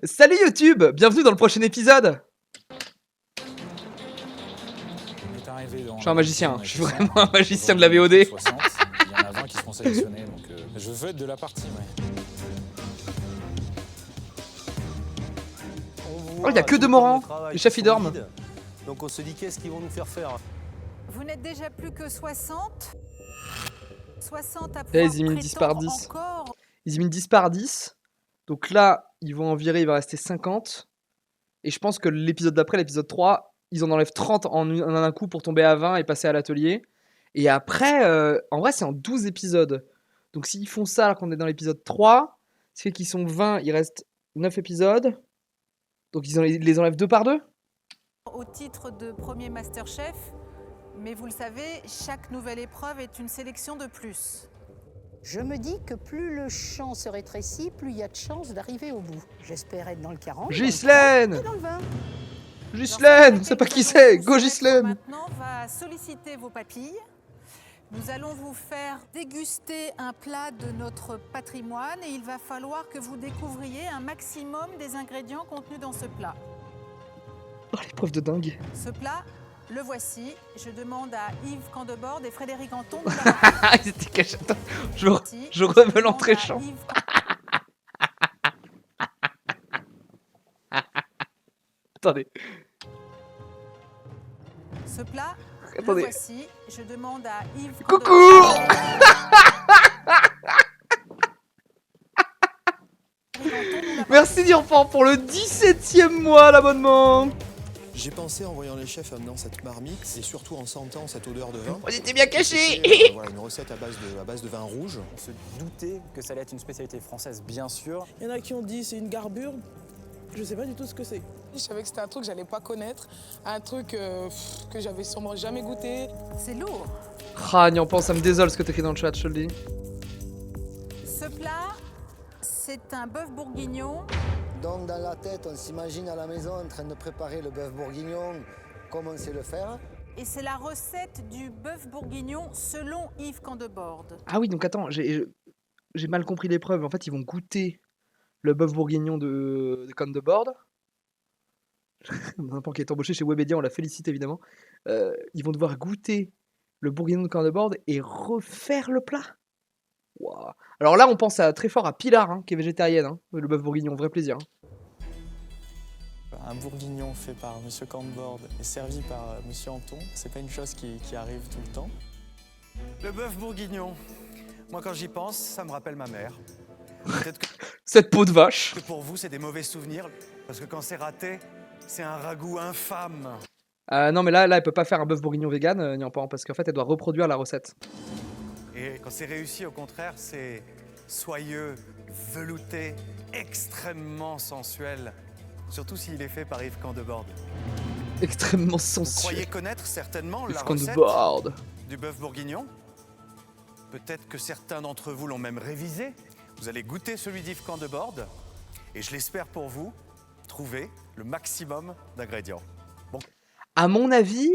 Salut YouTube, bienvenue dans le prochain épisode. Je suis un magicien, je suis vraiment un magicien de la VOD. Il y en a 20 qui seront sélectionnés, donc je veux être de la partie. Ouais. Oh, il n'y a que deux morants, les chefs ils dorment. Donc on se dit qu'est-ce qu'ils vont nous faire. Vous n'êtes déjà plus que 60 à pouvoir Là, ils y mis 10 par 10. encore. Ils y mis 10 par 10. Donc là, ils vont en virer, il va rester 50. Et je pense que l'épisode d'après, l'épisode 3, ils en enlèvent 30 en un coup pour tomber à 20 et passer à l'atelier. Et après, en vrai, c'est en 12 épisodes. Donc s'ils font ça alors qu'on est dans l'épisode 3, c'est qu'ils sont 20, il reste 9 épisodes. Donc ils les enlèvent 2 par 2. Au titre de premier Masterchef, mais vous le savez, chaque nouvelle épreuve est une sélection de plus. Je me dis que plus le champ se rétrécit, plus il y a de chances d'arriver au bout. J'espère être dans le 40, Ghislaine dans le 30 et dans le 20. Ghislaine, c'est pas qui c'est, go Ghislaine. Maintenant, va solliciter vos papilles. Nous allons vous faire déguster un plat de notre patrimoine et il va falloir que vous découvriez un maximum des ingrédients contenus dans ce plat. Oh, l'épreuve de dingue. Ce plat, le voici. Je demande à Yves Candebord et Frédéric Anton. Ah, ils étaient cachés. Attends, je remets l'entrée champ. Attendez. Ce plat, Attendez. le voici. Je demande à Yves Coucou. Merci Dirfan pour le 17e mois l'abonnement. J'ai pensé en voyant les chefs amenant cette marmite et surtout en sentant cette odeur de vin. On était bien cachés. Voilà, une recette à base de vin rouge. On se doutait que ça allait être une spécialité française, bien sûr. Il y en a qui ont dit c'est une garbure. Je sais pas du tout ce que c'est. Je savais que c'était un truc que j'allais pas connaître, un truc que j'avais sûrement jamais goûté. C'est lourd. Ah, Nyampan, ça me désole ce que t'écris dans le chat, je te le dis. Ce plat, c'est un bœuf bourguignon. Donc dans la tête, on s'imagine à la maison en train de préparer le bœuf bourguignon comme on sait le faire. Et c'est la recette du bœuf bourguignon selon Yves Candebord. Ah oui, donc attends, j'ai mal compris l'épreuve. En fait, ils vont goûter le bœuf bourguignon de Candebord. N'importe qui est embauché chez Webedia, on la félicite évidemment. Ils vont devoir goûter le bourguignon de Candebord et refaire le plat. Wow. Alors là, on pense très fort à Pilar, hein, qui est végétarienne. Hein, le bœuf bourguignon, vrai plaisir. Hein. Un bourguignon fait par Monsieur Candebord et servi par Monsieur Anton, c'est pas une chose qui arrive tout le temps. Le bœuf bourguignon. Moi quand j'y pense, ça me rappelle ma mère. Peut-être que Cette peau de vache. pour vous c'est des mauvais souvenirs, parce que quand c'est raté, c'est un ragoût infâme. Non mais là, elle peut pas faire un bœuf bourguignon vegan, Nyampan, parce qu'en fait, elle doit reproduire la recette. Et quand c'est réussi, au contraire, c'est soyeux, velouté, extrêmement sensuel. Surtout s'il est fait par Yves Candebord. Extrêmement Vous sensuel. croyez connaître certainement la Yves recette Candebord. du bœuf bourguignon. Peut-être que certains d'entre vous l'ont même révisé. Vous allez goûter celui d'Yves Candebord. Et je l'espère pour vous, trouver le maximum d'ingrédients. Bon. À mon avis,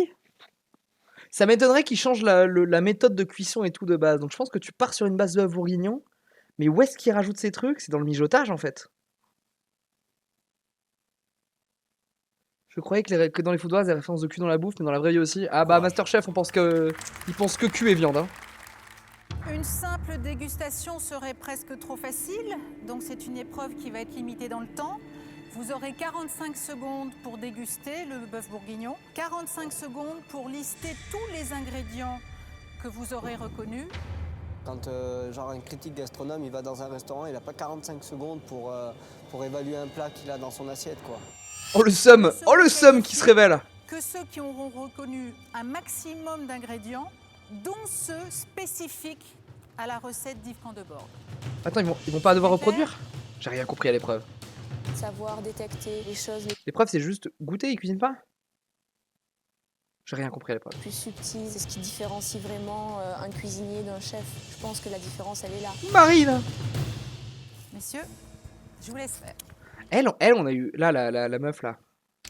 ça m'étonnerait qu'ils changent la méthode de cuisson et tout de base. Donc je pense que tu pars sur une base de bœuf bourguignon. Mais où est-ce qu'ils rajoutent ces trucs? C'est dans le mijotage en fait. Je croyais que dans les food wars, il y avait référence de cul dans la bouffe, mais dans la vraie vie aussi. Ah bah Masterchef, ils pensent que cul et viande. Hein. Une simple dégustation serait presque trop facile, donc c'est une épreuve qui va être limitée dans le temps. Vous aurez 45 secondes pour déguster le bœuf bourguignon, 45 secondes pour lister tous les ingrédients que vous aurez reconnus. Quand genre un critique gastronome, il va dans un restaurant, il n'a pas 45 secondes pour évaluer un plat qu'il a dans son assiette, quoi. Oh le seum qui se révèle. Que ceux qui auront reconnu un maximum d'ingrédients, dont ceux spécifiques à la recette d'Yves Candebord. Attends, ils vont pas devoir reproduire? J'ai rien compris à l'épreuve. Savoir détecter les choses L'épreuve, c'est juste goûter, ils cuisinent pas? J'ai rien compris à l'épreuve. les plus subtiles, c'est ce qui différencie vraiment un cuisinier d'un chef. Je pense que la différence, elle est là. Marine! Messieurs, je vous laisse faire. Elle, on a eu... Là, la meuf, là.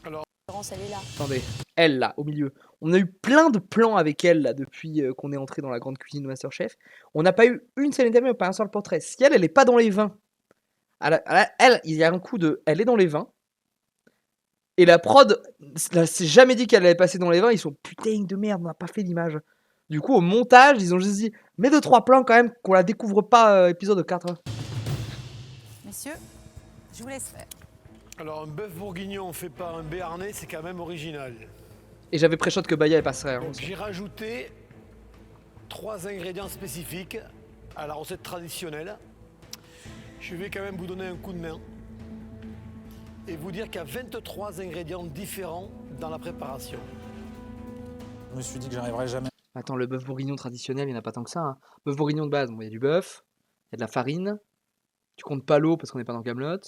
La différence, elle est là. Attendez. Elle, là, au milieu. On a eu plein de plans avec elle, là, depuis qu'on est entré dans la grande cuisine de Masterchef. On n'a pas eu une seule interview, pas un seul portrait. Si elle est pas dans les vins, Elle, il y a un coup de... Elle est dans les vins. Et la prod, c'est jamais dit qu'elle allait passer dans les vins. Ils sont putain de merde, on n'a pas fait d'image. Du coup, au montage, ils ont juste dit mets 2-3 plans quand même, qu'on la découvre pas épisode 4. Messieurs, je vous laisse faire. Alors, un bœuf bourguignon fait par un béarnais, c'est quand même original. Et j'avais pré-shot que Baya elle passerait. Hein, Donc, j'ai rajouté 3 ingrédients spécifiques à la recette traditionnelle. Je vais quand même vous donner un coup de main et vous dire qu'il y a 23 ingrédients différents dans la préparation. Je me suis dit que j'arriverais jamais. Attends, le bœuf bourguignon traditionnel, il n'y en a pas tant que ça. Hein. Bœuf bourguignon de base, bon, il y a du bœuf, il y a de la farine, tu comptes pas l'eau parce qu'on n'est pas dans Camelot,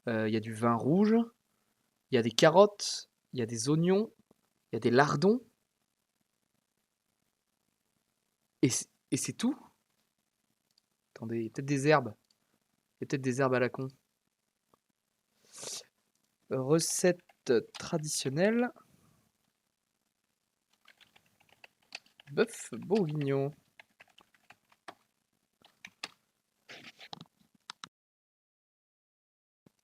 il y a du vin rouge, il y a des carottes, il y a des oignons, il y a des lardons. Et c'est tout. Attendez, il y a peut-être des herbes. Il y a peut-être des herbes à la con. Recette traditionnelle. Bœuf bourguignon.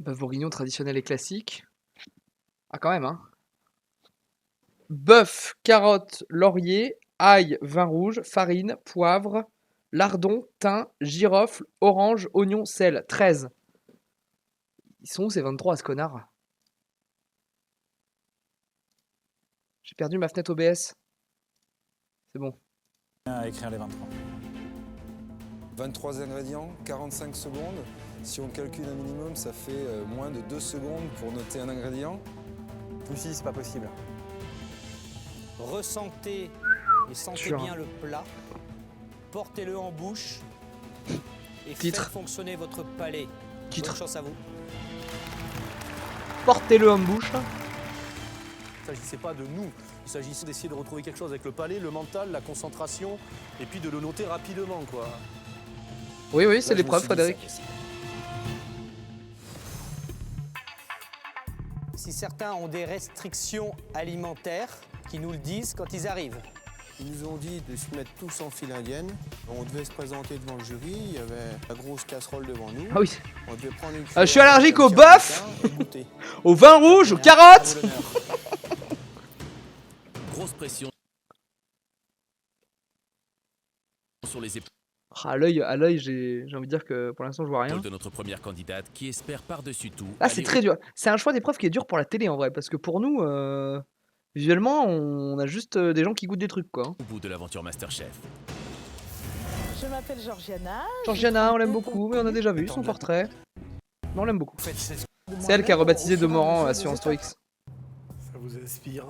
Bœuf bourguignon traditionnel et classique. Ah quand même, hein. Bœuf, carotte, laurier, ail, vin rouge, farine, poivre, lardon, thym, girofle, orange, oignon, sel. 13. Ils sont où ces 23, ce connard? J'ai perdu ma fenêtre OBS. C'est bon. À écrire les 23. 23 ingrédients, 45 secondes. Si on calcule un minimum, ça fait moins de 2 secondes pour noter un ingrédient. Aussi, c'est pas possible. Ressentez et sentez Tueur. bien le plat. Portez-le en bouche et Titre. faites fonctionner votre palais. Titre. Bonne chance à vous. Portez-le en bouche. Il ne s'agissait pas de nous, il s'agissait d'essayer de retrouver quelque chose avec le palais, le mental, la concentration, et puis de le noter rapidement, quoi. Oui, oui, c'est Là, je me l'épreuve, suis dit, Frédéric. ça. Si certains ont des restrictions alimentaires, qu'ils nous le disent quand ils arrivent. Ils nous ont dit de se mettre tous en file indienne. On devait se présenter devant le jury, il y avait la grosse casserole devant nous. Ah oui. On devait prendre une Je suis allergique au bœuf, goûter. au vin rouge, aux carottes. Grosse pression sur les épaules À l'œil, j'ai envie de dire que pour l'instant je vois rien. de notre première candidate qui espère par-dessus tout. Là, c'est aller très dur. C'est un choix d'épreuve qui est dur pour la télé en vrai, parce que pour nous, visuellement, on a juste des gens qui goûtent des trucs quoi. au bout de l'aventure Masterchef. Je m'appelle Georgiana. Georgiana, on l'aime beaucoup, mais on a déjà vu son portrait. Mais on l'aime beaucoup. C'est elle qui a rebaptisé Demorand Assurance 3X. Ça vous inspire?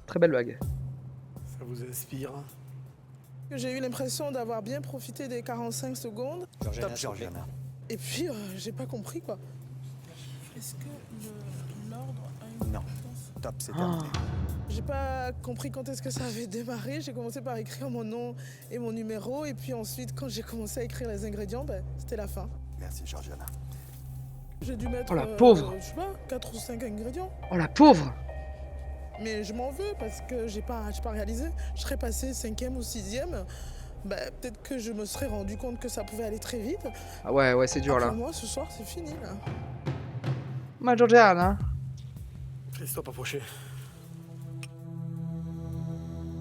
Très belle blague. Ça vous inspire? J'ai eu l'impression d'avoir bien profité des 45 secondes. Top, Georgiana. Et puis, j'ai pas compris quoi. Est-ce que l'ordre a une Non. importance? Top, c'est Ah. J'ai pas compris quand est-ce que ça avait démarré. J'ai commencé par écrire mon nom et mon numéro. Et puis ensuite, quand j'ai commencé à écrire les ingrédients, c'était la fin. Merci, Georgiana. J'ai dû mettre, Oh, la pauvre. je sais pas, 4 ou 5 ingrédients. Oh la pauvre. Mais je m'en veux parce que j'ai pas réalisé. Je serais passé 5e ou 6e. Peut-être que je me serais rendu compte que ça pouvait aller très vite. Ah ouais, c'est dur là. Pour moi, ce soir, c'est fini là. Ma Georgiana. Christophe approchez.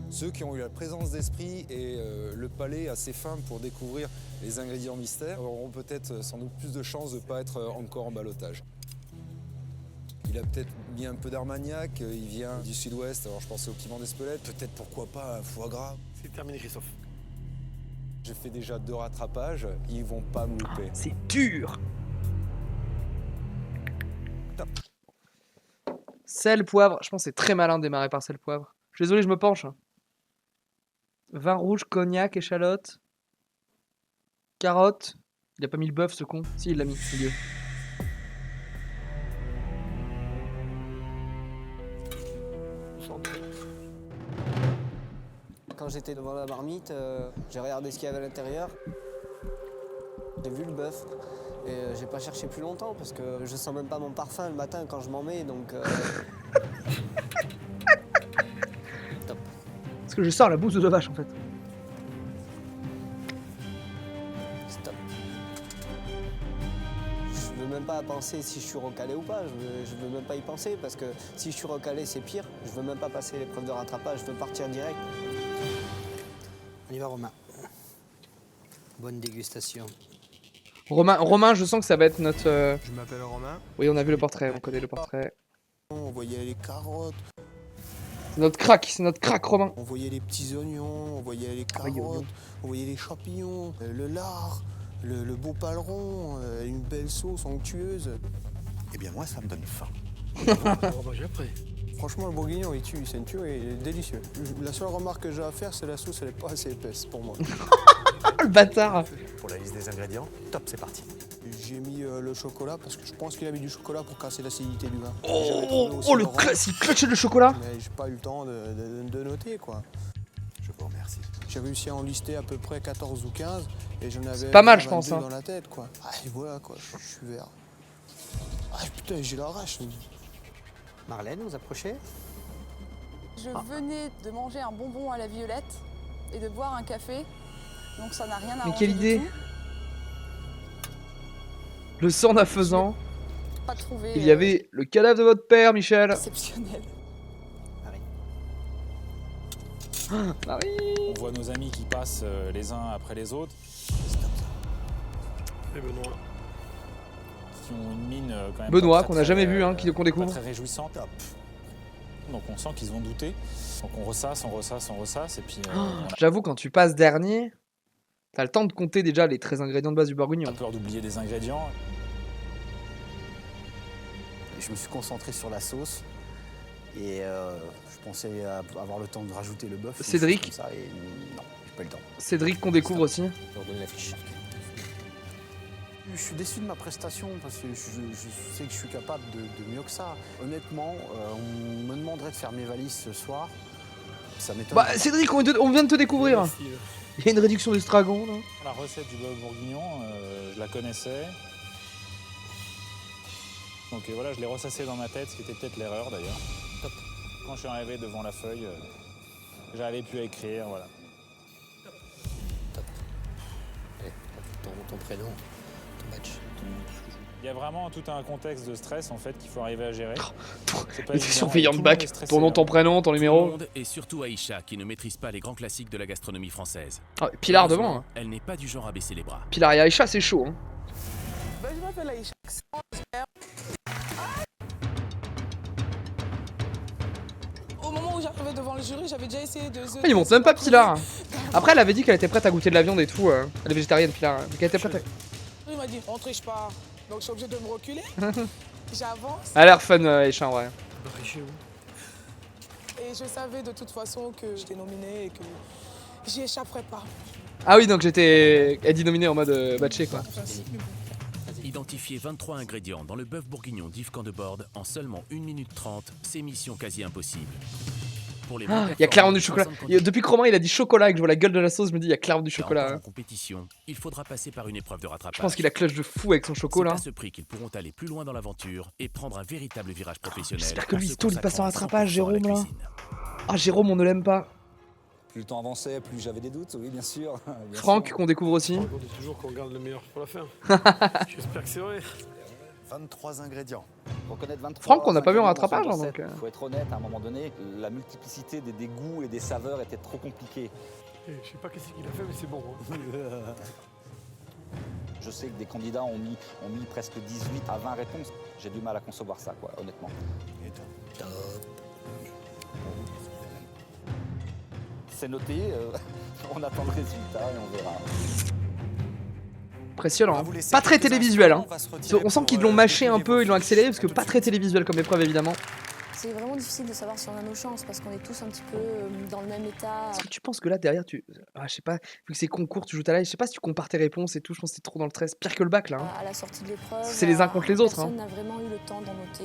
Ceux qui ont eu la présence d'esprit et le palais assez fin pour découvrir les ingrédients mystères auront peut-être sans doute plus de chances de ne pas être encore en ballottage. Il a peut-être mis un peu d'Armagnac, il vient du sud-ouest, alors je pensais au piment d'Espelette, peut-être pourquoi pas un foie gras. C'est terminé, Christophe. J'ai fait déjà 2 rattrapages, ils vont pas me louper. C'est dur. Top. Sel, poivre. Je pense que c'est très malin de démarrer par sel, poivre. Je suis désolé, je me penche. Hein. Vin rouge, cognac, échalote. Carotte. Il a pas mis le bœuf, ce con. Si, il l'a mis, milieu. Quand j'étais devant la marmite, j'ai regardé ce qu'il y avait à l'intérieur. J'ai vu le bœuf et j'ai pas cherché plus longtemps parce que je sens même pas mon parfum le matin quand je m'en mets, donc... Top. Parce que je sors la bouse de vache en fait. Stop. veux même pas penser si je suis recalé ou pas. Je veux même pas y penser parce que si je suis recalé, c'est pire. Je veux même pas passer l'épreuve de rattrapage. Je veux partir direct. On y va, Romain. Bonne dégustation. Romain, je sens que ça va être notre... Je m'appelle Romain. Oui, on a vu le portrait, on connaît le portrait. On voyait les carottes. C'est notre crack, Romain. On voyait les petits oignons, on voyait les carottes, on voyait les champignons, le lard, le beau paleron, une belle sauce onctueuse. Eh bien moi, ça me donne faim. J'ai après. Franchement, le bourguignon, il tue, c'est une tuerie, il est délicieux. La seule remarque que j'ai à faire, c'est la sauce, elle est pas assez épaisse pour moi. Le bâtard. Pour la liste des ingrédients, top, c'est parti. J'ai mis le chocolat parce que je pense qu'il a mis du chocolat pour casser l'acidité du vin. Oh, le classique clutch de chocolat. Mais j'ai pas eu le temps de noter, quoi. Je vous remercie. J'ai réussi à en lister à peu près 14 ou 15 et j'en avais pas mal, je 22 pense, hein. dans la tête, quoi. Ah, et voilà, quoi, je suis vert. Ah, putain, j'ai la rage. Marlène, vous approchez? Je venais de manger un bonbon à la violette et de boire un café, donc ça n'a rien à Mais quelle du idée! tout. Le sang d'un faisan. Pas trouvé. Il y avait le cadavre de votre père, Michel. Exceptionnel. Marie. On voit nos amis qui passent les uns après les autres. Et Benoît. Qui ont une mine quand même. Benoît, pas qu'on n'a jamais vu, hein, qu'on pas découvre. très réjouissante. Donc on sent qu'ils ont douté. Donc on ressasse, et puis. J'avoue, quand tu passes dernier, t'as le temps de compter déjà les 13 ingrédients de base du bourguignon. T'as peur d'oublier des ingrédients. Et je me suis concentré sur la sauce. Et je pensais avoir le temps de rajouter le bœuf. Cédric. Comme ça, et non, j'ai pas eu le temps. Cédric qu'on découvre aussi. Je vais redonner la fiche. Je suis déçu de ma prestation parce que je sais que je suis capable de mieux que ça. Honnêtement, on me demanderait de faire mes valises ce soir. Ça m'étonne. Bah, Cédric, on vient de te découvrir. Il y a une réduction d'estragon là. La recette du bœuf bourguignon, je la connaissais. Donc voilà, je l'ai ressassé dans ma tête, ce qui était peut-être l'erreur d'ailleurs. Quand je suis arrivé devant la feuille, j'avais pu écrire, voilà. Allez, ton prénom, ton badge. Il y a vraiment tout un contexte de stress en fait qu'il faut arriver à gérer. C'est pas Les évident, surveillants tout de le monde bac, est stressé, ton nom, ton prénom, ton Tout le numéro. monde, et surtout Aïcha, qui ne maîtrise pas les grands classiques de la gastronomie française. Ah, Pilar Heureusement, devant, hein. Elle n'est pas du genre à baisser les bras. Pilar et Aïcha, c'est chaud. Hein. Ben, je m'appelle Aïcha. Au moment où j'arrivais devant le jury, j'avais déjà essayé de... Ah, ils montent même pas Pilar. Après, elle avait dit qu'elle était prête à goûter de la viande et tout. Elle est végétarienne, Pilar. Mais qu'elle était prête à... Il m'a dit, on triche pas. Donc je suis obligée de me reculer. J'avance. Elle a l'air fun, Aïcha, en vrai. Et je savais de toute façon que j'étais nominée et que j'y échapperais pas. Ah oui, donc j'étais... Elle dit nominée en mode batché, quoi. Identifier 23 ingrédients dans le bœuf bourguignon d'Yves Candebord en seulement 1 minute 30, c'est mission quasi impossible. Pour les Il y a clairement du chocolat. Depuis que Romain il a dit chocolat et que je vois la gueule de la sauce, je me dis il y a clairement du chocolat. En compétition, il faudra passer par une épreuve de rattrapage. Je pense qu'il a clutch de fou avec son chocolat. C'est à ce prix qu'ils pourront aller plus loin dans l'aventure et prendre un véritable virage professionnel. J'espère que en lui se il passe en consacrant rattrapage, 100% à Jérôme la là. cuisine. Ah, Jérôme, on ne l'aime pas. Plus le temps avançait, plus j'avais des doutes, oui, bien sûr. Franck, qu'on découvre aussi. On dit toujours qu'on garde le meilleur pour la fin. J'espère que c'est vrai. 23 ingrédients. Reconnaître 23 Franck, on n'a pas vu en ingrédients rattrapage, dans hein, une donc. recette, faut être honnête, à un moment donné, la multiplicité des goûts et des saveurs était trop compliquée. Je sais pas qu'est-ce qu'il a fait, mais c'est bon. Hein. Je sais que des candidats ont mis presque 18 à 20 réponses. J'ai du mal à concevoir ça, quoi, honnêtement. Top. C'est noté, on attend le résultat et on verra. Impressionnant. Hein. Pas très télévisuel. Hein. On sent qu'ils l'ont mâché un peu, ils l'ont accéléré parce que pas très télévisuel comme épreuve évidemment. C'est vraiment difficile de savoir si on a nos chances parce qu'on est tous un petit peu dans le même état. Est-ce que tu penses que là derrière tu. Ah, je sais pas, vu que c'est concours, tu joues ta live, je sais pas si tu compares tes réponses et tout, je pense que c'est trop dans le stress. Pire que le bac là. Hein. À la sortie de l'épreuve, c'est les uns contre les autres. Personne n'a vraiment eu le temps d'en noter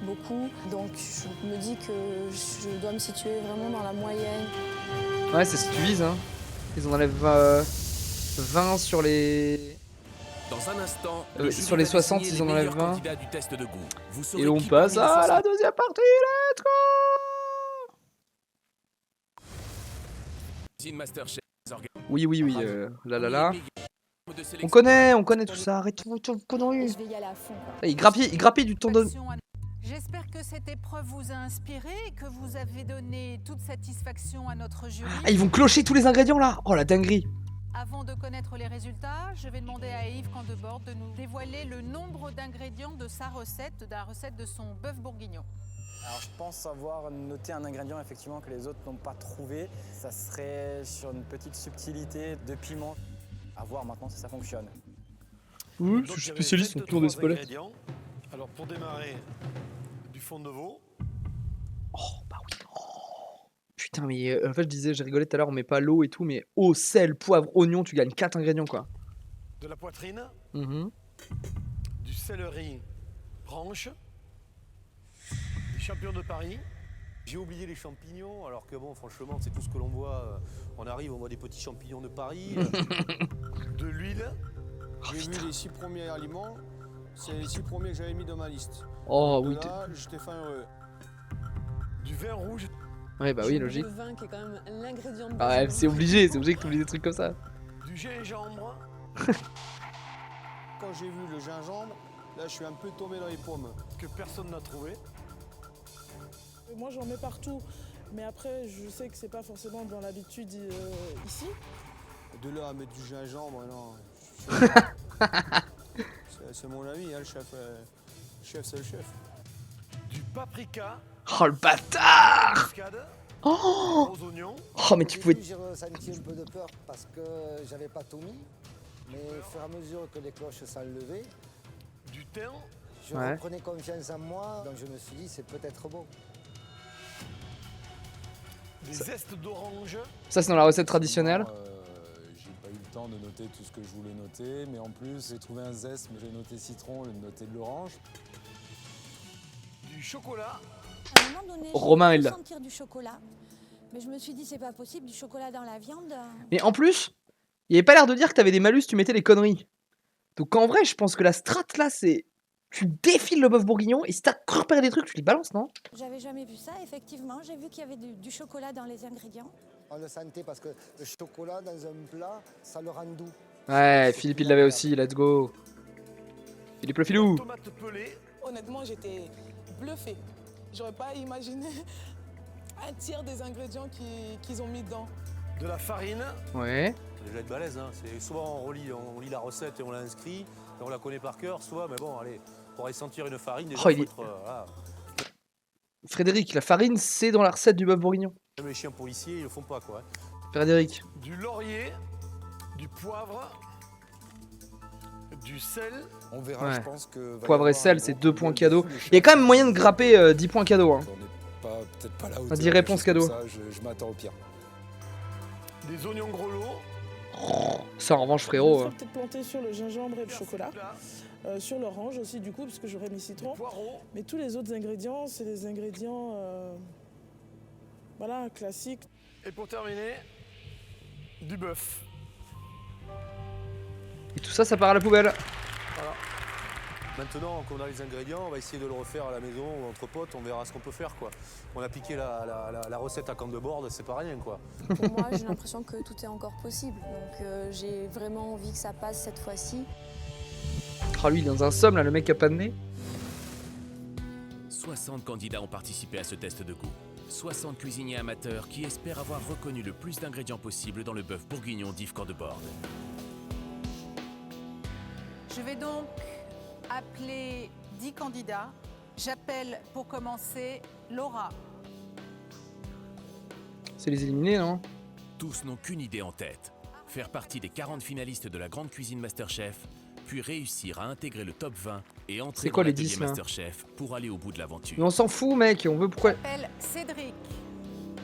beaucoup. Donc je me dis que je dois me situer vraiment dans la moyenne. Ouais, c'est ce que tu vises. Hein. Ils en enlèvent 20 sur les. Dans un instant, sur les 60, ils en enlèvent 20. Du test de goût. Et on passe à la deuxième partie, let's go. Masterchef. Oui, là. On connaît tout ça. Arrête vos conneries. Je vais y aller à fond. Quoi. Il grappille du tendon. J'espère que cette épreuve vous a inspiré et que vous avez donné toute satisfaction à notre jury. Ah, ils vont clocher tous les ingrédients là. Oh la dinguerie. Avant de connaître les résultats, je vais demander à Yves Candebord de nous dévoiler le nombre d'ingrédients de sa recette, de la recette de son bœuf bourguignon. Alors je pense avoir noté un ingrédient effectivement que les autres n'ont pas trouvé. Ça serait sur une petite subtilité de piment. À voir maintenant si ça fonctionne. Oui, je suis spécialiste en tour d'Espelette. Alors pour démarrer, du fond de veau. Oh bah oui. Oh. Putain mais en fait je disais, j'ai rigolé tout à l'heure, on met pas l'eau et tout, mais eau, sel, poivre, oignon, tu gagnes 4 ingrédients quoi. De la poitrine. Mm-hmm. Du céleri branche. Des champignons de Paris. J'ai oublié les champignons, alors que bon, franchement, c'est tout ce que l'on voit. On arrive, on voit des petits champignons de Paris. De l'huile. J'ai mis les 6 premiers aliments, c'est les 6 premiers que j'avais mis dans ma liste. Oh oui. Là, j'étais fin heureux. Du vin rouge. Ouais bah oui, logique. Le vin qui est quand même l'ingrédient de Ah ouais, c'est obligé que tu oublies des trucs comme ça. Du gingembre. Quand j'ai vu le gingembre, là je suis un peu tombé dans les pommes. Que personne n'a trouvé. Moi j'en mets partout, mais après je sais que c'est pas forcément dans l'habitude ici. De là à mettre du gingembre, non. C'est mon ami, hein, le chef. Chef, c'est le chef. Du paprika. Oh le bâtard. Muscade. Oh. Gros oignons. Oh mais tu pouvais... J'ai ressenti un peu de peur parce que j'avais pas tout mis, mais au fur et à mesure que les cloches s'enlevaient, du thym. Je reprenais confiance en moi, donc je me suis dit c'est peut-être bon. Des zestes d'orange. Ça c'est dans la recette traditionnelle. J'ai pas eu le temps de noter tout ce que je voulais noter, mais en plus j'ai trouvé un zeste, mais j'ai noté citron, j'ai noté de l'orange. Du chocolat. À un moment donné, Romain est j'ai là. pu sentir du chocolat, mais je me suis dit c'est pas possible, du chocolat dans la viande. Mais en plus, il avait pas l'air de dire que t'avais des malus, tu mettais des conneries. Donc en vrai, je pense que la strat là, c'est... Tu défiles le bœuf bourguignon et si t'as repéré des trucs, tu les balances, non? J'avais jamais vu ça, effectivement. J'ai vu qu'il y avait du chocolat dans les ingrédients. On le sentait parce que le chocolat dans un plat, ça le rend doux. Ouais, Philippe il l'avait aussi, let's go. Philippe le filou. Tomate pelée. Honnêtement, j'étais bluffée. J'aurais pas imaginé un tiers des ingrédients qu'ils ont mis dedans. De la farine. Ouais. Ça déjà être balèze, hein. C'est souvent on lit la recette et on l'inscrit, et on la connaît par cœur, soit, mais bon, allez, pour aller sentir une farine, déjà, Oh, faut être, voilà. Frédéric, la farine, c'est dans la recette du bœuf bourguignon. Même les chiens policiers, ils le font pas, quoi. Frédéric. Du laurier, du poivre, du sel. On verra, Ouais. je pense que... Poivre et sel, c'est 2 points cadeaux. Il y a quand même moyen de grapper 10 points cadeaux. Hein. Peut-être pas la hauteur. 10 réponses cadeaux. Je m'attends au pire. Des oignons grelots. Ça en revanche Je frérot. serais peut-être planté sur le gingembre et le chocolat. Sur l'orange aussi du coup, parce que j'aurais mis citron. Mais tous les autres ingrédients, c'est des ingrédients voilà, classiques. Et pour terminer, du bœuf. Et tout ça, ça part à la poubelle. Voilà. Maintenant qu'on a les ingrédients, on va essayer de le refaire à la maison ou entre potes, on verra ce qu'on peut faire, quoi. On a piqué la recette à Candebord, c'est pas rien, quoi. Pour moi, j'ai l'impression que tout est encore possible. Donc j'ai vraiment envie que ça passe cette fois-ci. Oh lui, il est dans un somme là, le mec qui a pas de nez. 60 candidats ont participé à ce test de goût. 60 cuisiniers amateurs qui espèrent avoir reconnu le plus d'ingrédients possible dans le bœuf bourguignon d'Yves Candebord. Je vais donc appeler 10 candidats. J'appelle pour commencer Laura. C'est les éliminés, non? Tous n'ont qu'une idée en tête. Faire partie des 40 finalistes de la grande cuisine Masterchef, puis réussir à intégrer le top 20 et entrer C'est quoi dans les l'atelier 10 là? Masterchef pour aller au bout de l'aventure. Mais on s'en fout mec, on veut pourquoi... J'appelle Cédric.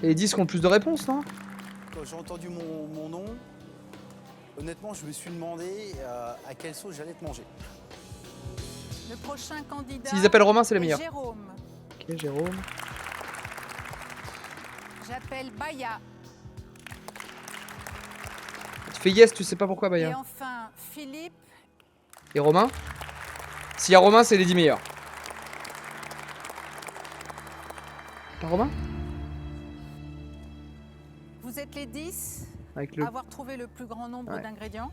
Et les 10 qui ont le plus de réponses, non? Quand j'ai entendu mon nom, honnêtement, je me suis demandé à quelle sauce j'allais te manger. Le prochain candidat. S'ils appellent Romain, c'est les est meilleurs. Jérôme. Ok, Jérôme. J'appelle Baya. Tu fais yes, tu sais pas pourquoi, Et Baya. enfin Philippe. Et Romain? S'il y a Romain, c'est les 10 meilleurs. Pas Romain? Vous êtes les 10 Avec à le... avoir trouvé le plus grand nombre Ouais. d'ingrédients.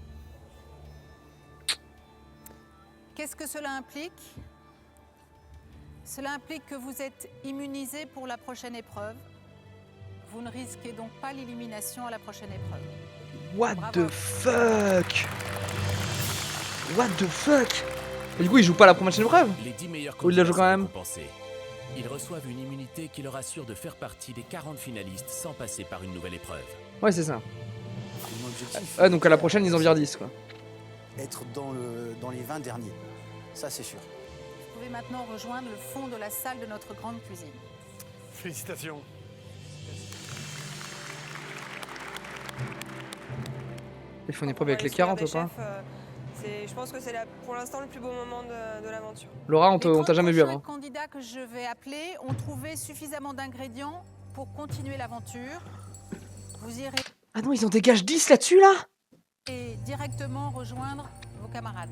Qu'est-ce que cela implique? Cela implique que vous êtes immunisé pour la prochaine épreuve. Vous ne risquez donc pas l'élimination à la prochaine épreuve. What the fuck? What the fuck? Et du coup, ils jouent pas la prochaine épreuve? Les 10 meilleurs Ou ils la jouent candidats quand même? sont récompensés. Ils reçoivent une immunité qui leur assure de faire partie des 40 finalistes sans passer par une nouvelle épreuve. Ouais, c'est ça. Mon objectif, Ah, donc à la prochaine, ils en virent 10, quoi. être dans les 20 derniers. Ça, c'est sûr. Vous pouvez maintenant rejoindre le fond de la salle de notre grande cuisine. Félicitations. Ils font une épreuve avec les 40 ou pas? Je pense que c'est pour l'instant le plus beau moment de l'aventure. Laura, on t'a jamais vu Les avant. 30 candidats que je vais appeler ont trouvé suffisamment d'ingrédients pour continuer l'aventure. Vous irez Ah non, ils en dégagent 10 là-dessus, là? directement rejoindre vos camarades.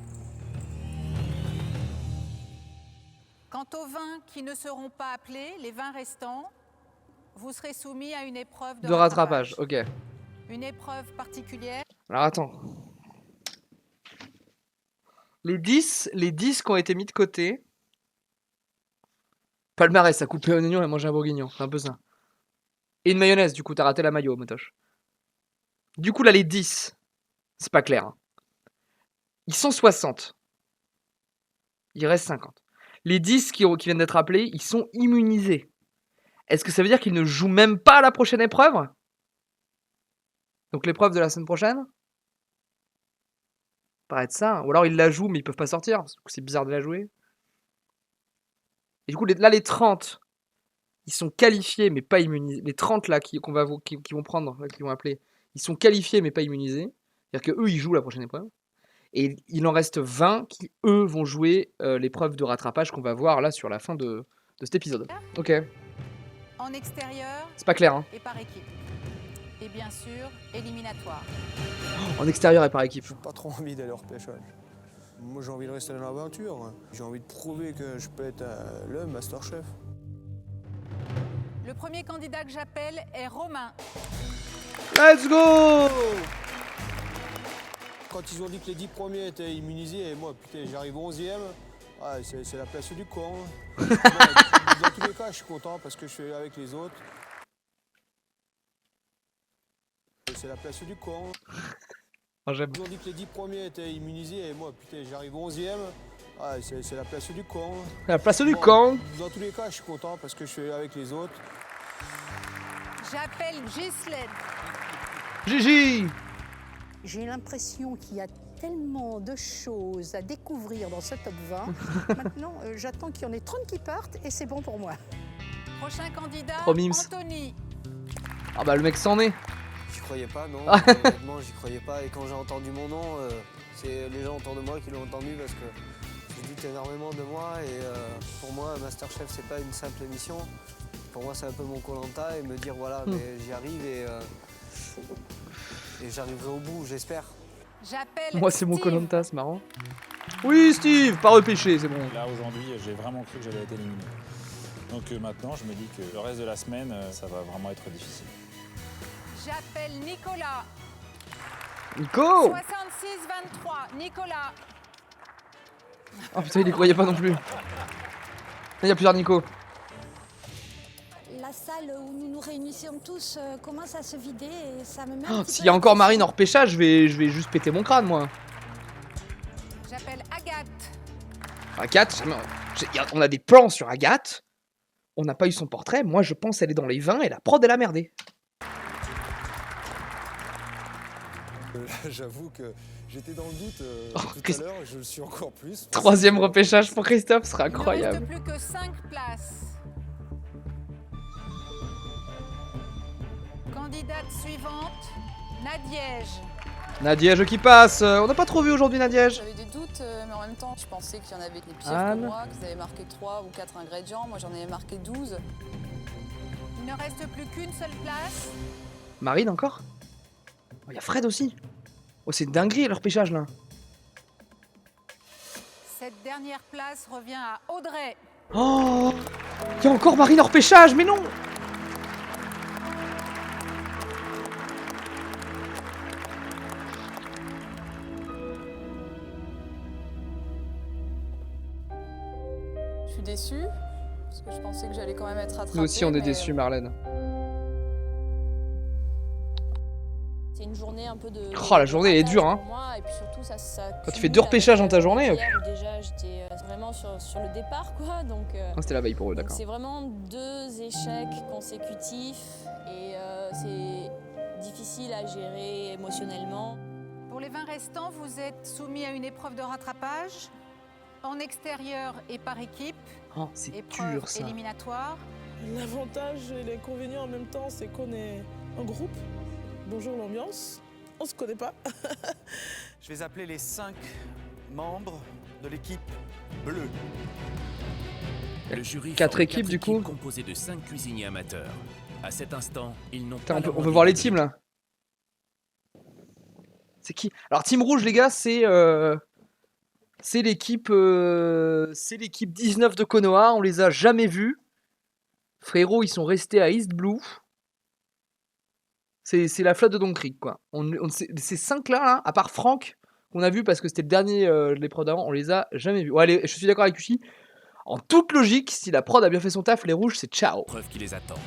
Quant aux 20 qui ne seront pas appelés, les 20 restants, vous serez soumis à une épreuve De rattrapage, ok. Une épreuve particulière. Alors attends. Les 10 qui ont été mis de côté. Palmarès, à couper un oignon et manger un bourguignon. C'est un peu ça. Et une mayonnaise, du coup, t'as raté la mayo, Motoche. Du coup, là, les 10. C'est pas clair. Hein. Ils sont 60. Il reste 50. Les 10 qui viennent d'être appelés, ils sont immunisés. Est-ce que ça veut dire qu'ils ne jouent même pas à la prochaine épreuve? Donc l'épreuve de la semaine prochaine? Paraît être ça. Ou alors ils la jouent mais ils peuvent pas sortir. Parce que c'est bizarre de la jouer. Et du coup là les 30, ils sont qualifiés mais pas immunisés. Les 30 là qui vont prendre, là, qui vont appeler, ils sont qualifiés mais pas immunisés. C'est-à-dire qu'eux ils jouent la prochaine épreuve. Et il en reste 20 qui eux vont jouer l'épreuve de rattrapage qu'on va voir là sur la fin de cet épisode. Ok. En extérieur. C'est pas clair hein. Et par équipe. Et bien sûr, éliminatoire. En extérieur et par équipe. J'ai pas trop envie d'aller au repêchage. Moi, j'ai envie de rester dans l'aventure. J'ai envie de prouver que je peux être le Master Chef. Le premier candidat que j'appelle est Romain. Let's go! Quand ils ont dit que les 10 premiers étaient immunisés, et moi, putain, j'arrive 11e, ouais, c'est la place du con. Bon, dans tous les cas, je suis content parce que je suis avec les autres. C'est la place du con. Oh, j'aime. Ils ont dit que les 10 premiers étaient immunisés, et moi, putain, j'arrive 11e, ouais, c'est la place du con. La place du con. Dans tous les cas, je suis content parce que je suis avec les autres. J'appelle Ghislaine. Gigi! J'ai l'impression qu'il y a tellement de choses à découvrir dans ce top 20. Maintenant, j'attends qu'il y en ait 30 qui partent et c'est bon pour moi. Prochain candidat, Trop mimes. Anthony. Ah bah le mec s'en est. J'y croyais pas, non. Honnêtement, j'y croyais pas. Et quand j'ai entendu mon nom, c'est les gens autour de moi qui l'ont entendu parce que je doute énormément de moi. Et pour moi, Masterchef, c'est pas une simple émission. Pour moi, c'est un peu mon Koh-Lanta et me dire voilà, mais j'y arrive et j'arriverai au bout, j'espère. J'appelle Moi c'est mon Koh-Lanta, c'est marrant. Oui Steve, pas repêché, c'est bon. Là aujourd'hui, j'ai vraiment cru que j'allais être éliminé. Donc maintenant, je me dis que le reste de la semaine, ça va vraiment être difficile. J'appelle Nicolas. Nico! 66-23, Nicolas. Oh putain, il y croyait pas non plus. Il y a plusieurs Nico. La salle où nous nous réunissions tous commence à se vider et ça me met un Oh, petit s'il peu y a encore Marine en repêchage, je vais juste péter mon crâne moi. J'appelle Agathe. Agathe, on a des plans sur Agathe. On n'a pas eu son portrait. Moi je pense elle est dans les 20 et la prod elle a merdé. Là, j'avoue que j'étais dans le doute tout à l'heure, je le suis encore plus. Troisième repêchage pour Christophe, ce sera incroyable. Il ne reste plus que 5 places. Candidate suivante, Nadiège. Nadiège qui passe. On n'a pas trop vu aujourd'hui Nadiège. J'avais des doutes, mais en même temps, je pensais qu'il y en avait des pires Anne. que moi, qu'ils avaient marqué 3 ou 4 ingrédients. Moi, j'en avais marqué 12. Il ne reste plus qu'une seule place. Marine encore. Il y a Fred aussi. Oh c'est dinguerie leur repêchage là. Cette dernière place revient à Audrey. Oh, il y a encore Marine en repêchage, mais non. Je suis déçue, parce que je pensais que j'allais quand même être rattrapée. Nous aussi, on est mais, déçus, Marlène. C'est une journée un peu de... Oh, la journée, elle est dure, hein. Pour moi, et puis surtout, ça Quand tu fais 2 repêchages dans ta journée. hier, où déjà, j'étais vraiment sur le départ, quoi. Donc, Ah, c'était la veille pour eux, donc d'accord. c'est vraiment 2 échecs consécutifs et c'est difficile à gérer émotionnellement. Pour les 20 restants, vous êtes soumis à une épreuve de rattrapage en extérieur et par équipe. Oh, c'est épreuve dur, ça. éliminatoire. L'avantage et l'inconvénient en même temps, c'est qu'on est un groupe. Bonjour l'ambiance, on se connaît pas. Je vais appeler les 5 membres de l'équipe bleue. Le jury 4 forme équipes, du coup. composées de 5 cuisiniers amateurs. À cet instant, ils n'ont Putain, pas on peut voir les teams là. C'est qui? Alors Team Rouge, les gars, c'est l'équipe 19 de Konoha. On les a jamais vus. Frérot, ils sont restés à East Blue. C'est la flotte de Don Creek, quoi. Ces 5 là, à part Franck, qu'on a vu parce que c'était le dernier de l'épreuve d'avant, on les a jamais vus. Ouais, je suis d'accord avec Uchi. En toute logique, si la prod a bien fait son taf, les rouges, c'est ciao. Preuve qui les attend.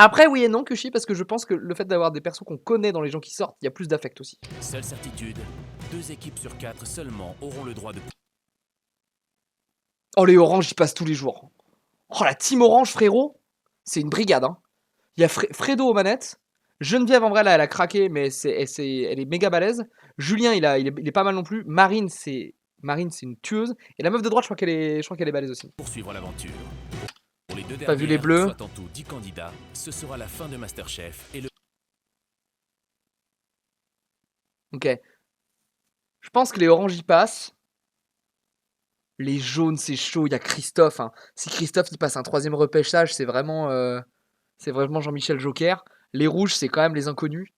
Après, oui et non, Kushi, parce que je pense que le fait d'avoir des persos qu'on connaît dans les gens qui sortent, il y a plus d'affect aussi. Seule certitude, 2 équipes sur 4 seulement auront le droit de... Oh, les oranges, ils passent tous les jours. Oh, la team orange, frérot, c'est une brigade, hein. Il y a Fredo aux manettes. Geneviève, en vrai, là, elle a craqué, mais elle est méga balèze. Julien, il est pas mal non plus. Marine, c'est une tueuse. Et la meuf de droite, je crois qu'elle est balèze aussi. Poursuivre l'aventure. Pour les 2 Pas vu dernières, les bleus. soit en tout 10 candidats, ce sera la fin de Masterchef et le... Ok. Je pense que les oranges y passent. Les jaunes, c'est chaud. Il y a Christophe, hein. Si Christophe il passe un 3e repêchage, c'est vraiment Jean-Michel Joker. Les rouges, c'est quand même les inconnus.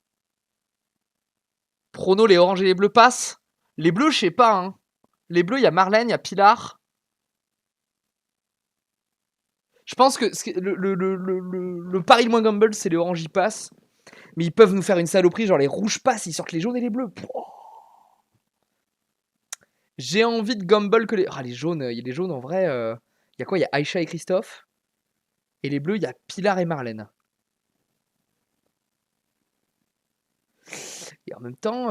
Prono, les oranges et les bleus passent. Les bleus, je sais pas, hein. Les bleus, il y a Marlène, il y a Pilar. Je pense que le pari le moins gamble, c'est les oranges y passent. Mais ils peuvent nous faire une saloperie, genre les rouges passent, ils sortent les jaunes et les bleus. Pouah. J'ai envie de gamble que les... Ah, les jaunes, il y a les jaunes en vrai. Il y a quoi? Il y a Aïcha et Christophe. Et les bleus, il y a Pilar et Marlène. Et en même temps,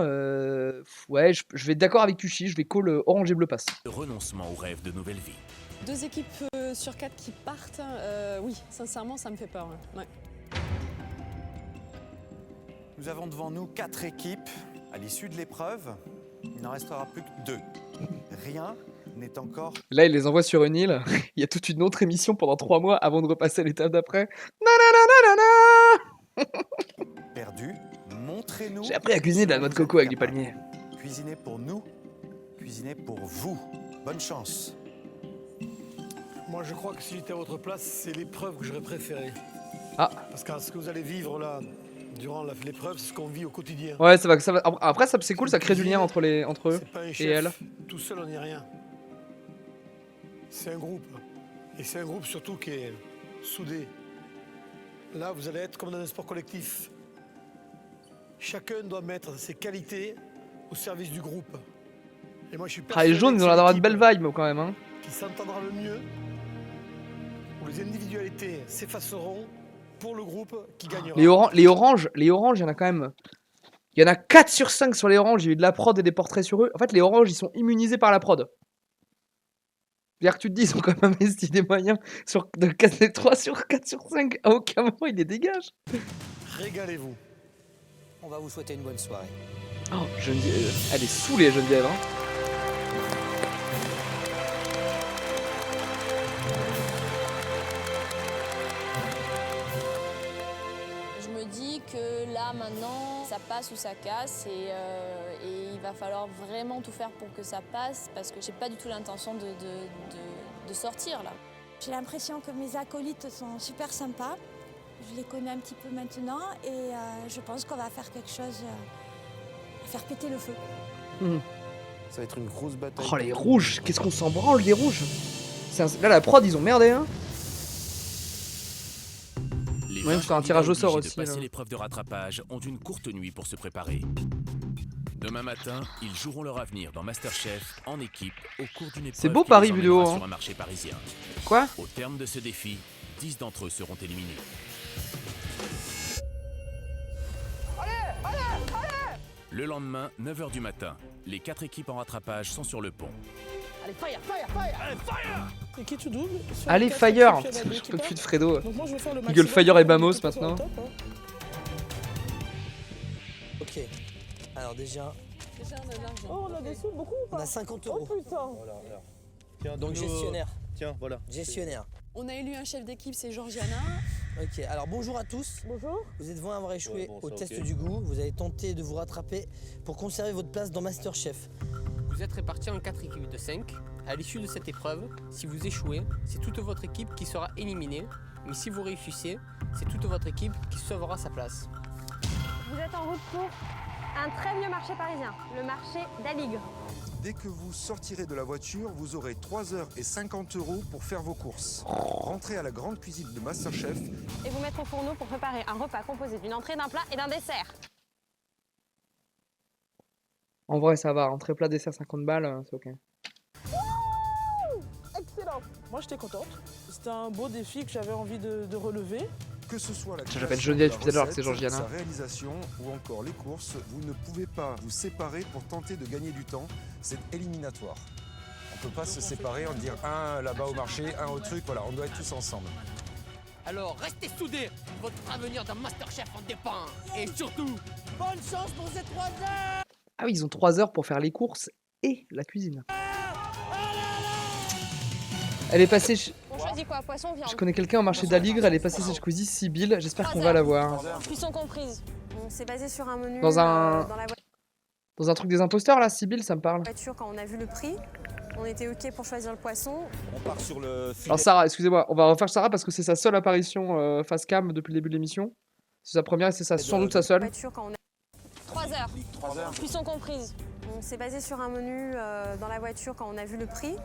ouais, je vais être d'accord avec Kushi, je vais call orange et bleu passe. Le renoncement au rêve de nouvelle vie. 2 équipes sur 4 qui partent, oui, sincèrement, ça me fait peur. Ouais. Nous avons devant nous 4 équipes. À l'issue de l'épreuve, il n'en restera plus que 2. Rien n'est encore... Là, il les envoie sur une île. Il y a toute une autre émission pendant 3 mois avant de repasser à l'étape d'après. perdu. Montrez-nous... J'ai appris à cuisiner de la noix de coco avec du palmier. Cuisinez pour nous, cuisinez pour vous. Bonne chance. Moi, je crois que si j'étais à votre place, c'est l'épreuve que j'aurais préférée. Ah. Parce que ce que vous allez vivre là, durant l'épreuve, c'est ce qu'on vit au quotidien. Ouais, ça va. Après, c'est cool, ça crée du lien entre eux Pas un et chef, elle. Tout seul, on n'est rien. C'est un groupe. Et c'est un groupe surtout qui est soudé. Là, vous allez être comme dans un sport collectif. Chacun doit mettre ses qualités au service du groupe. Et moi, je suis Ah, les jaunes, ils ont l'air d'avoir de belles vibes quand même. Hein. Qui s'entendra le mieux, où les individualités s'effaceront pour le groupe qui gagnera. Les oranges, il y en a quand même. Il y en a 4 sur 5 sur les oranges, j'ai eu de la prod et des portraits sur eux. En fait, les oranges, ils sont immunisés par la prod. C'est-à-dire que tu te dis, ils ont quand même investi des moyens de 3 sur 4 sur 5. À aucun moment, ils les dégagent. Régalez-vous. On va vous souhaiter une bonne soirée. Oh, Geneviève, elle est saoulée, Geneviève. Hein. Je me dis que là, maintenant, ça passe ou ça casse et il va falloir vraiment tout faire pour que ça passe parce que j'ai pas du tout l'intention de sortir là. J'ai l'impression que mes acolytes sont super sympas. Je les connais un petit peu maintenant et je pense qu'on va faire quelque chose, faire péter le feu. Ça va être une grosse bataille. Oh, les rouges, qu'est-ce qu'on s'en branle des rouges. Là, la prod, ils ont merdé, hein. Les c'est un tirage au sort obligés aussi. de passer Là. l'épreuve de rattrapage ont une courte nuit pour se préparer. Demain matin, ils joueront leur avenir dans MasterChef en équipe au cours d'une épreuve C'est beau qui Paris les vidéo, emmènera hein. sur un marché parisien. Quoi? Au terme de ce défi, 10 d'entre eux seront éliminés. Le lendemain, 9h du matin, les 4 équipes en rattrapage sont sur le pont. Allez, fire, fire, fire! Allez, fire! Et qui tu doubles sur Allez, les quatre Fire! équipes, il y en a deux Je qui peux plus partent. de Fredo. Donc moi, je vais faire le Il maximum gueule Fire pour et que Bamos l'équipe soit au maintenant. top, hein. Ok, alors déjà, Déjà, on a de l'argent. Oh, on a des sous, beaucoup ou on pas? a 50 Oh euros. putain! Tiens, Donc donne-nous, gestionnaire. Tiens, voilà. Gestionnaire. On a élu un chef d'équipe, c'est Georgiana. Ok, alors bonjour à tous. Bonjour. Vous êtes devant avoir échoué Ouais, bon, au ça, test ok. du goût. Vous avez tenté de vous rattraper pour conserver votre place dans MasterChef. Vous êtes répartis en 4 équipes de 5. À l'issue de cette épreuve, si vous échouez, c'est toute votre équipe qui sera éliminée. Mais si vous réussissez, c'est toute votre équipe qui sauvera sa place. Vous êtes en route pour un très vieux marché parisien, le marché d'Aligre. Dès que vous sortirez de la voiture, vous aurez 3h50 € pour faire vos courses. Rentrez à la grande cuisine de MasterChef. Et vous mettre au fourneau pour préparer un repas composé d'une entrée, d'un plat et d'un dessert. En vrai, ça va. Entrée plat dessert 50 balles, c'est ok. Excellent. Moi, j'étais contente. C'était un beau défi que j'avais envie de relever. Que ce soit la Ça, j'appelle création Geneviève de la depuis tout à l'heure que c'est recette, Georgiana. sa réalisation ou encore les courses, vous ne pouvez pas vous séparer pour tenter de gagner du temps. C'est éliminatoire. On ne peut pas se séparer, en dire un là-bas au marché, un au truc, voilà, on doit être tous ensemble. Alors restez soudés, votre avenir dans MasterChef en dépend. Et surtout, Bonne chance pour ces 3 heures. Ah oui, ils ont 3 heures pour faire les courses et la cuisine. Elle est passée... On choisit quoi? Poisson, viande? Je connais quelqu'un au marché d'Aligre, elle est passée chez Squeezie, Sybille, j'espère qu'on va la voir. Cuisson comprise. On s'est basé sur un menu Dans un... dans la Dans un truc des imposteurs là, Sybille, ça me parle. voiture quand on a vu le prix. On était ok pour choisir le poisson. On part sur le filet. Alors Sarah, excusez-moi, on va refaire Sarah parce que c'est sa seule apparition face cam depuis le début de l'émission. C'est sa première et c'est sans doute sa seule. Voiture quand on a 3 heures. 3 heures. Cuisson comprise. On s'est basé sur un menu dans la voiture quand on a vu le prix.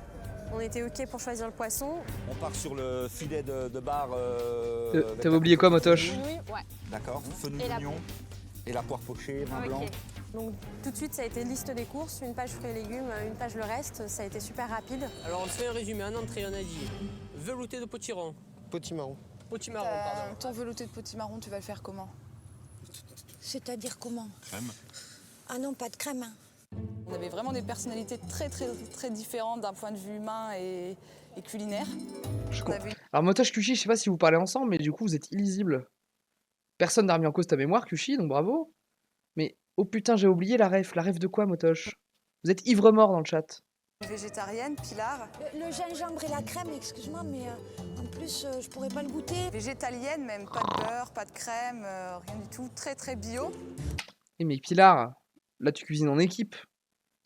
On était ok pour choisir le poisson. On part sur le filet de bar. T'avais oublié quoi, Motoche? Oui, ouais. D'accord. Fenouil Et la- d'oignon. Et la poire pochée, vin Ok. blanc. Donc tout de suite, ça a été liste des courses, une page fruits et légumes, une page le reste. Ça a été super rapide. alors on fait un résumé. En entrée, on a dit velouté de potiron. Potimarron. Potimarron, pardon. Ton velouté de potimarron, tu vas le faire comment? C'est-à-dire comment? Crème. Ah non, pas de crème. Hein. On avait vraiment des personnalités très différentes d'un point de vue humain et culinaire. On avait Alors Motoche, Kushi, je sais pas si vous parlez ensemble, mais du coup vous êtes illisible. Personne n'a remis en cause ta mémoire, Kushi, donc bravo. Mais oh putain, j'ai oublié la ref de quoi, Motoche? Vous êtes ivre-mort dans le chat. une végétarienne, Pilar. Le gingembre et la crème, excuse-moi, mais en plus, je pourrais pas le goûter. Végétalienne même, pas de beurre, pas de crème, rien du tout, très bio. Eh mais Pilar, là tu cuisines en équipe.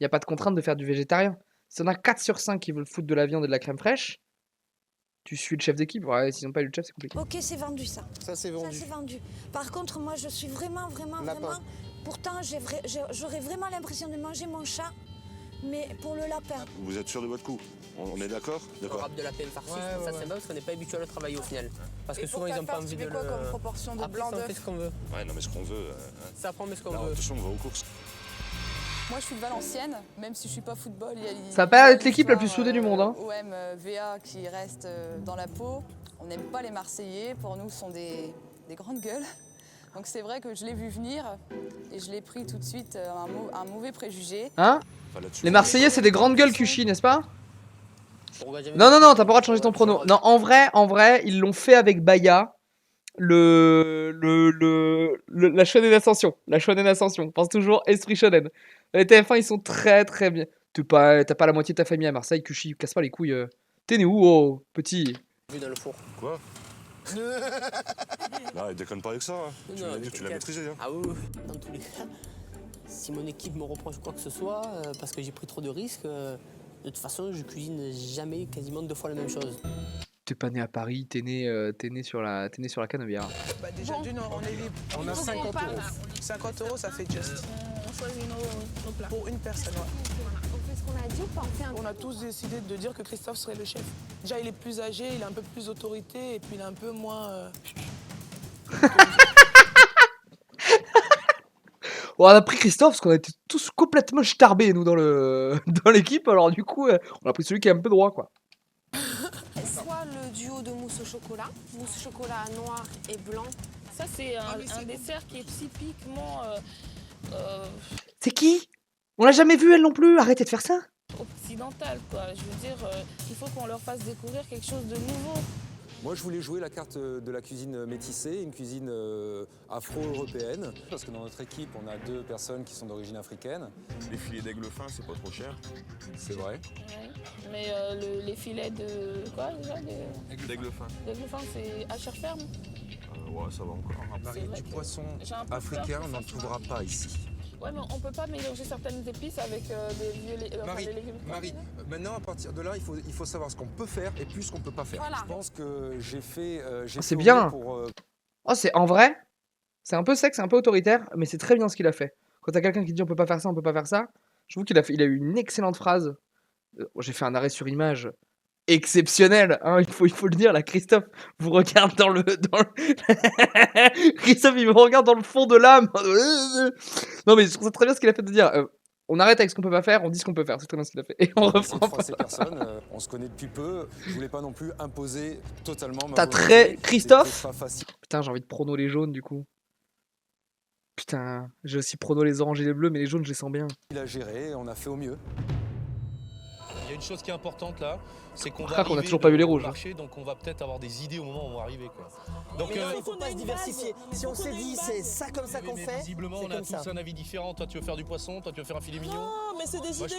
Y a pas de contrainte de faire du végétarien. Si on a 4 sur 5 qui veulent foutre de la viande et de la crème fraîche, tu suis le chef d'équipe. Ouais, s'ils n'ont pas eu le chef, c'est compliqué. Ok, c'est vendu ça. Ça, c'est vendu. Ça, c'est vendu. Par contre, moi, je suis vraiment. Lapin. Pourtant, j'aurais vraiment l'impression de manger mon chat, mais pour le lapin. Vous êtes sûr de votre coup? On est d'accord? On râpe de la peine farcie, Ouais, je trouve ça ouais. sympa parce qu'on n'est pas habitué à le travailler au final. Parce que Et souvent pour ils ta n'ont pas farce, envie tu de mets quoi le. comme proportion de Après, blanc ça, on d'œuf fait ce qu'on veut. Ouais, non, mais ce qu'on veut. Ça prend mais ce qu'on Là, veut. attention, on va aux courses. Moi, je suis de Valenciennes, même si je suis pas football. Ça a pas l'air d'être l'équipe la plus soudée du monde, hein. OM, VA qui reste dans la peau. On n'aime pas les Marseillais. Pour nous, ce sont des grandes gueules. Donc c'est vrai que je l'ai vu venir et je l'ai pris tout de suite un mauvais préjugé. Hein? Les Marseillais, c'est des grandes gueules, Kushi, n'est-ce pas? Non, Non, t'as pas le droit de changer ton prono. Non, en vrai, ils l'ont fait avec Baya. La Shonen Ascension. La Shonen Ascension. On pense toujours Esprit Shonen. Les TF1, ils sont très bien. T'as pas la moitié de ta famille à Marseille, Kushi, casse pas les couilles. T'es né où, oh, petit? Vu dans le four. Quoi? Non, déconne pas avec ça. Hein. Tu Non, m'as dit que tu l'as t'inquiète. maîtrisé. Hein. Ah oui, dans tous les cas, si mon équipe me reproche quoi que ce soit, parce que j'ai pris trop de risques, de toute façon, je cuisine jamais quasiment 2 fois la même chose. T'es pas né à Paris, t'es né sur la Canebière. Bah déjà d'une, on est libre. On a 50 €. 50 €, ça fait just. On choisit nos plats. Pour une personne, ouais. On fait ce qu'on a dit ou pas? On a tous décidé de dire que Christophe serait le chef. Déjà, il est plus âgé, il a un peu plus d'autorité et puis il est un peu moins... on a pris Christophe parce qu'on était tous complètement starbés nous dans l'équipe, alors du coup on a pris celui qui est un peu droit quoi. Soit le duo de mousse au chocolat noir et blanc. Ça, c'est un dessert qui est typiquement C'est qui? On l'a jamais vu elle non plus, arrêtez de faire ça. occidental, quoi. Je veux dire, il faut qu'on leur fasse découvrir quelque chose de nouveau. Moi, je voulais jouer la carte de la cuisine métissée, une cuisine afro-européenne. Parce que dans notre équipe, on a 2 personnes qui sont d'origine africaine. Les filets d'aigle fin, c'est pas trop cher. C'est vrai. Ouais. Mais les filets de quoi déjà D'aigle fin. D'aigle fin, c'est à chair ferme. Ouais, ça va encore. Marie, du poisson africain, on n'en trouvera pas ici. Ouais, mais on peut pas mélanger certaines épices avec des légumes. Marie, maintenant à partir de là, il faut savoir ce qu'on peut faire et plus ce qu'on peut pas faire. Voilà. Je pense que j'ai fait. C'est bien. Oh, c'est en vrai, c'est un peu sec, c'est un peu autoritaire, mais c'est très bien ce qu'il a fait. Quand t'as quelqu'un qui dit on peut pas faire ça, on peut pas faire ça, je trouve qu'il a eu une excellente phrase. J'ai fait un arrêt sur image exceptionnel, hein, il faut le dire. Là, Christophe vous regarde dans le Christophe il me regarde dans le fond de l'âme. Non mais je trouve ça très bien ce qu'il a fait de dire. On arrête avec ce qu'on peut pas faire, on dit ce qu'on peut faire. C'est très bien ce qu'il a fait. Et on reprend pas. Ces personnes, on se connaît depuis peu. Je voulais pas non plus imposer totalement. T'as très Christophe. Putain, j'ai envie de prono les jaunes du coup. Putain, j'ai aussi prono les oranges et les bleus, mais les jaunes je les sens bien. Il a géré, on a fait au mieux. Il y a une chose qui est importante là, c'est qu'on a toujours pas vu les rouges. Marché, donc on va peut-être avoir des idées au moment où on va arriver quoi. Donc mais non, il faut pas se diversifier. Si on s'est dit c'est ça comme ça qu'on fait, visiblement on a tous un avis différent. Toi tu veux faire du poisson, toi tu veux faire un filet mignon. Non, mais c'est des idées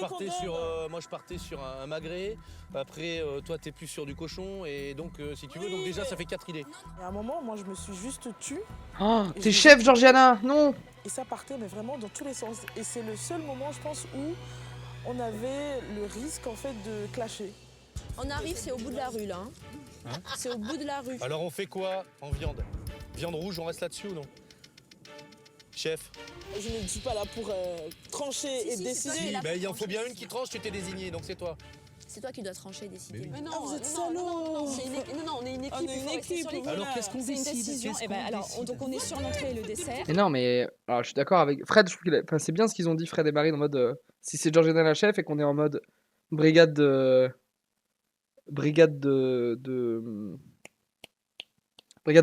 moi je partais sur un magret. Après toi t'es plus sur du cochon et donc si tu veux donc déjà ça fait 4 idées. Et à un moment, moi je me suis juste tue. Oh, t'es chef Georgiana, non. Et ça partait mais vraiment dans tous les sens. Et c'est le seul moment je pense où on avait le risque en fait de clasher. On arrive, c'est au bout de la rue là. C'est au bout de la rue. Alors on fait quoi en viande? Viande rouge, on reste là-dessus ou non? Chef? Je ne suis pas là pour trancher et décider. Il en faut bien une qui tranche, tu t'es désigné, donc c'est toi. C'est toi qui dois trancher et décider. Mais Mais non, vous êtes non, on est une équipe. On est une équipe. Alors qu'est-ce qu'on C'est une décide? décision. Et ben alors, donc on est sur l'entrée et le dessert. Mais non, mais alors, je suis d'accord avec Fred. Je trouve enfin, c'est bien ce qu'ils ont dit, Fred et Marine, en mode si c'est Georgiana la chef et qu'on est en mode brigade de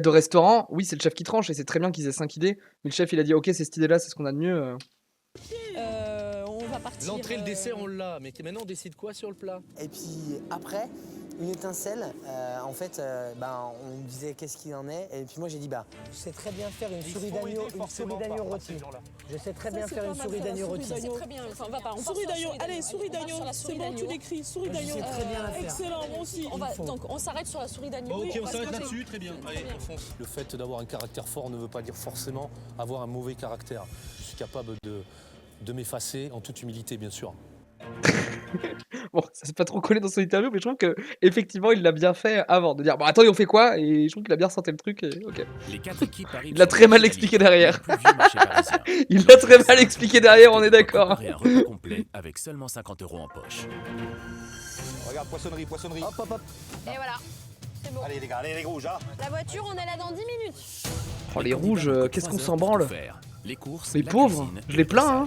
restaurant. Oui, c'est le chef qui tranche et c'est très bien qu'ils aient 5 idées. Mais le chef, il a dit ok, c'est cette idée-là, c'est ce qu'on a de mieux. On va partir. L'entrée, le dessert, on l'a. Mais maintenant, on décide quoi sur le plat? Et puis après, une étincelle, en fait, on me disait qu'est-ce qu'il en est. Et puis moi j'ai dit je sais très bien faire une souris d'agneau rôti. Je sais très bien faire une souris d'agneau rôti. C'est très bien. Enfin, va pas. Souris d'agneau, allez, souris d'agneau. C'est bon, tu l'écris, souris d'agneau. très bien la faire. Excellent, moi aussi. Donc on s'arrête sur la souris d'agneau. Ok, on s'arrête là-dessus, très bien. Allez, on fonce. Le fait d'avoir un caractère fort ne veut pas dire forcément avoir un mauvais caractère. Je suis capable de m'effacer en toute humilité, bien sûr. Bon, ça s'est pas trop collé dans son interview, mais je trouve que effectivement il l'a bien fait avant de dire bon attendez on fait quoi, et je trouve qu'il a bien ressenti le truc. Et... ok. Les 4 équipes arrivent. Il l'a très mal expliqué derrière. Il l'a très mal expliqué derrière, on est d'accord. Et un repas complet avec seulement 50 € en poche. Regarde, poissonnerie. Hop. Et voilà. C'est bon. Allez les gars, allez les rouges, hein. La voiture, on est là dans 10 minutes. Oh les rouges, qu'est-ce qu'on s'en branle. Les courses, les pauvres, je les plains hein.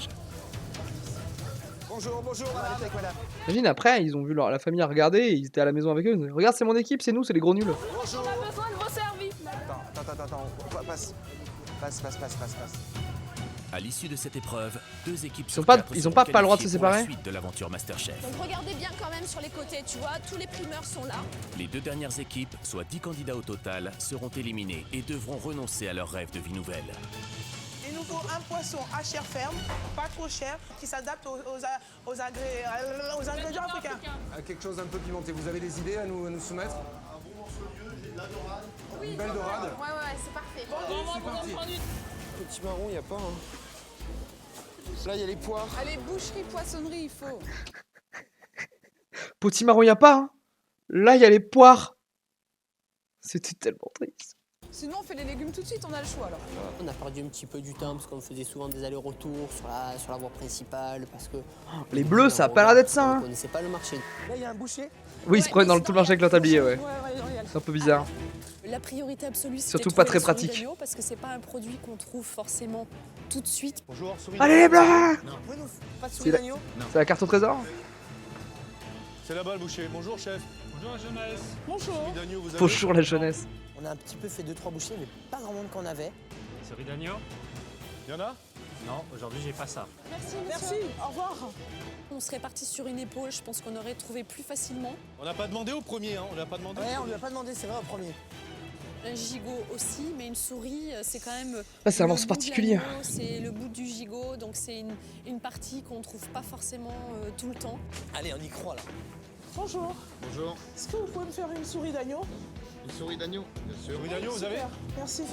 Bonjour, madame. Imagine après, ils ont vu la famille à regarder, ils étaient à la maison avec eux. Regarde, c'est mon équipe, c'est nous, c'est les gros nuls. Bonjour. On a besoin de vos services. Attends. Passe. À l'issue de cette épreuve, 2 équipes ils ont pas le droit de se séparer. Suite de l'aventure Masterchef. Donc regardez bien quand même sur les côtés, tu vois, tous les primeurs sont là. Les 2 dernières équipes, soit 10 candidats au total, seront éliminés et devront renoncer à leur rêve de vie nouvelle. Il nous faut un poisson à chair ferme, pas trop cher, qui s'adapte aux ingrédients africains. Quelque chose d'un peu pimenté. Vous avez des idées à nous soumettre? Une belle dorade. Ouais, c'est parfait. Petit marron, il n'y a pas. Là, il y a les poires. Allez, boucherie, poissonnerie, il faut. Potimarron, y a pas. Hein. Là, il y a les poires. C'était tellement triste. Sinon, on fait les légumes tout de suite, on a le choix alors. On a perdu un petit peu du temps parce qu'on faisait souvent des allers-retours sur la voie principale parce que... Les bleus, ça a pas l'air d'être ça. On connaissait pas le marché. Là, il y a un boucher. Oui, ils se prenaient dans tout le marché avec leur tablier, ouais. C'est un peu bizarre. La priorité absolue, c'est Surtout pas très pratique. parce que c'est pas un produit qu'on trouve forcément tout de suite. Bonjour, souris Allez les blancs! Pas de C'est souris la... d'agneau? c'est la carte au trésor? C'est là-bas le boucher. Bonjour, chef. Bonjour, la jeunesse. Bonjour. Souris d'agneau, vous avez? Bonjour la jeunesse. On a un petit peu fait 2-3 bouchées, mais pas grand monde qu'on avait. Souris d'agneau? Il y en a? Non, aujourd'hui j'ai pas ça. Merci, au revoir. On serait parti sur une épaule, je pense qu'on aurait trouvé plus facilement. On n'a pas demandé au premier, hein. On l'a pas demandé. Ouais, on lui a pas demandé, c'est vrai, au premier. Un gigot aussi, mais une souris, c'est quand même. Ah, c'est un le morceau bout de particulier. l'agneau, C'est le bout du gigot, donc c'est une partie qu'on trouve pas forcément tout le temps. Allez, on y croit là. Bonjour. Bonjour. Est-ce que vous pouvez me faire une souris d'agneau? Une souris d'agneau, bien sûr. Souris d'agneau, vous avez? Super, merci.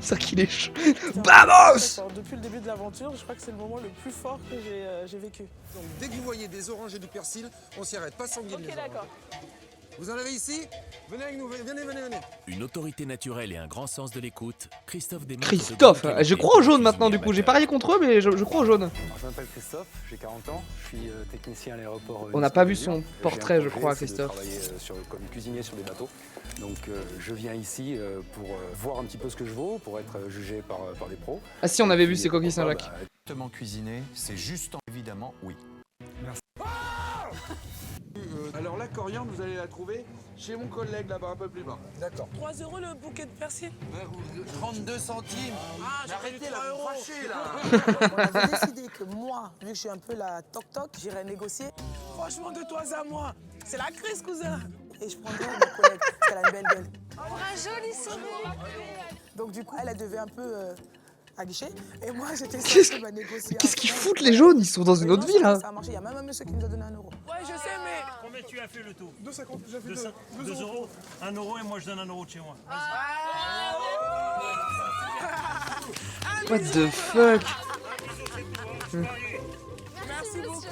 Ça qu'il est chaud. Vamos! Depuis le début de l'aventure, je crois que c'est le moment le plus fort que j'ai vécu. Donc dès que vous voyez des oranges et du persil, on s'y arrête, pas sanguine. Ok, d'accord. Vous en avez ici? Venez avec nous, venez. Une autorité naturelle et un grand sens de l'écoute, Christophe démontre Christophe, de bonne je qualité crois au jaune dans maintenant la du coup. J'ai cuisine parié contre eux, mais je crois au jaune. Je m'appelle Christophe, j'ai 40 ans, je suis technicien à l'aéroport. On n'a pas vu son portrait, je crois, Christophe. Je travaille comme cuisinier sur des bateaux. Donc je viens ici pour voir un petit peu ce que je vaux, pour être jugé par des pros. Ah si, on avait vu ces coquilles Saint-Jacques. Exactement cuisiné, c'est juste évidemment oui. Alors la coriandre, vous allez la trouver chez mon collègue là-bas, un peu plus bas. D'accord. 3 € le bouquet de persil. 32 centimes. Ah, Mais arrêtez là, vous crachez là. On avait décidé que moi, vu que je suis un peu la toc-toc, j'irais négocier. Franchement, de toi à moi, c'est la crise, cousin. Et je prendrais mon collègue, parce qu'elle a une belle gueule. Pour un joli sourire. Donc du coup, elle devait un peu aguicher. Et moi, j'étais Qu'est-ce censée négocier. Qu'est-ce qu'ils foutent les jaunes? Ils sont dans une autre ville là. Ça a marché, il y a même un monsieur qui nous a donné 1 €. Ouais, je sais, mais... Combien tu as fait le tout? 2,50, j'ai fait 2 euros. 1 euro et moi je donne 1 euro de chez moi. What the fuck? Merci beaucoup.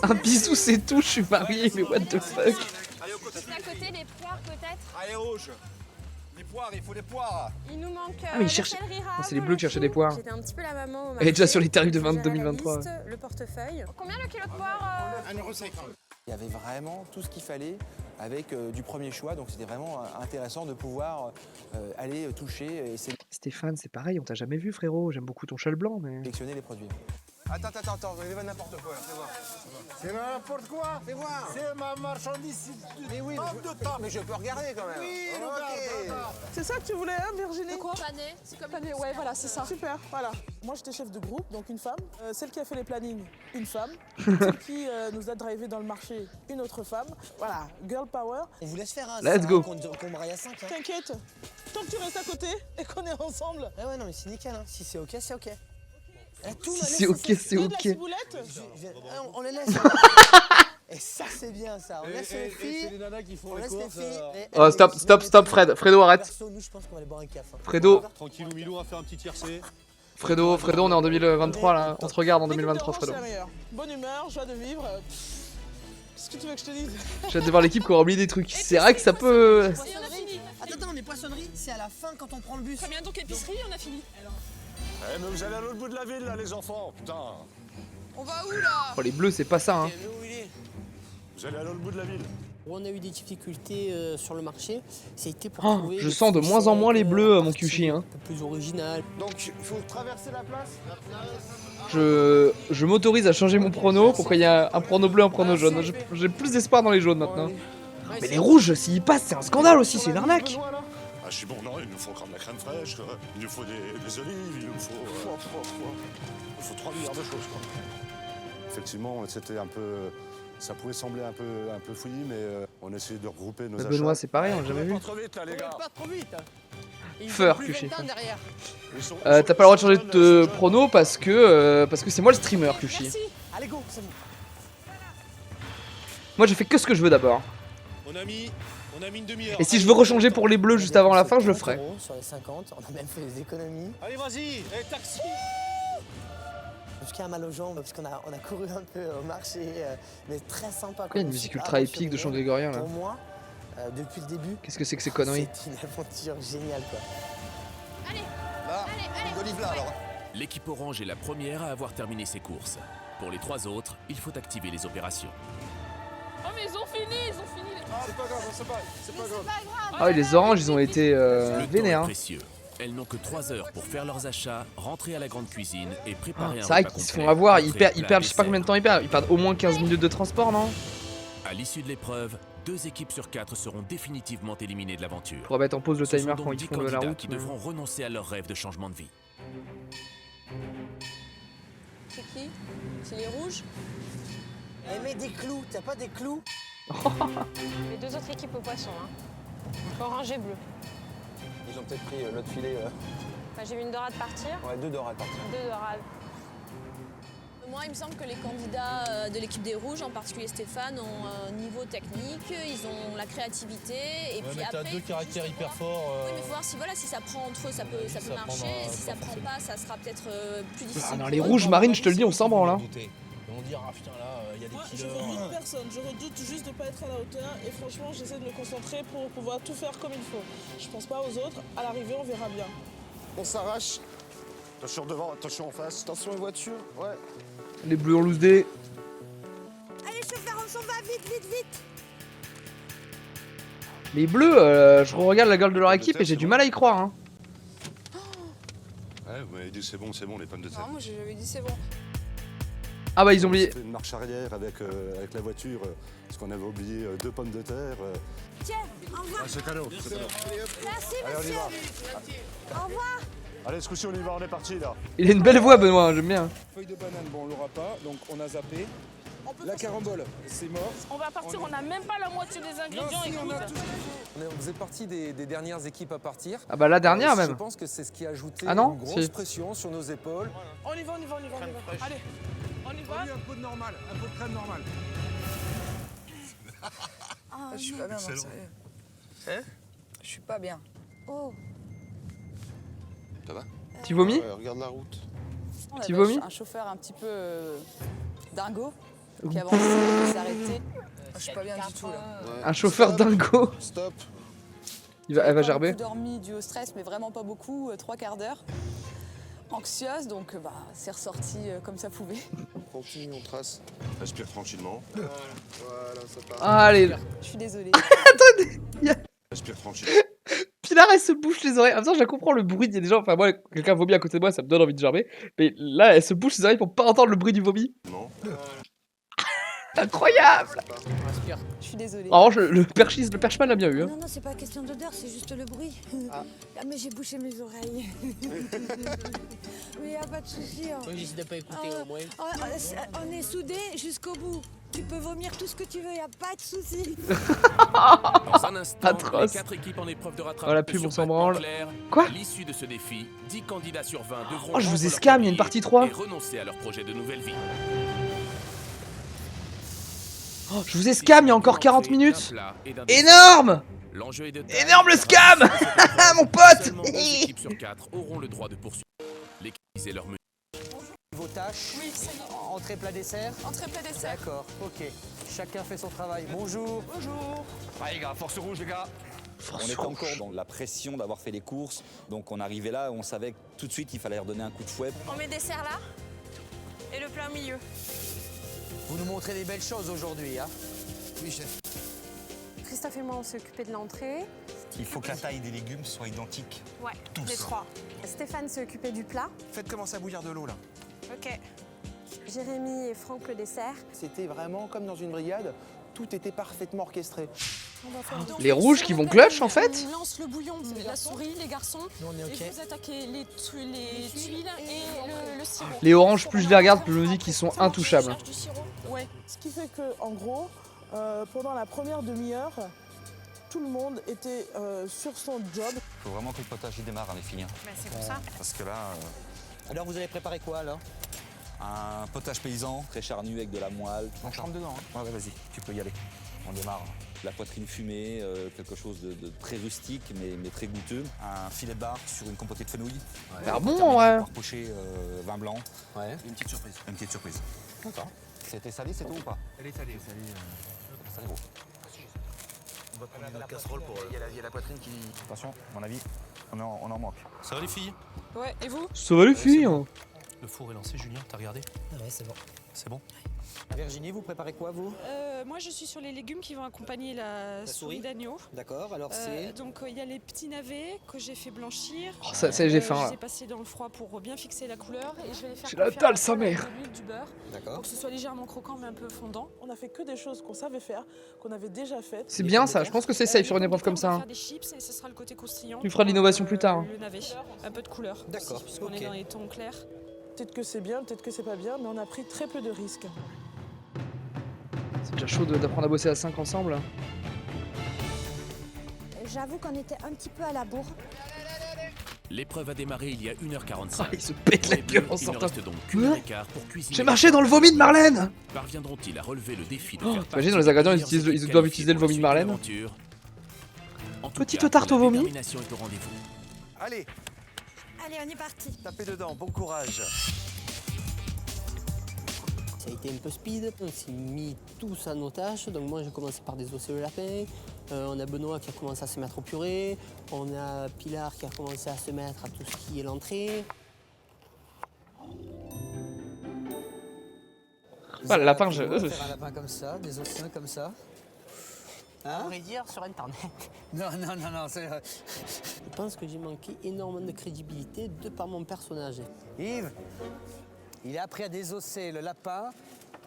Un bisou c'est tout, je suis marié, mais what the fuck? Juste à côté, les poires peut-être. Allez rouge. Les poires, il faut des poires. Il nous manque Ah mais ils cherchent. Oh, c'est les bleus qui cherchaient des poires. J'étais un petit peu la maman au Elle est déjà marché. sur les tarifs de J'ai la 2023. liste, le portefeuille. Combien le kilo de poire 1,50 €. Il y avait vraiment tout ce qu'il fallait avec du premier choix, donc c'était vraiment intéressant de pouvoir aller toucher et Stéphane, c'est pareil, on t'a jamais vu frérot. J'aime beaucoup ton châle blanc, mais. sélectionner les produits. Attends, vous avez pas n'importe quoi là, fais voir. C'est n'importe quoi. Fais voir. C'est ma marchandise. Mais oui, mais je peux regarder quand même. Oui, Ok. C'est ça que tu voulais, hein, Virginie? Quoi? Pané, c'est comme Pané, ouais, voilà, c'est ça. Super, voilà. Moi, j'étais chef de groupe, donc une femme. Celle qui a fait les plannings, une femme. Celle qui nous a drivé dans le marché, une autre femme. Voilà, girl power. On vous laisse faire un. Let's go. Qu'on braille à 5. Hein. T'inquiète, tant que tu restes à côté et qu'on est ensemble. Ah ouais, non, mais c'est nickel. Hein. Si c'est ok, c'est ok. Si c'est ok, c'est ok. On les laisse. Et ça, c'est bien ça. On laisse les filles. C'est les nanas qui font On les laisse les courses. filles. Oh stop Fred. Fredo arrête. Perso, nous, je pense qu'on va aller boire un café. Fredo. Tranquillou Milou, on va faire un petit tiercé. Fredo, on est en 2023 là. On te regarde en 2023 Fredo. C'est la meilleure. Bonne humeur, joie de vivre. Qu'est-ce que tu veux que je te dise? J'ai hâte de voir l'équipe qui aura oublié des trucs. C'est vrai que ça peut. Attends, mais poissonnerie, c'est à la fin quand on prend le bus. Très bien, donc épicerie, on a fini. Eh, mais vous allez à l'autre bout de la ville là, les enfants. Putain. On va où là? Oh les bleus, c'est pas ça hein. Vous allez à l'autre bout de la ville. On a eu des difficultés sur le marché. C'était pour Oh, trouver je des sens de moins en moins les bleus, mon parties Kyushi. Hein. un peu plus original. Donc, il faut traverser la place. Je m'autorise à changer mon prono pour qu'il y ait un prono bleu, un prono jaune. J'ai plus d'espoir dans les jaunes maintenant. Mais les rouges, s'ils passent, c'est un scandale aussi, c'est une arnaque. Ah, je suis bon, non, il nous faut encore de la crème fraîche, il nous faut des olives, il nous faut 3 milliards de choses, quoi. Effectivement, c'était un peu... Ça pouvait sembler un peu fouillis, mais on essayait de regrouper nos achats. Benoît, c'est pareil, on l'a jamais vu. Pas trop vite, là, les gars. Pas trop vite. Feur, Kyushi. T'as pas le droit de changer de prono parce que c'est moi le streamer, Kyushi. Merci. Allez, go, c'est bon. Moi, je fais que ce que je veux d'abord. On a mis une demi-heure. Et si je veux rechanger pour les bleus juste avant la fin, je le ferai. Sur les 50, on a même fait des économies. Allez, vas-y, taxi. Jusqu'à mal aux jambes, parce qu'on a couru un peu au marché, mais très sympa. Pourquoi il y a une musique ultra épique de chant grégorien là? Pour moi, depuis le début, qu'est-ce que c'est que ces conneries? c'est une aventure géniale quoi. Allez, Là, allez. Olive là alors. L'équipe orange est la première à avoir terminé ses courses. Pour les 3 autres, il faut activer les opérations. Oh mais ils ont fini. C'est pas grave, c'est pas grave. Ah oui, les oranges, ils ont été Le temps vénères. est Hein. précieux. Elles n'ont que 3 heures pour faire leurs achats, rentrer à la grande cuisine et préparer un C'est vrai repas qu'ils se complet. font avoir, ils Entrée, perdent, plat, je sais pas combien de temps ils perdent. Ils perdent au moins 15 minutes de transport, non? À l'issue de l'épreuve, 2 équipes sur 4 seront définitivement éliminées de l'aventure. Pour mettre en pause le Ce timer sont quand donc ils 10 font la candidats route. qui devront renoncer à leur rêve de changement de vie. C'est qui? C'est les rouges? Elle met des clous, t'as pas des clous? Les 2 autres équipes au poisson, hein. Orange et bleu. Ils ont peut-être pris l'autre filet. Bah, j'ai vu une dorade partir. Ouais, 2 dorades partir. 2 dorades. Moi, il me semble que les candidats de l'équipe des rouges, en particulier Stéphane, ont un niveau technique, ils ont la créativité. Et puis mais après, t'as 2 caractères hyper forts. Oui, mais il faut voir si, voilà, si ça prend entre eux, ça peut marcher. Et si ça prend pas, ça sera peut-être plus difficile. Ah non, les rouges marines, je te le dis, on s'en branle. Hein. On va dire, ah putain, là, il y a des Je killers. redoute personne, je redoute juste de pas être à la hauteur et franchement j'essaie de me concentrer pour pouvoir tout faire comme il faut. Je pense pas aux autres, à l'arrivée on verra bien. On s'arrache. Attention devant, attention en face. Attention les voitures. Ouais. Les bleus en loose day. Allez, chauffeur, on s'en va, vite. Les bleus, je regarde la gueule de leur équipe et j'ai du mal à y croire. Hein. Ouais, vous m'avez dit c'est bon, les pommes de terre. Non, moi j'avais dit c'est bon. Ah bah ils ont oublié. C'était une marche arrière avec la voiture, parce qu'on avait oublié 2 pommes de terre. Tiens, au revoir. Ah, c'est cadeau, c'est cadeau. Merci, Allez, on y monsieur. va. Au revoir. Allez, ce coup-ci, on y va, on est parti là. Il a une belle voix, Benoît, j'aime bien. Feuille de banane, bon, on l'aura pas, donc on a zappé. La carambole, c'est mort. On va partir, on n'a même pas la moitié des ingrédients. Vous êtes partie des dernières équipes à partir. Ah bah la dernière Je même. pense que c'est ce qui a ajouté Ah non une grosse Si. pression sur nos épaules. On y va. Allez, on y va. Un peu de normal, un peu de crème normale. Je suis pas bien, non, sérieux. Hein? Je suis pas bien. Oh. Ça va? Tu vomis? Regarde la route. On Tu avait vomis? un chauffeur un petit peu dingo qui avançait, qui s'arrêtait. Je suis pas bien du tout là. Un chauffeur dingo. Stop. Elle va J'ai gerber. dormi dû au stress, mais vraiment pas beaucoup, 3/4 d'heure. Anxieuse, donc c'est ressorti comme ça pouvait. On continue, on trace. Respire tranquillement. Voilà, ça part. Allez. Je suis désolée. Attendez. Respire tranquillement. Pilar, elle se bouche les oreilles. En même temps, je la comprends le bruit. Il y a des gens. Enfin, moi, quelqu'un vomit à côté de moi, ça me donne envie de gerber. Mais là, elle se bouche les oreilles pour pas entendre le bruit du vomi. Non. Incroyable. Je suis désolée. En revanche, le perchman l'a bien eu. Hein. Non, c'est pas question d'odeur, c'est juste le bruit. Ah, mais j'ai bouché mes oreilles. Mais y a pas de souci. Hein. Oui, j'essaie de pas écouter au moins. On est soudés jusqu'au bout. Tu peux vomir tout ce que tu veux, y a pas de souci. Dans un instant, Atroce. les 4 équipes en épreuve de rattrapage. Oh, la pub, on s'en branle. Quoi? À l'issue de ce défi, 10 candidats sur 20 devront Oh, je vous rendre leur escame, il y a une papier partie 3. et renoncer à leur projet de nouvelle vie. Oh, je vous escame, il y a encore 40 minutes. D'un plat et d'un Énorme. L'enjeu est de Énorme le scam. Mon pote. Seulement 11 équipes sur 4 auront le droit de poursuivre l'équipe et leur menu. Vos tâches. Oui, ça y est. Entrée plat dessert. Entrée plat dessert. D'accord, ok. Chacun fait son travail. Bonjour. Bonjour. Allez les gars, force rouge les gars. On était encore dans la pression d'avoir fait les courses, donc on arrivait là, on savait que tout de suite il fallait redonner un coup de fouet. On met dessert là et le plat au milieu. Vous nous montrez des belles choses aujourd'hui, hein? Oui, chef. Christophe et moi on s'est occupés de l'entrée. Il faut que la taille des légumes soit identique. Ouais, Tous. les 3. Stéphane s'est occupé du plat. Faites commencer à bouillir de l'eau là. Ok. Jérémy et Franck le dessert. C'était vraiment comme dans une brigade, tout était parfaitement orchestré. Les rouges qui vont clutch en fait. On lance le bouillon, vous avez la souris, les garçons. Nous, on est ok. Et vous attaquez les tuiles et le sirop. Les oranges, plus je les regarde, plus je me dis qu'ils sont intouchables. Ouais. Ce qui fait que, en gros, pendant la première demi-heure, tout le monde était sur son job. Il faut vraiment que le potage il démarre avant de finir. C'est pour ça. Parce que là, Alors vous allez préparer quoi alors? un potage paysan très charnu avec de la moelle. On trempe dedans. Hein. Ouais, vas-y, tu peux y aller. On démarre. La poitrine fumée, quelque chose de très rustique mais très goûteux. Un filet de bar sur une compotée de fenouil. Ah bon, ouais. Poché vin blanc. Ouais. Une petite surprise. Une petite surprise. D'accord. C'était salé, c'est tout ou pas? Elle est salée. Salé gros. On va prendre une casserole pour. Il y a la poitrine qui. Attention, à mon avis, on en manque. Ça va les filles? Ouais, et vous? Ça va les filles. Le four est lancé, Julien, t'as regardé? Ah ouais, c'est bon. C'est bon? Virginie, vous préparez quoi vous? Moi je suis sur les légumes qui vont accompagner la souris d'agneau. D'accord, alors c'est... Donc il y a les petits navets que j'ai fait blanchir. Oh, ça j'ai faim Je là. les ai passés dans le froid pour bien fixer la couleur et je vais les faire J'ai la confire dalle, à sa la mère. poêle avec de l'huile, du beurre. D'accord. Pour que ce soit légèrement croquant mais un peu fondant. On a fait que des choses qu'on savait faire, qu'on avait déjà faites. C'est bien ça, je pense que c'est safe sur une épreuve comme ça. On va hein. faire des chips et ce sera le côté croustillant. Tu feras de l'innovation plus tard. hein. Le navet, un peu de couleur. D'accord, Puisqu'on est dans les tons clairs. Peut-être que c'est bien, peut-être que c'est pas bien, mais on a pris très peu de risques. C'est déjà chaud d'apprendre à bosser à 5 ensemble. J'avoue qu'on était un petit peu à la bourre. L'épreuve a démarré il y a 1h45. Ah, il se pète la Pour les gueule Bleus, en il ne sortant. reste donc qu'une heure et quart pour cuisiner. J'ai marché dans le vomi de Marlène. Parviendront-ils à relever le défi de Oh, faire t'imagines, partie dans les ingrédients, des ils utilisent- meilleures ils équipes doivent qualifiées utiliser le pour la vomi de suite Marlène. l'aventure. En tout Petite cas, tarte au la vomi. détermination est au rendez-vous. Allez, Allez, on est parti. tapez dedans, bon courage. Ça a été un peu speed, on s'est mis tous à nos tâches. Donc moi j'ai commencé par désosser le lapin. On a Benoît qui a commencé à se mettre au purée. On a Pilar qui a commencé à se mettre à tout ce qui est l'entrée. Ah, le lapin, je... Faire un lapin comme ça, des ossins comme ça. On pourrait dire sur internet. Non, c'est... Je pense que j'ai manqué énormément de crédibilité de par mon personnage. Yves, il a appris à désosser le lapin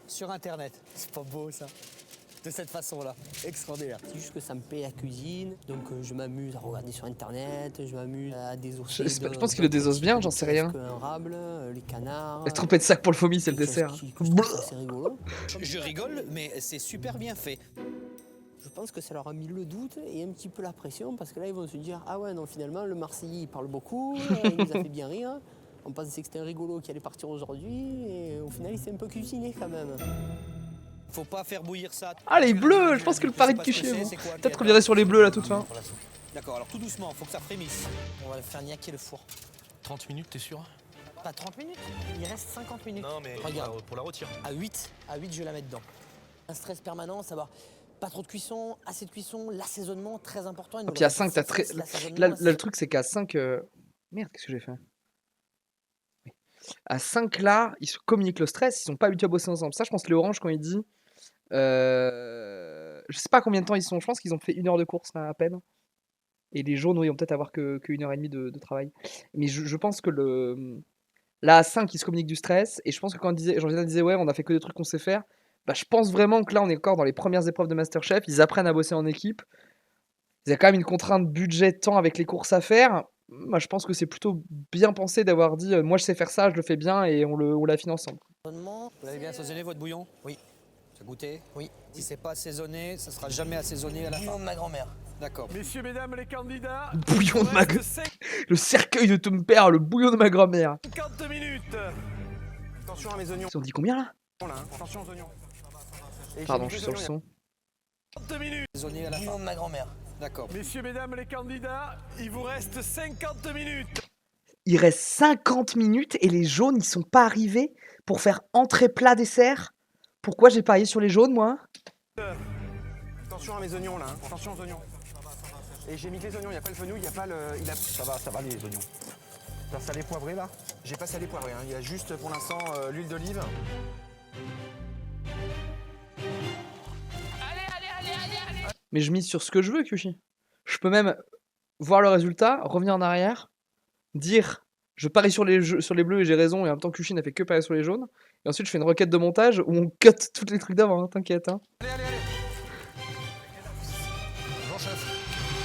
sur internet. C'est pas beau ça. De cette façon-là. Extraordinaire. C'est juste que ça me paye la cuisine, donc je m'amuse à regarder sur internet, je m'amuse à désosser. Je pense qu'il le désosse bien, j'en sais rien. Un rable, les canards. La trompette de sac pour le vomi, c'est le dessert. C'est rigolo. Je rigole, mais c'est super bien fait. Je pense que ça leur a mis le doute et un petit peu la pression parce que là ils vont se dire ah ouais non finalement le Marseillais il parle beaucoup, il nous a fait bien rire. On pensait que c'était un rigolo qui allait partir aujourd'hui et au final il s'est un peu cuisiné quand même. Faut pas faire bouillir ça. Ah, les bleus, je pense que le pari de Cuchier. Peut-être reviendrait sur les bleus là toute fin. D'accord, alors tout doucement, faut que ça frémisse. On va le faire niaquer le four. 30 minutes, t'es sûr? Pas 30 minutes, il reste 50 minutes. Non, mais regarde, pour la rôtir. à 8, je vais la mettre dedans. Un stress permanent, savoir pas trop de cuisson, assez de cuisson, l'assaisonnement très important. Ah, puis à 5, t'as très. Là, le truc, c'est qu'à 5. Merde, qu'est-ce que j'ai fait? À 5 là, ils se communiquent le stress, ils sont pas habitués à bosser ensemble. Ça, je pense que les oranges, quand il dit. Je sais pas combien de temps ils sont, je pense qu'ils ont fait 1 heure de course là, à peine. Et les jaunes, oui, ils vont peut-être avoir que 1h30 de travail. Mais je pense que le. Là, à 5, ils se communiquent du stress. Et je pense que quand Jean-Vianney disait, ouais, on a fait que des trucs qu'on sait faire. Bah, je pense vraiment que là, on est encore dans les premières épreuves de Masterchef. Ils apprennent à bosser en équipe. Il y a quand même une contrainte budget temps avec les courses à faire. Moi, je pense que c'est plutôt bien pensé d'avoir dit moi, je sais faire ça, je le fais bien et on l'affine ensemble. Vous avez bien assaisonné votre bouillon? Oui. Ça goûté? Oui. Si c'est pas assaisonné, ça sera jamais assaisonné à la fin. Bouillon de ma grand-mère. D'accord. Messieurs, mesdames, les candidats. Bouillon de ma le cercueil de ton père, le bouillon de ma grand-mère. 50 minutes. Attention à mes oignons. On dit combien là? Attention aux oignons. Pardon, je suis sur le son. 50 minutes. Assaisonné à la fin. De ma grand-mère. D'accord. Messieurs, mesdames, les candidats, il vous reste 50 minutes. Il reste 50 minutes et les jaunes, ils sont pas arrivés pour faire entrée plat dessert. Pourquoi j'ai parié sur les jaunes, moi? Attention à mes oignons là, attention aux oignons. Et j'ai mis que les oignons, il n'y a pas le fenouil, il n'y a pas le. Ça va les oignons. T'as salé poivré là? J'ai pas salé poivré, hein. Il y a juste pour l'instant l'huile d'olive. Mais je mise sur ce que je veux, Kyushi. Je peux même voir le résultat, revenir en arrière, dire je parie sur les bleus et j'ai raison, et en même temps Kyushi n'a fait que parier sur les jaunes. Et ensuite je fais une requête de montage où on cut tous les trucs d'avant, hein, t'inquiète. Hein. Allez. Bonjour chef.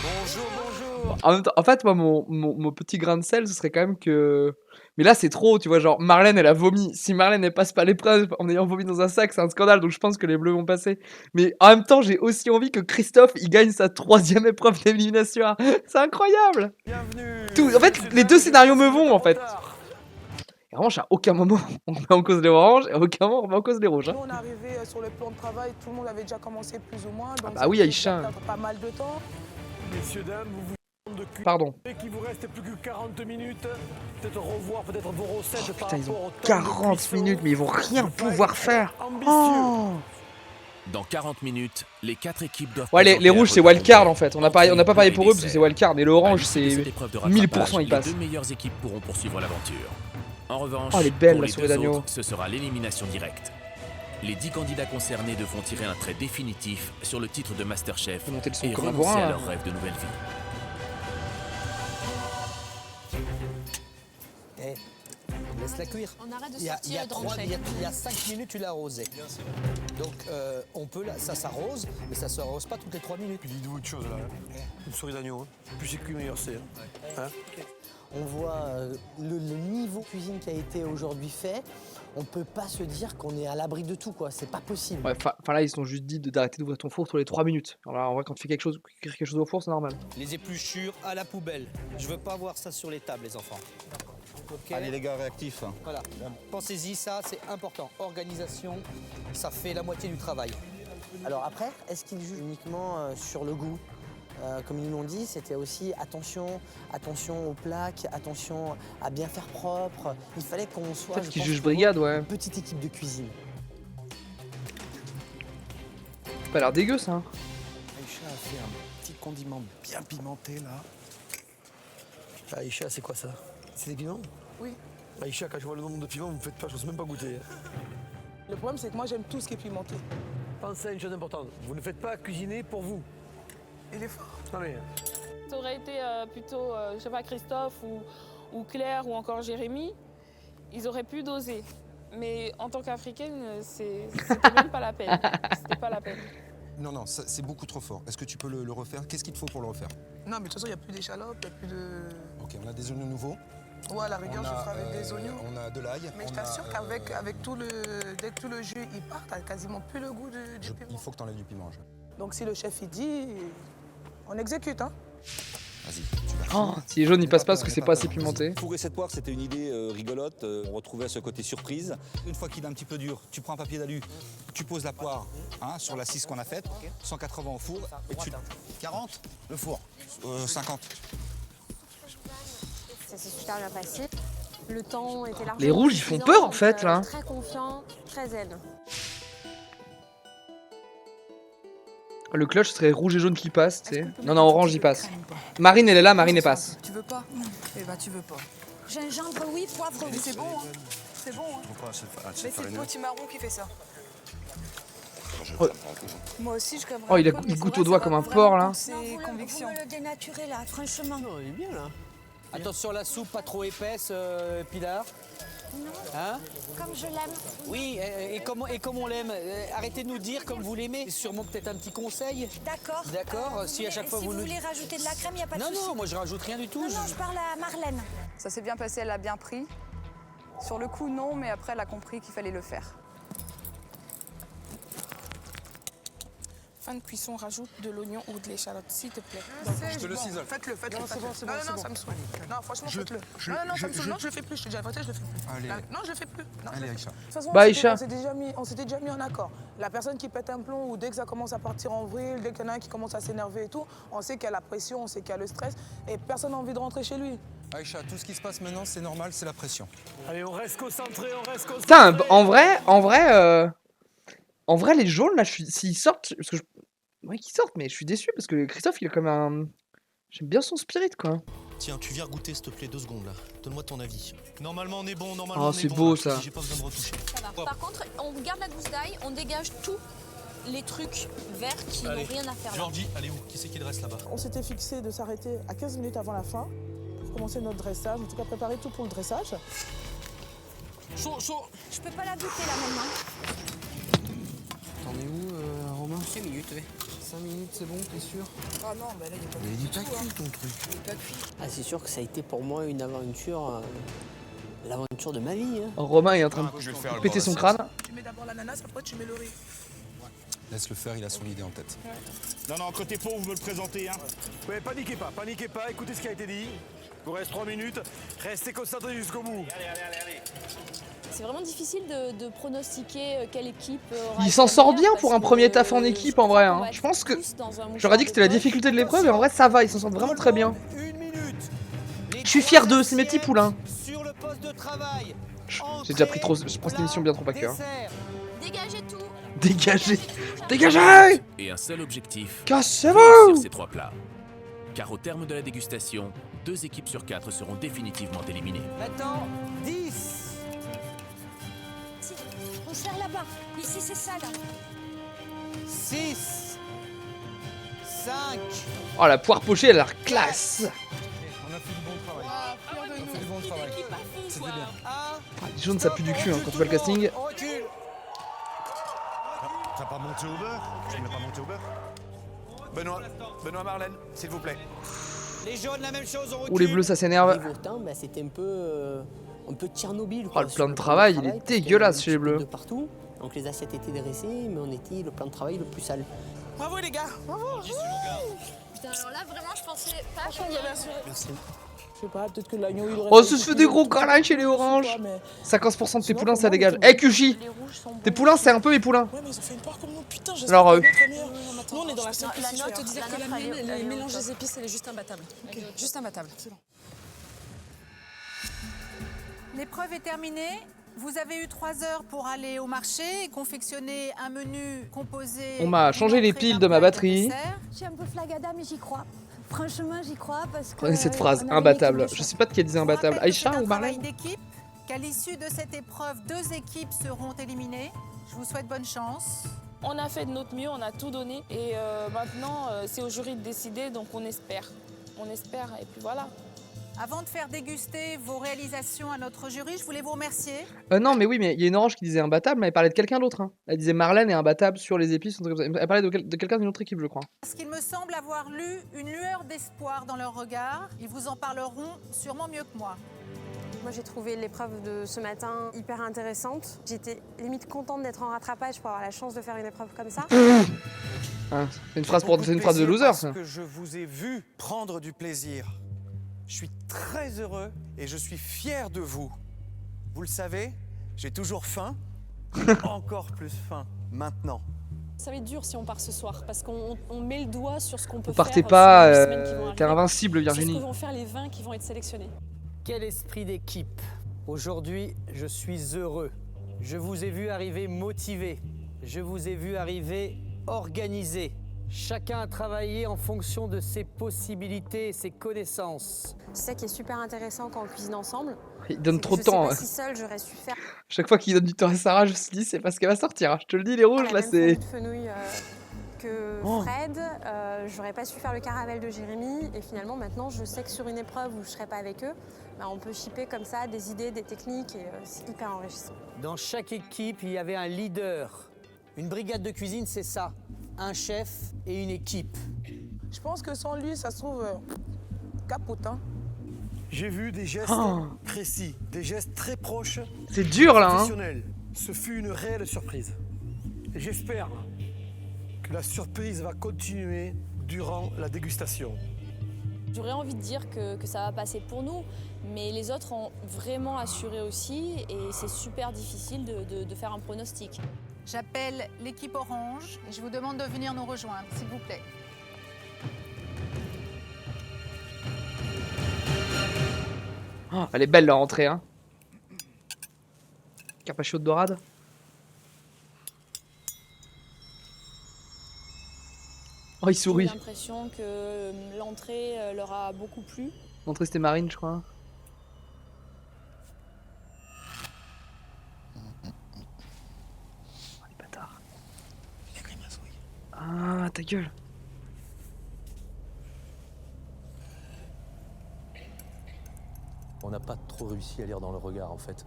Bonjour. En même temps, en fait, moi, mon petit grain de sel, ce serait quand même que... Mais là, c'est trop, tu vois, genre, Marlène, elle a vomi. Si Marlène, elle passe pas l'épreuve en ayant vomi dans un sac, c'est un scandale, donc je pense que les bleus vont passer. Mais en même temps, j'ai aussi envie que Christophe, il gagne sa 3e épreuve d'élimination. C'est incroyable. En fait, les deux scénarios me vont, en fait. Et vraiment, à aucun moment, on met en cause les oranges, et à aucun moment, on met en cause les rouges. Hein. Nous, on est arrivé sur le plan de travail, tout le monde avait déjà commencé plus ou moins. Donc bah oui, Aïcha. Pas mal de temps. Messieurs, dames, vous vous de cul. Pardon. Et qu'il vous reste plus que 40 minutes. Peut-être revoir peut-être vos recettes par Putain, ils rapport ont au temps de 40 cuisson. minutes, mais ils vont rien pouvoir faire. Ambitieux. Oh. Dans 40 minutes, les 4 équipes doivent... Ouais, les rouges, c'est wildcard en fait. On n'a pas parié pour eux parce que dessert. c'est wildcard. Mais l'orange, c'est Cette épreuve de 1000% rattrapage, ils passent. Les 2 meilleures équipes pourront poursuivre l'aventure. En revanche, Oh, elle est belle, pour la les souris 2 d'agneau. autres, ce sera l'élimination directe. Les 10 candidats concernés devront tirer un trait définitif sur le titre de Masterchef monter le son et comme un renoncer bourrin, à là. leur rêve de nouvelle vie. Laisse-la cuire. On arrête de Il y a, sortir le grand chèque. il y a 5 minutes, tu l'as arrosé. Donc, on peut, ça s'arrose, mais ça ne s'arrose pas toutes les 3 minutes. Puis dites-vous une chose là, une souris d'agneau, hein. Plus c'est cuit, meilleur c'est. Hein. On voit le niveau de cuisine qui a été aujourd'hui fait. On ne peut pas se dire qu'on est à l'abri de tout, quoi. C'est pas possible. Ouais, enfin là, ils se sont juste dit d'arrêter d'ouvrir ton four tous les 3 minutes. Alors là, en vrai, quand tu fais quelque chose au four, c'est normal. Les épluchures à la poubelle. Je veux pas voir ça sur les tables, les enfants. Okay. Allez les gars, réactifs. Voilà. Pensez-y, ça c'est important. Organisation, ça fait la moitié du travail. Alors après, est-ce qu'ils jugent uniquement sur le goût? Comme ils nous l'ont dit, c'était aussi attention aux plaques, attention à bien faire propre. Il fallait qu'on soit Peut-être qu'ils jugent brigade, ouais. une petite équipe de cuisine. Ça a pas l'air dégueu, ça. Aïcha a fait un petit condiment bien pimenté là. Aïcha, c'est quoi ça? C'est des piments? Oui. Aïcha, quand je vois le nombre de piments, vous me faites pas, je n'ose même pas goûter. Le problème, c'est que moi, j'aime tout ce qui est pimenté. Pensez à une chose importante, vous ne faites pas cuisiner pour vous. Il est fort. Non mais... Ça aurait été plutôt, je sais pas, Christophe ou Claire ou encore Jérémy, ils auraient pu doser. Mais en tant qu'Africaine, c'était même pas la peine. C'était pas la peine. Non, non, c'est beaucoup trop fort. Est-ce que tu peux le refaire? Qu'est-ce qu'il te faut pour le refaire? Non, mais de toute façon, il n'y a plus d'échalotes, il n'y a plus de... Ok, on a des oignons nouveaux. Ouais, à la rigueur, je ferai avec des oignons. On a de l'ail. Mais je t'assure qu'avec tout le... Dès que tout le jus il part, t'as quasiment plus le goût du piment. Il faut que tu enlèves du piment. Donc si le chef il dit, on exécute, hein. Vas-y, Oh, si les jaunes ils passent pas parce que c'est pas assez pimenté. Fourrer cette poire, c'était une idée rigolote. On retrouvait ce côté surprise. Une fois qu'il est un petit peu dur, tu prends un papier d'alu, tu poses la poire sur la 6 qu'on a faite, 180 au four, et tu... 40 le four, 50. Ça s'est super bien passé. Le temps était largement Les rouges, ils font suffisant, peur, en donc, fait, là. Très confiant, très zen. Le clutch serait rouge et jaune qui passe, tu sais. Non, non, orange il passe. Marine, elle est là, Marine, elle passe. Tu veux pas? Eh ben tu veux pas. Gingembre, oui, poivre, oui. Mais c'est bon, hein. C'est bon, hein. Pourquoi c'est Mais c'est le potimarron qui fait ça. Oh. Moi aussi, je crèverais Oh, il un peu, mais goûte c'est au vrai, doigt ça comme va un vraiment porc, là. pousser conviction. Vous me le dénaturez, là, franchement. Non, il est bien, là. Attention la soupe, pas trop épaisse, Pilar. Non, Hein? comme je l'aime. Oui, et comme on l'aime. Arrêtez de nous dire comme vous l'aimez. Sûrement peut-être un petit conseil. D'accord. D'accord, si à chaque fois si vous vous nous... voulez rajouter de la crème, il n'y a pas de Non, souci. non, moi je rajoute rien du tout. Non, non, je parle à Marlène. Ça s'est bien passé, elle a bien pris. Sur le coup, non, mais après, elle a compris qu'il fallait le faire. Fin de cuisson, rajoute de l'oignon ou de l'échalote, s'il te plaît. Je te le ciseole. Faites-le. Non, c'est bon, c'est bon, Non, c'est non, bon. ça me saoule. Non, franchement, faites-le. Non, ça me saoule. Non, je le fais plus. Je te dis la vérité, je le fais plus. Allez. Non, je le fais plus. Non, Allez, Aïcha. De toute façon, Bah, Aïcha. on s'était déjà mis en accord. La personne qui pète un plomb ou dès que ça commence à partir en vrille, dès qu'il y en a un qui commence à s'énerver et tout, on sait qu'il y a la pression, on sait qu'il y a le stress et personne n'a envie de rentrer chez lui. Aïcha, tout ce qui se passe maintenant, c'est normal, c'est la pression. Allez, on reste concentré, on reste concentré. Putain, en vrai, les jaunes, là, s'ils sortent, parce que ouais, qu'ils sortent, mais je suis déçu parce que Christophe, il a comme un... J'aime bien son spirit, quoi. Tiens, tu viens goûter, s'il te plaît, 2 secondes là. Donne-moi ton avis. Normalement, on est bon, normalement, Oh, on c'est est bon. beau, là. ça. J'ai pas besoin de retoucher. Ça va. Par contre, on garde la gousse d'ail, on dégage tous les trucs verts qui n'ont Allez, rien à faire là. Georgie, allez où? Qui c'est qui reste là-bas? On s'était fixé de s'arrêter à 15 minutes avant la fin pour commencer notre dressage, en tout cas préparer tout pour le dressage. Chaud, chaud. Je peux pas la goûter, là, maintenant. T'en es où, Romain? 5 minutes, oui. 5 minutes, c'est bon, t'es sûr? Ah non, bah là, il est pas Mais il est pas cuit ton truc. Il est pas cuit. Ah, c'est sûr que ça a été pour moi une aventure, l'aventure de ma vie. Hein. Romain est en train Je vais le faire, de le péter bord, son là. crâne. Tu mets d'abord l'ananas, après tu mets le riz. Laisse-le faire, il a son idée en tête. Non, non, côté pauvre, vous me le présentez, hein. Ouais, paniquez pas, écoutez ce qui a été dit. Il vous reste 3 minutes, restez concentrés jusqu'au bout. C'est vraiment difficile de pronostiquer quelle équipe aura Il été s'en la sort meilleure bien parce pour un que premier taf en je équipe, crois en vrai. qu'on Hein. va Je être pense que... tous dans un J'aurais dit que c'était la mouchoir de difficulté de poche. l'épreuve, et en vrai, ça va, ils s'en sortent vraiment très bien. Je suis fier d'eux, c'est mes petits poulains. Sur le poste de travail. J'ai déjà pris trop... Je prends cette émission bien trop à cœur. Dégagez tout. Dégagez. Dégagez. Et un seul objectif, Cassez-vous. réussir ces 3 plats. Car au terme de la dégustation, 2 équipes sur 4 seront définitivement éliminées. Maintenant, 10. on serre là-bas. Ici, c'est ça, là. 6, 5. Oh, la poire pochée, elle a l'air classe. On a fait du bon travail. On a fait du bon travail. C'était bien. Ah, les jaunes, ça pue du cul hein, quand tu vois le casting. T'as pas monté au beurre? Tu n'as pas monté au beurre? Benoît Marlène, s'il vous plaît. Les jaunes, la même chose, on recule. Ou les bleus, ça s'énerve. Niveau temps, bah, c'était un peu Tchernobyl. Oh, le plan de travail, il est dégueulasse chez les bleus. De partout. Donc les assiettes étaient dressées, mais on était le plan de travail le plus sale. Bravo les gars, bravo. Putain, alors là, vraiment, je pensais pas qu'on y avait assuré. Merci. Je sais pas, peut-être que l'agneau il aurait. Oh, ça se fait des gros câlins chez les oranges. 50% de tes poulains, ça dégage. Eh, Kushi, tes poulins, c'est un peu mes poulins. Ouais, mais ils ont fait une part comme nous, putain, Alors, Nous, on est dans la seule La position. note disait que la mienne, Les mélanges des épices, elle est juste imbattable. Juste imbattable. L'épreuve est terminée. Vous avez eu 3 heures pour aller au marché et confectionner un menu composé. On m'a changé les piles de ma batterie. Je suis un peu flagada, mais j'y crois. Franchement, j'y crois parce que. Prenez cette phrase, on avait imbattable. l'équipe de Je choix. sais pas de qui elle disait imbattable. Aïcha ou Un travail Marlène? d'équipe, qu'à l'issue de cette épreuve, 2 équipes seront éliminées. Je vous souhaite bonne chance. On a fait de notre mieux, on a tout donné. Et maintenant, c'est au jury de décider, donc on espère. On espère, et puis voilà. Avant de faire déguster vos réalisations à notre jury, je voulais vous remercier. Non, mais oui, mais il y a une orange qui disait imbattable, mais elle parlait de quelqu'un d'autre. Hein. Elle disait Marlène est imbattable sur les épices. Un truc comme ça. Elle parlait de quelqu'un d'une autre équipe, je crois. Parce qu'il me semble avoir lu une lueur d'espoir dans leur regard. Ils vous en parleront sûrement mieux que moi. Moi, j'ai trouvé l'épreuve de ce matin hyper intéressante. J'étais limite contente d'être en rattrapage pour avoir la chance de faire une épreuve comme ça. Hein, c'est une phrase de loser, ça. Parce que je vous ai vu prendre du plaisir. Je suis très heureux et je suis fier de vous. Vous le savez, j'ai toujours faim, encore plus faim maintenant. Ça va être dur si on part ce soir, parce qu'on met le doigt sur ce qu'on peut Vous faire. partez pas, sur les semaines qui vont t'es arriver. invincible, C'est ce Virginie. que vont faire les 20 qui vont être sélectionnés. Quel esprit d'équipe. Aujourd'hui, je suis heureux. Je vous ai vu arriver motivé. Je vous ai vu arriver organisé. Chacun a travaillé en fonction de ses possibilités et ses connaissances. C'est ça qui est super intéressant quand on cuisine ensemble. Il donne trop de Je sais temps. pas hein. si seule j'aurais su faire Chaque fois qu'il donne du temps à Sarah, je me suis dit, c'est parce qu'elle va sortir. Hein. Je te le dis, les rouges, la là, même c'est. fondue de fenouil que Oh. Fred. J'aurais pas su faire le caramel de Jérémy. Et finalement, maintenant, je sais que sur une épreuve où je serais pas avec eux, bah, on peut shipper comme ça des idées, des techniques et c'est hyper enrichissant. Dans chaque équipe, il y avait un leader. Une brigade de cuisine, c'est ça. Un chef et une équipe. Je pense que sans lui, ça se trouve capote. Hein. J'ai vu des gestes précis, des gestes très proches. C'est dur, là, hein. Professionnels. Ce fut une réelle surprise. Et j'espère que la surprise va continuer durant la dégustation. J'aurais envie de dire que ça va passer pour nous, mais les autres ont vraiment assuré aussi, et c'est super difficile de faire un pronostic. J'appelle l'équipe orange et je vous demande de venir nous rejoindre, s'il vous plaît. Oh, elle est belle, leur entrée. Hein. Carpaccio de dorade. Oh, il sourit. J'ai l'impression que l'entrée leur a beaucoup plu. L'entrée, c'était Marine, je crois. Oh, les bâtards. Ah, ta gueule. On n'a pas trop réussi à lire dans le regard en fait.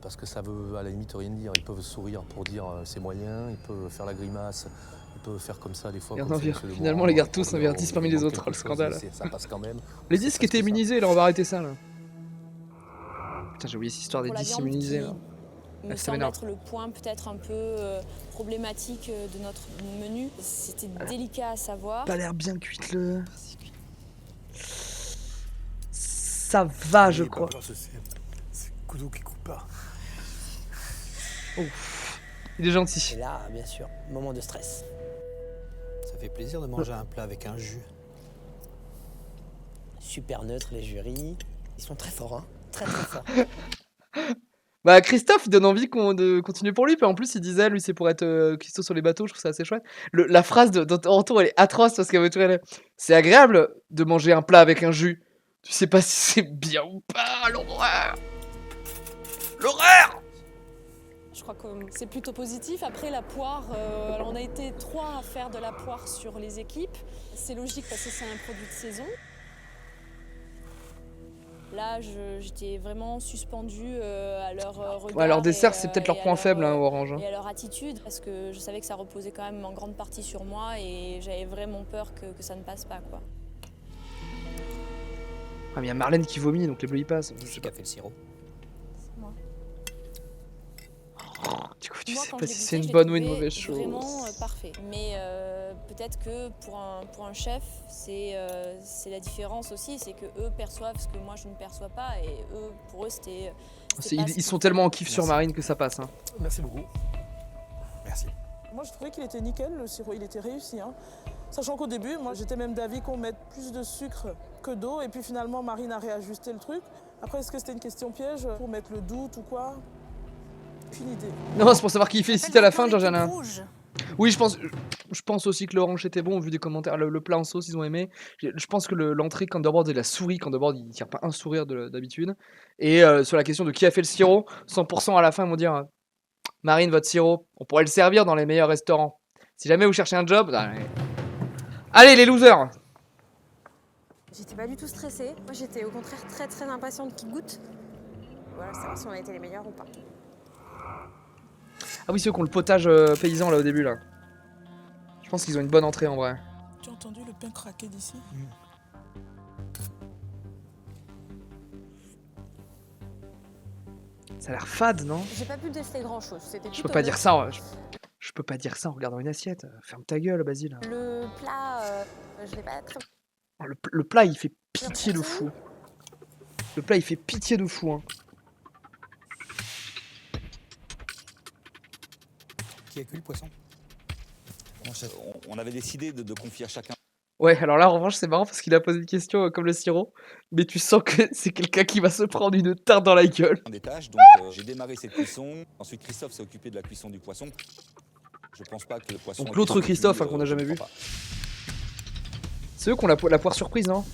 Parce que ça veut à la limite rien dire. Ils peuvent sourire pour dire c'est moyen, ils peuvent faire la grimace, ils peuvent faire comme ça des fois. Et on comme en fait vire. Monsieur Finalement, Lemoine, les garde tous on avertissent parmi les demande autres, quelque le chose, scandale. Ça passe quand même. Les disques étaient immunisés, là, on va arrêter ça, là. Putain, j'ai oublié cette histoire des Pour la disques viande immunisés, qui là. me Ah, ça semble m'énerve. être le point peut-être un peu problématique de notre menu. C'était délicat à savoir. Pas l'air bien cuite, le. Ça va, je crois. C'est le couteau qui coupe pas. Ouf. Il est gentil. Et là, bien sûr, moment de stress. Ça fait plaisir de manger un plat avec un jus. Super neutre, les jurys. Ils sont très forts, hein. Très très forts. Bah, Christophe, il donne envie de continuer pour lui. Puis en plus, il disait, lui, c'est pour être cuistot sur les bateaux. Je trouve ça assez chouette. La phrase de Toronto, elle est atroce parce qu'elle veut tout elle est, c'est agréable de manger un plat avec un jus. Tu sais pas si c'est bien ou pas, l'horreur. L'horreur. crois que c'est plutôt positif. Après, la poire, alors on a été 3 à faire de la poire sur les équipes. C'est logique parce que c'est un produit de saison. Là, j'étais vraiment suspendue à leur regard. Ouais, leur dessert, c'est peut-être leur point faible, hein, Orange. Et à leur attitude, parce que je savais que ça reposait quand même en grande partie sur moi et j'avais vraiment peur que ça ne passe pas, quoi. Ah, mais il y a Marlène qui vomit, donc les bleus y passent. Je sais qui a fait le sirop. C'est moi. Du coup, tu Moi, sais quand pas je l'ai si goûté, c'est une je l'ai bonne ou une trouvé mauvaise chose. Vraiment parfait. Mais peut-être que pour un chef, c'est la différence aussi, c'est que eux perçoivent ce que moi je ne perçois pas et eux, pour eux, c'était Ils sont tellement en kiff sur Marine que ça passe. Hein. Merci beaucoup. Merci. Moi, je trouvais qu'il était nickel, le sirop, il était réussi. Hein. Sachant qu'au début, moi, j'étais même d'avis qu'on mette plus de sucre que d'eau. Et puis finalement, Marine a réajusté le truc. Après, est-ce que c'était une question piège pour mettre le doute ou quoi? Aucune idée. Non, c'est pour savoir qui félicite à la fin, Georgiana. Oui, je pense aussi que l'orange était bon, vu des commentaires. Le plat en sauce, ils ont aimé. Je pense que l'entrée, Canderboard et la souris, Canderboard, il tire pas un sourire d'habitude. Et sur la question de qui a fait le sirop, 100% à la fin, ils vont dire Marine, votre sirop, on pourrait le servir dans les meilleurs restaurants. Si jamais vous cherchez un job, allez les losers. J'étais pas du tout stressée. Moi, j'étais au contraire très très impatiente qu'ils goûtent. Voilà, savoir si on a été les meilleurs ou pas. Ah oui, ceux qui ont le potage paysan là au début là. Je pense qu'ils ont une bonne entrée en vrai. Tu as entendu le pain craquer d'ici? Ça a l'air fade, non? J'ai pas pu tester grand chose. Je peux pas dire ça. Je peux pas dire ça en regardant une assiette. Ferme ta gueule, Basile. Le plat, je l'ai pas très... Le plat, il fait pitié de fou. Le plat, il fait pitié de fou. Hein. Qui a cuit le poisson? On avait décidé de confier à chacun. Ouais, alors là, en revanche, c'est marrant parce qu'il a posé une question comme le sirop, mais tu sens que c'est quelqu'un qui va se prendre une tarte dans la gueule. Des tâches, donc j'ai démarré cette cuisson. Ensuite, Christophe s'est occupé de la cuisson du poisson. Je pense pas que le poisson. Donc l'autre Christophe qu'on n'a jamais vu. C'est eux qui ont la poire surprise, non?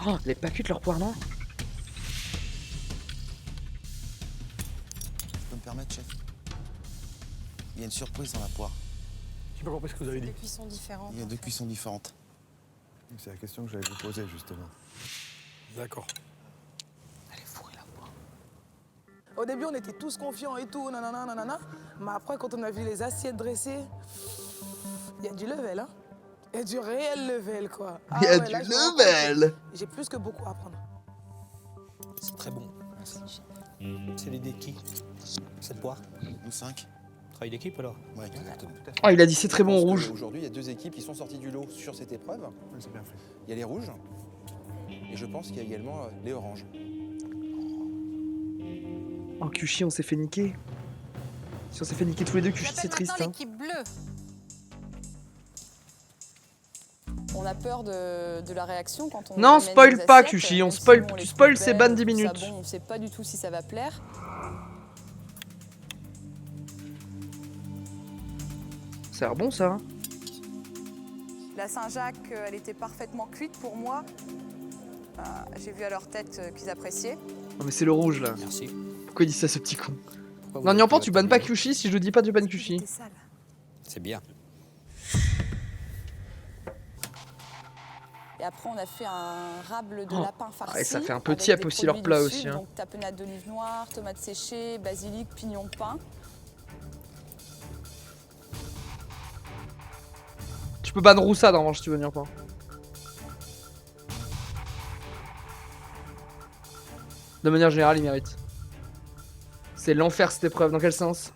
Oh, elle est pas cuite leur poire, non? Je peux me permettre, chef? Il y a une surprise dans la poire. J'ai pas compris ce que vous avez dit. Deux cuissons différentes. Il y a deux cuissons différentes. C'est la question que j'allais vous poser, justement. D'accord. Au début, on était tous confiants et tout, nanana, nanana. Mais après, quand on a vu les assiettes dressées, il y a du level, hein. Il y a du réel level, quoi. Il y a du level. J'ai plus que beaucoup à apprendre. C'est très bon. C'est l'idée de qui? Cette poire? Nous 5. Travail d'équipe alors? Ouais, exactement. Oh, il a dit c'est très bon rouge. Aujourd'hui, il y a deux équipes qui sont sorties du lot sur cette épreuve. C'est bien fait. Il y a les rouges et je pense qu'il y a également les oranges. Oh, Kushi, on s'est fait niquer. Si on s'est fait niquer tous les deux, Kushi, c'est triste. Hein. L'équipe bleue. On a peur de la réaction quand on. Non, amène spoil des pas, assiettes, Kushi. On même si spoil, on les tu spoil, trouve c'est belles, ban 10 on trouve ça minutes. bon, on sait pas du tout si ça va plaire. Ça a l'air bon, ça. Hein. La Saint-Jacques, elle était parfaitement cuite pour moi. J'ai vu à leur tête qu'ils appréciaient. Non, mais c'est le rouge, là. Merci. Pourquoi il dit ça, ce petit con? Non, Nyampan, tu bannes pas Kushi. Si je le dis pas, tu bannes Kushi. C'est bien. Et après, on a fait un rable de Oh. lapin farci. Ouais, ça fait un peu avec tiep des aussi, leur produits plat du aussi, Sud, hein. Donc tapenade d'olive noire, tomates séchées, basilic, pignon de pain. Tu peux ban Roussade en revanche si tu veux, Nyampan. De manière générale, il mérite. C'est l'enfer cette épreuve. Dans quel sens?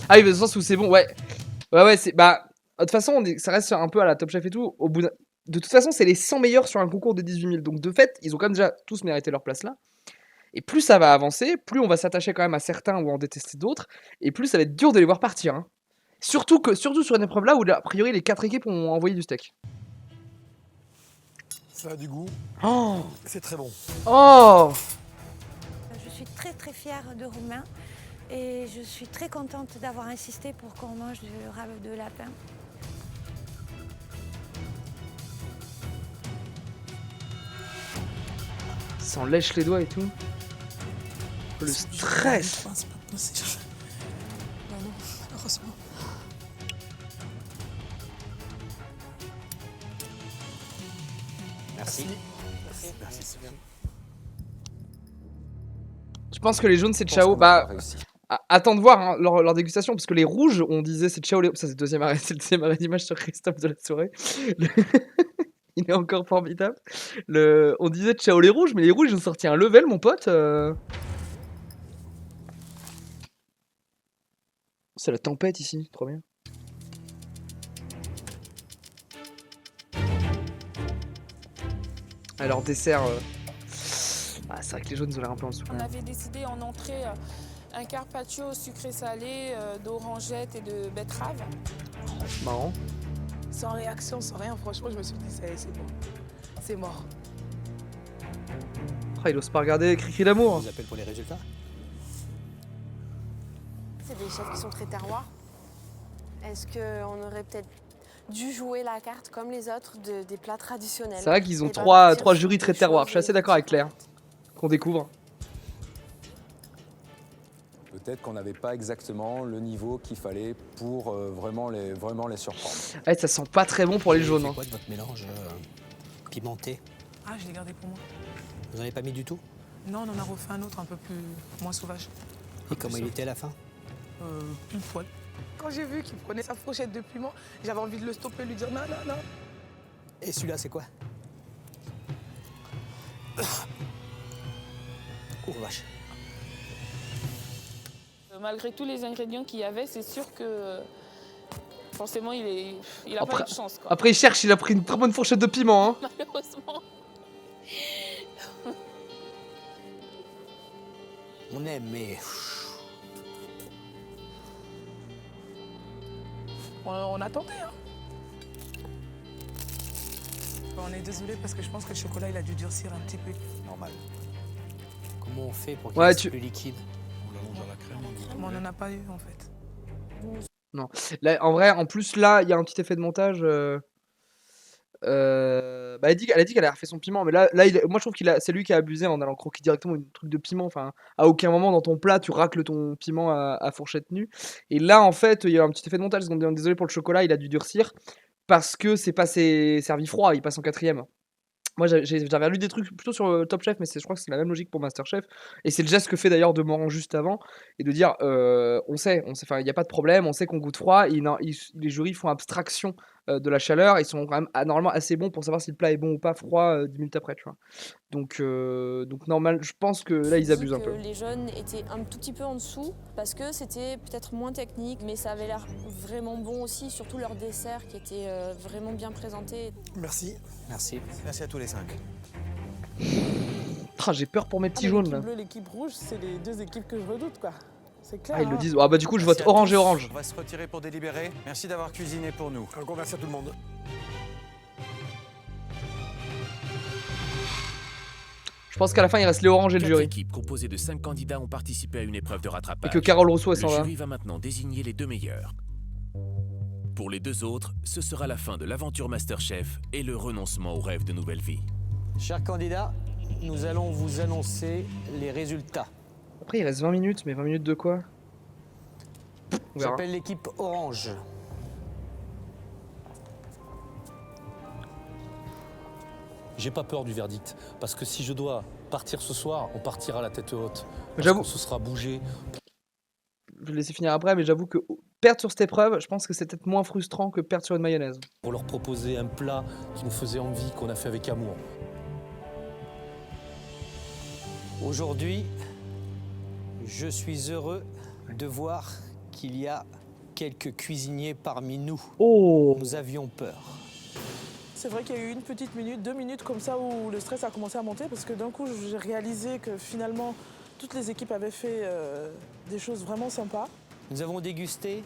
Ah oui, mais dans le sens où c'est bon, ouais. Ouais, c'est. Bah, de toute façon, ça reste un peu à la Top Chef et tout. Au bout de toute façon, c'est les 100 meilleurs sur un concours de 18 000. Donc, de fait, ils ont quand même déjà tous mérité leur place là. Et plus ça va avancer, plus on va s'attacher quand même à certains ou en détester d'autres. Et plus ça va être dur de les voir partir. Hein. Surtout sur une épreuve là où, a priori, les 4 équipes ont envoyé du steak. Ça a du goût. Oh. C'est très bon. Oh. Je suis très très fière de Romain et je suis très contente d'avoir insisté pour qu'on mange du rable de lapin. Ça en lèche les doigts et tout. Le stress. Bah non, malheureusement. Merci. Merci, Sylviane. Je pense que les jaunes c'est Je pense ciao. qu'on a Bah, pas réussi. attends de voir hein, leur dégustation parce que les rouges on disait c'est ciao les. Ça c'est le deuxième arrêt, c'est le deuxième arrêt d'image sur Christophe de la soirée. Il est encore formidable. On disait ciao les rouges, mais les rouges ils ont sorti un level mon pote. C'est la tempête ici, trop bien. Alors dessert. Ah, c'est vrai que les jaunes ils ont l'air un peu en dessous. On avait décidé en entrée un carpaccio sucré salé d'orangette et de betterave. Marrant. Sans réaction, sans rien, franchement, je me suis dit, ça y est, c'est bon. C'est mort. Ah, il ose pas regarder Cricri d'amour. On vous appelle pour les résultats. C'est des chefs qui sont très terroirs. Est-ce qu'on aurait peut-être dû jouer la carte comme les autres des plats traditionnels? C'est vrai qu'ils ont et pas trois partir jurys sur très des terroirs. Je choses suis assez d'accord avec Claire. Qu'on découvre. Peut-être qu'on n'avait pas exactement le niveau qu'il fallait pour vraiment les surprendre. Ouais, ça sent pas très bon pour les jaunes. C'est Hein. quoi de votre mélange pimenté? Ah, je l'ai gardé pour moi. Vous n'en avez pas mis du tout? Non, on en a refait un autre un peu plus moins sauvage. Et comment il était à la fin? Une poêle. Quand j'ai vu qu'il prenait sa fourchette de piment, j'avais envie de le stopper et lui dire non, non, non. Et celui-là, c'est quoi? Oh vache. Malgré tous les ingrédients qu'il y avait, c'est sûr que forcément il a pas eu de chance. Quoi. Après il cherche, il a pris une très bonne fourchette de piment. Hein. Malheureusement. On aime, mais... On a tenté, hein. On est désolé parce que je pense que le chocolat, il a dû durcir un petit peu. Normal. Comment on fait pour qu'il Ouais, reste plus liquide? On l'allonge à la crème. Mais on n'en a pas eu, en fait. Non. Là, en vrai, en plus là, il y a un petit effet de montage. Bah, elle a dit qu'elle a refait son piment, mais là moi je trouve c'est lui qui a abusé en allant croquer directement un truc de piment. Enfin, à aucun moment dans ton plat tu racles ton piment à fourchette nue. Et là en fait il y a un petit effet de montage. Parce qu'on est désolé pour le chocolat, il a dû durcir parce que c'est pas servi froid, il passe en 4ème. Moi j'avais lu des trucs plutôt sur Top Chef, mais je crois que c'est la même logique pour Masterchef. Et c'est le geste que fait d'ailleurs de Morand juste avant, et de dire on sait, enfin il n'y a pas de problème, on sait qu'on goûte froid. Les jurys font abstraction de la chaleur, ils sont quand même normalement assez bons pour savoir si le plat est bon ou pas froid 10 minutes après, tu vois. Donc normal, je pense que là ils abusent un peu. Les jeunes étaient un tout petit peu en dessous parce que c'était peut-être moins technique, mais ça avait l'air vraiment bon aussi, surtout leur dessert qui était vraiment bien présenté. Merci. Merci. Merci à tous les 5. J'ai peur pour mes petits Ah, jaunes l'équipe là. bleue, l'équipe rouge, c'est les deux équipes que je redoute, quoi. C'est clair. Ah, ils le hein. disent. Ah bah du coup je vote Merci à orange et tous. orange. On va se retirer pour délibérer. Merci d'avoir cuisiné pour nous. Encore merci à tout le monde. Je pense qu'à la fin il reste les oranges et le 4 jury. équipes composées de 5 candidats ont participé à une épreuve de rattrapage. Et que Carole Rousseau, elle Le s'en va. jury va maintenant désigner les 2 meilleurs. Pour les 2 autres, ce sera la fin de l'aventure Masterchef et le renoncement au rêve de nouvelle vie. Chers candidats, nous allons vous annoncer les résultats. Après il reste 20 minutes, mais 20 minutes de quoi? On verra. J'appelle l'équipe orange. J'ai pas peur du verdict, parce que si je dois partir ce soir, on partira la tête haute. J'avoue. Ce sera bougé. Je vais le laisser finir après, mais j'avoue que perdre sur cette épreuve, je pense que c'est peut-être moins frustrant que perdre sur une mayonnaise. Pour leur proposer un plat qui nous faisait envie, qu'on a fait avec amour. Aujourd'hui, je suis heureux de voir qu'il y a quelques cuisiniers parmi nous. Oh. Nous avions peur. C'est vrai qu'il y a eu une petite minute, 2 minutes comme ça où le stress a commencé à monter parce que d'un coup j'ai réalisé que finalement toutes les équipes avaient fait des choses vraiment sympas. Nous avons dégusté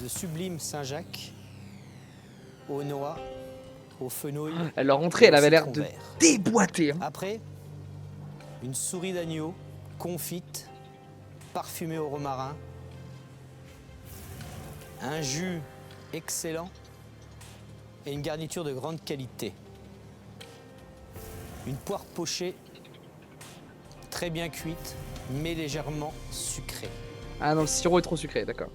de sublimes Saint-Jacques aux noix, aux fenouilles. Leur entrée, elle avait l'air de déboîter. Hein. Après, une souris d'agneau confite, parfumée au romarin, un jus excellent et une garniture de grande qualité. Une poire pochée très bien cuite mais légèrement sucré. Ah non, le sirop est trop sucré, d'accord.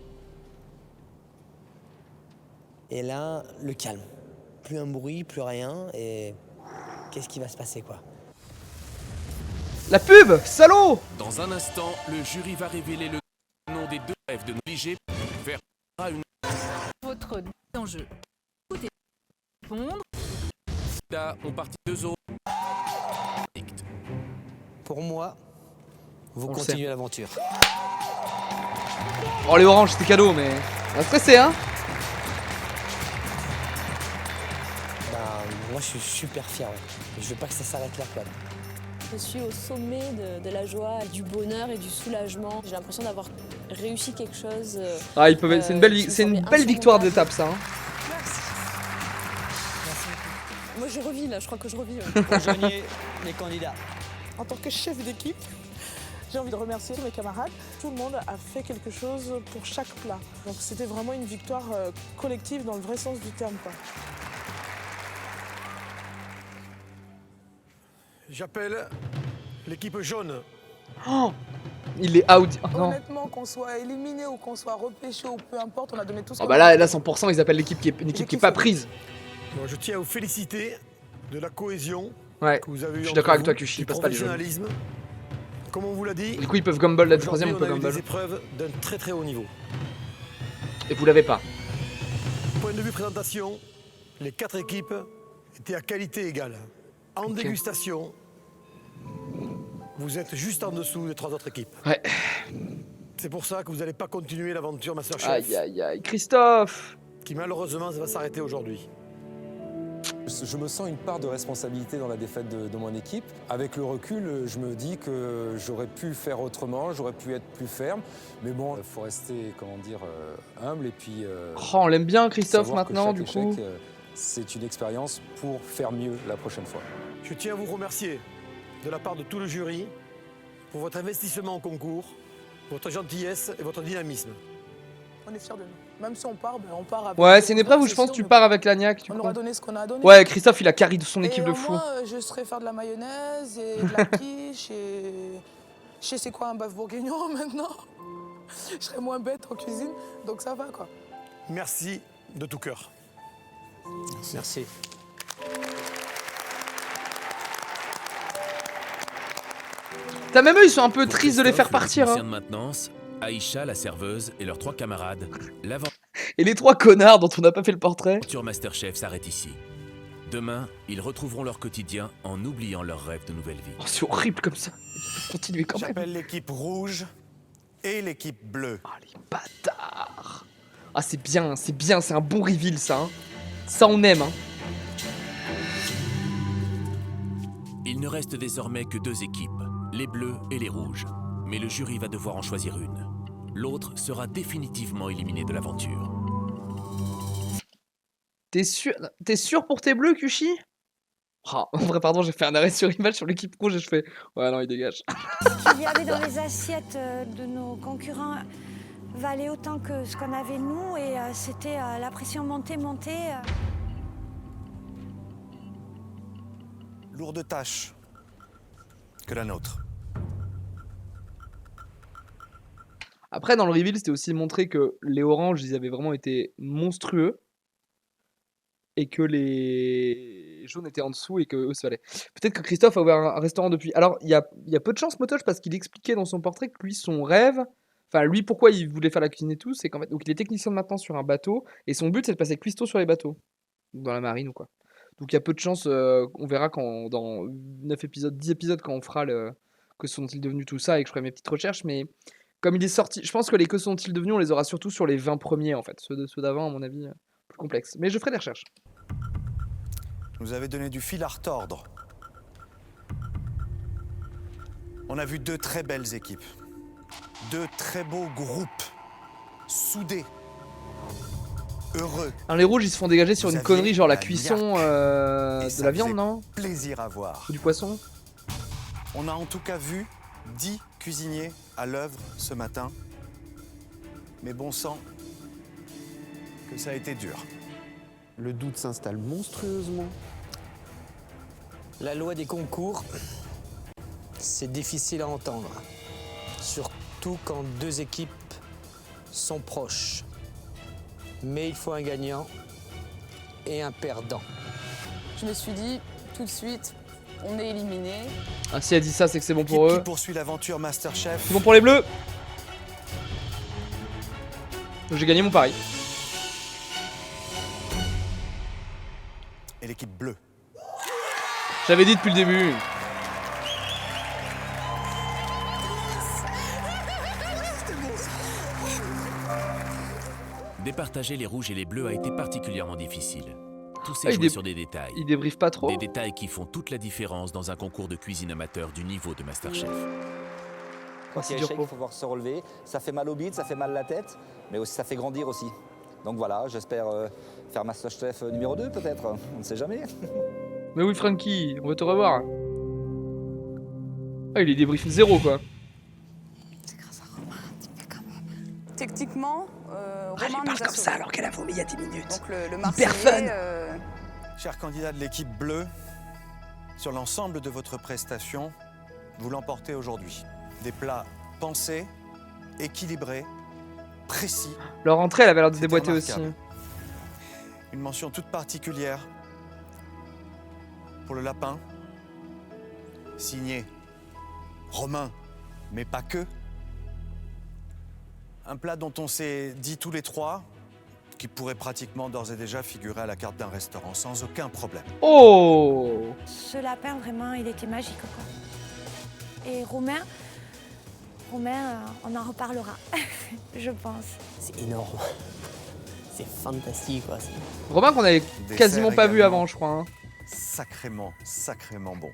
Et là, le calme. Plus un bruit, plus rien, et qu'est-ce qui va se passer, quoi? La pub, salaud! Dans un instant, le jury va révéler le nom des 2 rêves de Négligé vers une Votre enjeu. Écoutez, répondre. Là, on partit 2 autres. Pour moi, vous On le continuez sait. l'aventure. Oh, les oranges, c'était cadeau, mais. On a stressé, hein? Bah, moi, je suis super fier. Ouais. Je veux pas que ça s'arrête là, quoi. Je suis au sommet de la joie, du bonheur et du soulagement. J'ai l'impression d'avoir réussi quelque chose. Ah, ils peuvent. C'est une belle, qui me c'est une semblait belle victoire insurmontable. d'étape, ça. Hein. Moi, je revis là, je crois que je revis. Rejoignez les candidats. En tant que chef d'équipe, j'ai envie de remercier tous mes camarades. Tout le monde a fait quelque chose pour chaque plat. Donc c'était vraiment une victoire collective dans le vrai sens du terme, quoi. J'appelle l'équipe jaune. Oh, il est out. Oh, non. Honnêtement, qu'on soit éliminé ou qu'on soit repêché ou peu importe, on a donné tout ce Oh qu'on bah a. là 100%, ils appellent l'équipe qui est une équipe qui est pas prise. Bon, je tiens à vous féliciter de la cohésion Ouais, que vous avez eue. je suis entre d'accord avec vous, toi, Kushi, du passe pas les jeux. professionnalisme. Comme on vous l'a dit, Du coup, ils peuvent gamble la troisième, on peut aujourd'hui, on a eu gamble. des épreuves d'un très très haut niveau. Et vous l'avez pas. Point de vue présentation, les 4 équipes étaient à qualité égale. En Ok. dégustation, vous êtes juste en dessous des 3 autres équipes. Ouais. C'est pour ça que vous n'allez pas continuer l'aventure Masterchef. Aïe aïe aïe, Christophe! Qui malheureusement va s'arrêter aujourd'hui. Je me sens une part de responsabilité dans la défaite de mon équipe. Avec le recul, je me dis que j'aurais pu faire autrement, j'aurais pu être plus ferme. Mais bon, il faut rester, comment dire, humble et puis... Oh, on l'aime bien Christophe savoir que maintenant, chaque du coup. échec, c'est une expérience pour faire mieux la prochaine fois. Je tiens à vous remercier de la part de tout le jury pour votre investissement au concours, votre gentillesse et votre dynamisme. On est fiers de nous. Même si on part, ben on part avec. Ouais, c'est une épreuve où je pense que tu pars avec l'agnac. On aura donné ce qu'on a donné. Ouais, Christophe, il a carry de son équipe et de au fou. moins, je saurais faire de la mayonnaise et de la quiche et. Je sais c'est quoi un bœuf bourguignon maintenant. Je serais moins bête en cuisine, donc ça va quoi. Merci de tout cœur. Merci. T'as même eux, ils sont un peu tristes de les faire partir. Christian Hein. de maintenance, Aïcha, la serveuse, et leurs 3 camarades. L'aventure Et les 3 connards dont on n'a pas fait le portrait. Masterchef s'arrête ici. Demain, ils retrouveront leur quotidien en oubliant leur rêve de nouvelle vie. Oh, c'est horrible comme ça. Continuez quand même. J'appelle l'équipe rouge et l'équipe bleue. Ah, les bâtards. Ah, c'est bien, c'est un bon reveal ça. Hein. Ça, on aime. Hein. Il ne reste désormais que 2 équipes, les bleus et les rouges. Mais le jury va devoir en choisir une. L'autre sera définitivement éliminé de l'aventure. T'es sûr pour tes bleus, Kushi? Oh, en vrai, pardon, j'ai fait un arrêt sur image sur l'équipe rouge et je fais. Ouais, non, il dégage. Ce qu'il y avait dans les assiettes de nos concurrents valait autant que ce qu'on avait nous et c'était la pression montée. Lourde tâche que la nôtre. Après, dans le reveal, c'était aussi montré que les oranges, ils avaient vraiment été monstrueux. Et que les jaunes étaient en dessous et que eux, ça allait. Peut-être que Christophe a ouvert un restaurant depuis. Alors, il y a peu de chance, Motoche, parce qu'il expliquait dans son portrait que lui, son rêve. Enfin, lui, pourquoi il voulait faire la cuisine et tout, c'est qu'en fait. Donc, il est technicien de maintenance sur un bateau. Et son but, c'est de passer cuistot sur les bateaux. Dans la marine ou quoi. Donc, il y a peu de chance. On verra dans 9 épisodes, 10 épisodes, quand on fera le. Que sont-ils devenus tout ça et que je ferai mes petites recherches. Mais comme il est sorti. Je pense que les que sont-ils devenus, on les aura surtout sur les 20 premiers, en fait. Ceux d'avant, à mon avis, plus complexes. Mais je ferai des recherches. Vous avez donné du fil à retordre. On a vu 2 très belles équipes. 2 très beaux groupes. Soudés. Heureux. Alors les rouges, ils se font dégager sur Vous une aviez connerie, genre la la cuisson niaque. de ça la viande, faisait non? Plaisir à voir. Ou du poisson? On a en tout cas vu 10 cuisiniers à l'œuvre ce matin. Mais bon sang, que ça a été dur. Le doute s'installe monstrueusement. La loi des concours, c'est difficile à entendre. surtout quand deux équipes sont proches. Mais il faut un gagnant et un perdant. Je me suis dit tout de suite, on est éliminé. Ah, si elle dit ça, c'est que c'est bon pour Qui eux. poursuit l'aventure Masterchef. C'est bon pour les bleus. J'ai gagné mon pari. Et l'équipe bleue. J'avais dit depuis le début. Départager les rouges et les bleus a été particulièrement difficile. Tout Ah, s'est il joué dé- sur des détails. Il débriefe pas trop. Des détails qui font toute la différence dans un concours de cuisine amateur du niveau de Masterchef. Quand il y a échec, il faut pouvoir se relever. Ça fait mal au bide, ça fait mal la tête, mais aussi, ça fait grandir aussi. Donc voilà, j'espère faire Masterchef numéro 2 peut-être, on ne sait jamais. Mais oui, Frankie, on veut te revoir. Ah, il est débrief 0 quoi. Techniquement, Romain elle parle nous a comme ça sauvés. alors qu'elle a vomi il y a 10 minutes. Donc le Hyper Marseillais, fun. Chers candidats de l'équipe bleue, sur l'ensemble de votre prestation, vous l'emportez aujourd'hui. Des plats pensés, équilibrés, précis. Leur entrée, elle avait l'air de C'était déboîter aussi. remarquable. Une mention toute particulière pour le lapin, signé Romain, mais pas que. Un plat dont on s'est dit tous les trois qui pourrait pratiquement d'ores et déjà figurer à la carte d'un restaurant sans aucun problème. Oh! Ce lapin, vraiment, il était magique, quoi. Et Romain, on en reparlera, je pense. C'est énorme. C'est fantastique, quoi. Romain qu'on avait Dessert quasiment pas vu également. avant, je crois. Hein. Sacrément, sacrément bon.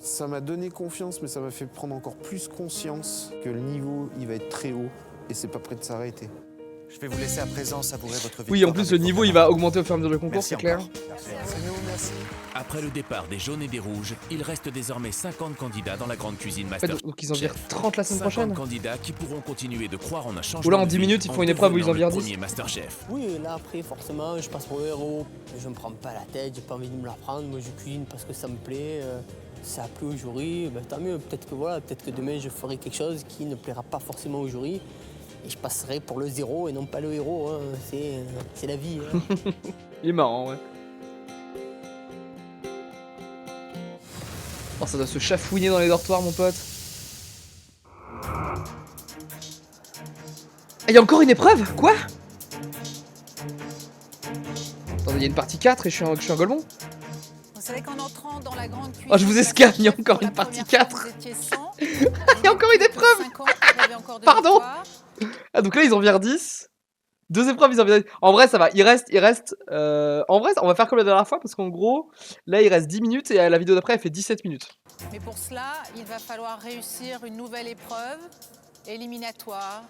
Ça m'a donné confiance, mais ça m'a fait prendre encore plus conscience que le niveau, il va être très haut et c'est pas prêt de s'arrêter. Je vais vous laisser à présent savourer votre victoire. Oui, en plus, le niveau, il va augmenter au fur et à mesure du concours, Merci c'est clair. encore. C'est nous, merci. Après le départ des jaunes et des rouges, il reste désormais 50 candidats dans la grande cuisine fait, Masterchef. donc ils en virent 30 la semaine 50 prochaine. candidats qui pourront continuer de croire en un changement. Ou là, en de 10 vie minutes, ils font en une épreuve où ils en devenant virent le 10. premier Masterchef. Oui, là après, forcément, je passe pour le héros. Je me prends pas la tête, j'ai pas envie de me la prendre. Moi, je cuisine parce que ça me plaît. Ça a plu au jury, ben, tant mieux. Peut-être que voilà, peut-être que demain, je ferai quelque chose qui ne plaira pas forcément au jury. Et je passerai pour le 0 et non pas le héros. Hein. C'est la vie. Hein. Il est marrant, ouais. Oh, ça doit se chafouiner dans les dortoirs, mon pote. Il y a encore une épreuve? Quoi? Attendez, il y a une partie 4 et je suis un golemon. Vous savez qu'en entrant dans la grande cuisine... Oh, je vous escape, il y a encore une partie 4. Il y a encore une épreuve. Pardon. Ah, donc là, ils en virent 10. 2 épreuves, ils en virent 10. En vrai, ça va. Il reste. En vrai, on va faire comme la dernière fois parce qu'en gros, là, il reste 10 minutes et la vidéo d'après, elle fait 17 minutes. Mais pour cela, il va falloir réussir une nouvelle épreuve éliminatoire.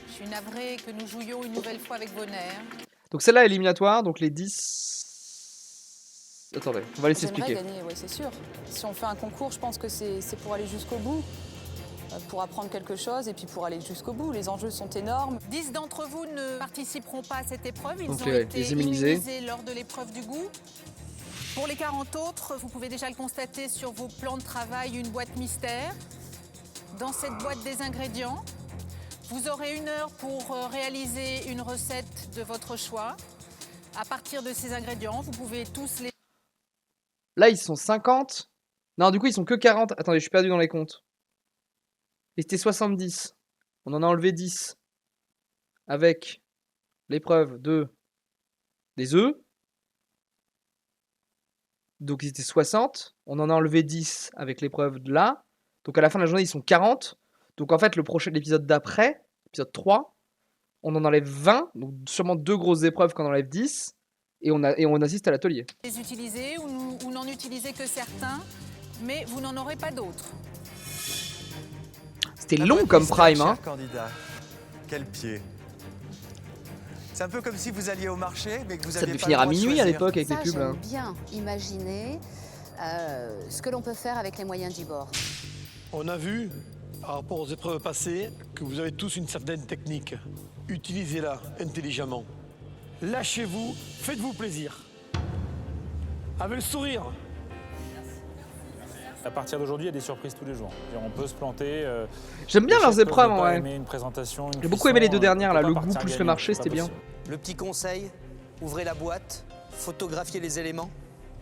Je suis navrée que nous jouions une nouvelle fois avec vos nerfs. Donc celle-là, éliminatoire. Donc les 10. Attendez, on va laisser J'aimerais expliquer. gagner, oui, c'est sûr. Si on fait un concours, je pense que c'est pour aller jusqu'au bout, pour apprendre quelque chose et puis pour aller jusqu'au bout. Les enjeux sont énormes. 10 d'entre vous ne participeront pas à cette épreuve. Ils Donc, ont les été immunisés. immunisés lors de l'épreuve du goût. Pour les 40 autres, vous pouvez déjà le constater sur vos plans de travail, une boîte mystère. Dans cette boîte des ingrédients, vous aurez 1 heure pour réaliser une recette de votre choix. À partir de ces ingrédients, vous pouvez tous les... Là, ils sont 50. Non, du coup, ils sont que 40. Attendez, je suis perdu dans les comptes. Et c'était 70. On en a enlevé 10. Avec l'épreuve des œufs. Donc, ils étaient 60. On en a enlevé 10 avec l'épreuve de là. Donc, à la fin de la journée, ils sont 40. Donc, en fait, l'épisode d'après, épisode 3, on en enlève 20. Donc, sûrement 2 grosses épreuves qu'on enlève 10. Et on assiste à l'atelier. les utiliser ou n'en utiliser que certains, mais vous n'en aurez pas d'autres. C'était long comme prime, hein. Cher candidat, quel pied. C'est un peu comme si vous alliez au marché, mais que vous Ça aviez devait pas finir le à droit de minuit à choisir. l'époque avec les Ça, pubs. j'aime Là. bien imaginer ce que l'on peut faire avec les moyens du bord. On a vu, par rapport aux épreuves passées, que vous avez tous une certaine technique. Utilisez-la intelligemment. Lâchez-vous, faites-vous plaisir. Avec le sourire. À partir d'aujourd'hui, il y a des surprises tous les jours. On peut se planter. J'aime bien leurs épreuves, en vrai. Une présentation, J'ai beaucoup aimé les deux dernières, là. Le goût plus le marché, c'était bien. Le petit conseil, ouvrez la boîte, photographiez les éléments,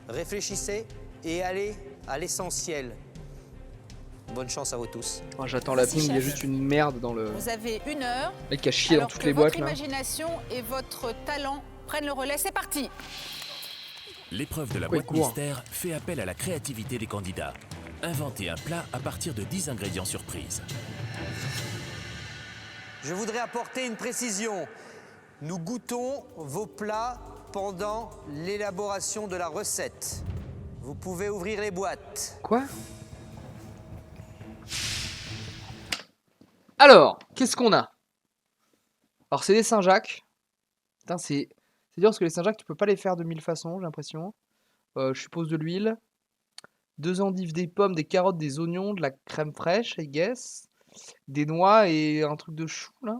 réfléchissez et allez à l'essentiel. Bonne chance à vous tous. Oh, j'attends la ping, il y a juste une merde dans le... Vous avez 1 heure. Le mec qui a chié dans toutes les boîtes, là. Votre imagination et votre talent prennent le relais. C'est parti. L'épreuve de la boîte mystère fait appel à la créativité des candidats. Inventez un plat à partir de 10 ingrédients surprises. Je voudrais apporter une précision. Nous goûtons vos plats pendant l'élaboration de la recette. Vous pouvez ouvrir les boîtes. Quoi? Alors, qu'est-ce qu'on a? Alors, c'est des Saint-Jacques. Putain, c'est dur parce que les Saint-Jacques, tu peux pas les faire de 1000 façons, j'ai l'impression. Je suppose de l'huile. 2 endives, des pommes, des carottes, des oignons, de la crème fraîche, I guess. Des noix et un truc de chou, là.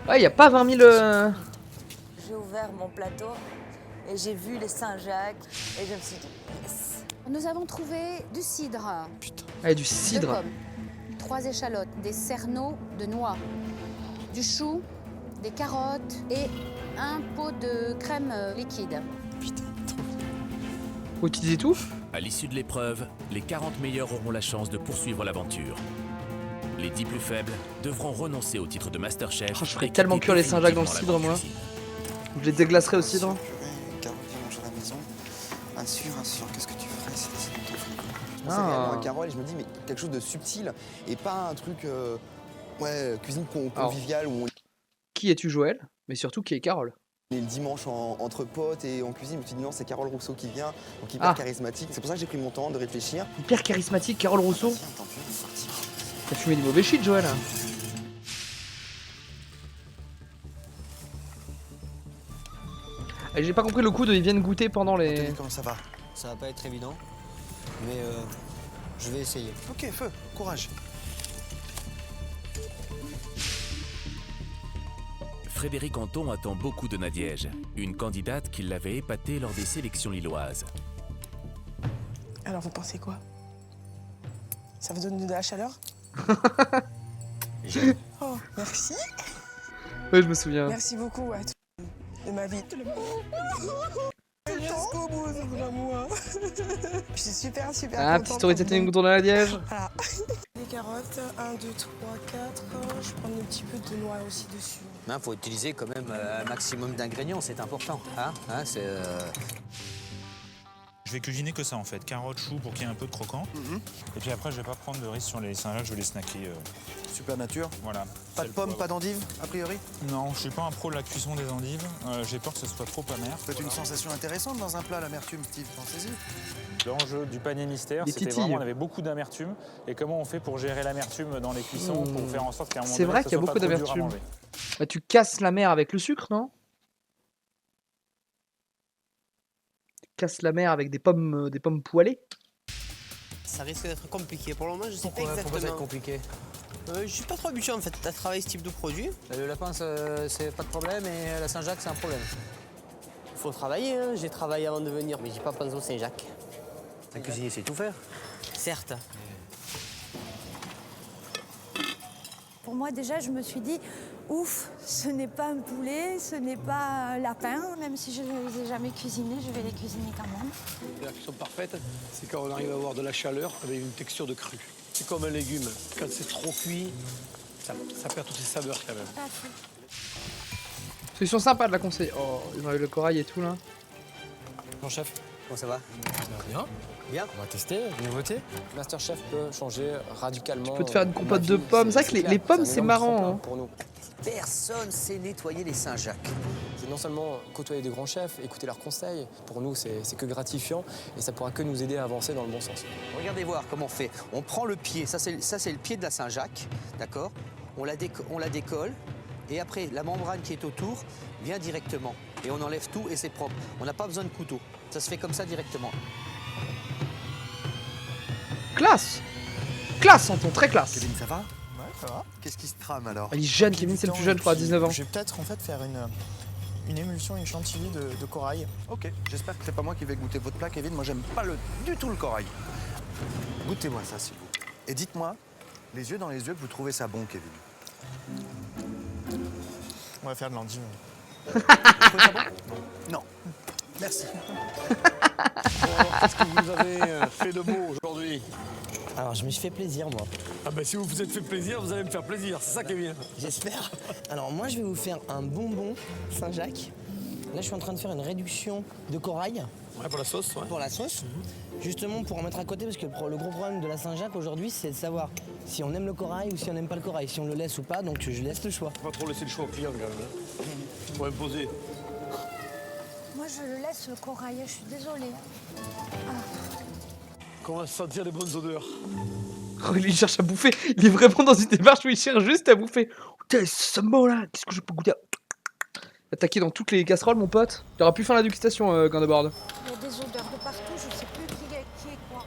Ouais, y a pas 20 000... J'ai ouvert mon plateau et j'ai vu les Saint-Jacques et je me suis dit yes. Nous avons trouvé du cidre. Putain. Ah, du cidre. 2 pommes, 3 échalotes, des cerneaux de noix, du chou, des carottes et un pot de crème liquide. Putain. Faut utiliser tout? À l'issue de l'épreuve, les 40 meilleurs auront la chance de poursuivre l'aventure. Les 10 plus faibles devront renoncer au titre de Masterchef. Oh, je ferais tellement cuire les Saint-Jacques dans le cidre, moi. Je les déglacerais au cidre. Carole vient manger à la maison. Assure, qu'est-ce que tu ferais si c'est dans ton frigo? Je Ah. pensais réellement à Carole et je me dis, mais quelque chose de subtil et pas un truc, ouais, cuisine conviviale où on... Qui es-tu, Joël? Mais surtout, qui est Carole? est le dimanche entre potes et on cuisine, je me suis dit non, c'est Carole Rousseau qui vient, donc hyper charismatique. C'est pour ça que j'ai pris mon temps de réfléchir. Hyper charismatique, Carole Rousseau. T'as fumé du mauvais shit, Joël. J'ai pas compris le coup de ils viennent goûter pendant les... Anthony, comment ça va? Ça va pas être évident, mais je vais essayer. Ok, feu, courage. Frédéric Anton attend beaucoup de Nadiège, une candidate qui l'avait épatée lors des sélections lilloises. Alors vous pensez quoi? Ça vous donne de la chaleur? Oh, merci. Ouais, je me souviens. Merci beaucoup à tout de ma vie. Jusqu'au bout, c'est vraiment. Je suis super Ah, petite story setting autour de Nadiège. Voilà. Les carottes, 1, 2, 3, 4. Je prends un petit peu de noix aussi dessus. Il faut utiliser quand même un maximum d'ingrédients, c'est important. Je vais cuisiner que ça en fait, carottes, choux pour qu'il y ait un peu de croquant. Et puis après, je vais pas prendre de risque sur les Saint-Jacques, je vais les snacker. Super nature. Voilà. Pas de pommes, pas d'endives, a priori? Non, je suis pas un pro de la cuisson des endives. J'ai peur que ce soit trop amer. Ça peut être une sensation intéressante dans un plat, l'amertume, Steve, pensez-y. L'enjeu du panier mystère, c'était vraiment, on avait beaucoup d'amertume. Et comment on fait pour gérer l'amertume dans les cuissons, pour faire en sorte qu'à un moment C'est donné, vrai ça qu'il y a soit beaucoup pas trop dur à d'amertume. manger. Bah, tu casses la mer avec le sucre, non? Tu casses la mer avec des pommes poêlées? Ça risque d'être compliqué. Pour le moment, je sais pas exactement. Pourquoi ça va être compliqué? Je suis pas trop habitué en fait à travailler ce type de produit. Le lapin, c'est pas de problème et la Saint-Jacques, c'est un problème. Il faut travailler, hein. J'ai travaillé avant de venir, mais j'ai pas pensé au Saint-Jacques. Un cuisinier sait tout faire. Certes. Pour moi, déjà, je me suis dit, ouf, ce n'est pas un poulet, ce n'est pas un lapin. Même si je ne les ai jamais cuisinés, je vais les cuisiner quand même. La cuisson parfaite, c'est quand on arrive à avoir de la chaleur avec une texture de cru. C'est comme un légume. Quand c'est trop cuit, ça perd toutes ses saveurs quand même. Ils sont sympas de la conseiller. Oh, ils ont eu le corail et tout là. Mon chef, comment ça va? Bien. Bien. On va tester, nouveauté. Masterchef peut changer radicalement. Tu peux te faire une compote de pommes. C'est vrai que les pommes, c'est marrant. Hein. Pour nous. Personne sait nettoyer les Saint-Jacques. C'est non seulement côtoyer de grands chefs, écouter leurs conseils, pour nous c'est que gratifiant et ça pourra que nous aider à avancer dans le bon sens. Regardez voir comment on fait. On prend le pied, ça c'est le pied de la Saint-Jacques, d'accord? On la décolle et après la membrane qui est autour vient directement. Et on enlève tout et c'est propre. On n'a pas besoin de couteau. Ça se fait comme ça directement. Classe! Classe, Anton, très classe. Kevin, ça va? Ouais, ça va. Qu'est-ce qui se trame alors? Il est jeune, Kevin, c'est le plus jeune, je crois, à 19 ans. Je vais peut-être en fait faire une émulsion, une chantilly de corail. Ok, j'espère que c'est pas moi qui vais goûter votre plat, Kevin. Moi, j'aime pas du tout le corail. Goûtez-moi ça, s'il vous plaît. Et dites-moi, les yeux dans les yeux, que vous trouvez ça bon, Kevin? On va faire de l'endive. Vous trouvez ça bon? Non. Merci. Qu'est-ce que vous avez fait de beau aujourd'hui? Alors, je me suis fait plaisir, moi. Ah ben si vous vous êtes fait plaisir, vous allez me faire plaisir, c'est ça qui est bien. J'espère. Alors, moi, je vais vous faire un bonbon Saint-Jacques. Là, je suis en train de faire une réduction de corail. Ouais, pour la sauce, ouais. Pour la sauce. Justement, pour en mettre à côté, parce que le gros problème de la Saint-Jacques aujourd'hui, c'est de savoir si on aime le corail ou si on n'aime pas le corail, si on le laisse ou pas, donc je laisse le choix. Faut pas trop laisser le choix au client, quand même. Faut imposer. Moi, je le laisse le corail, je suis désolée. Comment se sentir les bonnes odeurs? Oh, il cherche à bouffer. Il est vraiment dans une démarche où il cherche juste à bouffer. Putain, ça me bon là. Qu'est-ce que je peux goûter? Attaquer dans toutes les casseroles, mon pote. Il aura plus faim la dégustation, Gandebord. Il y a des odeurs de partout, je sais plus qui est quoi.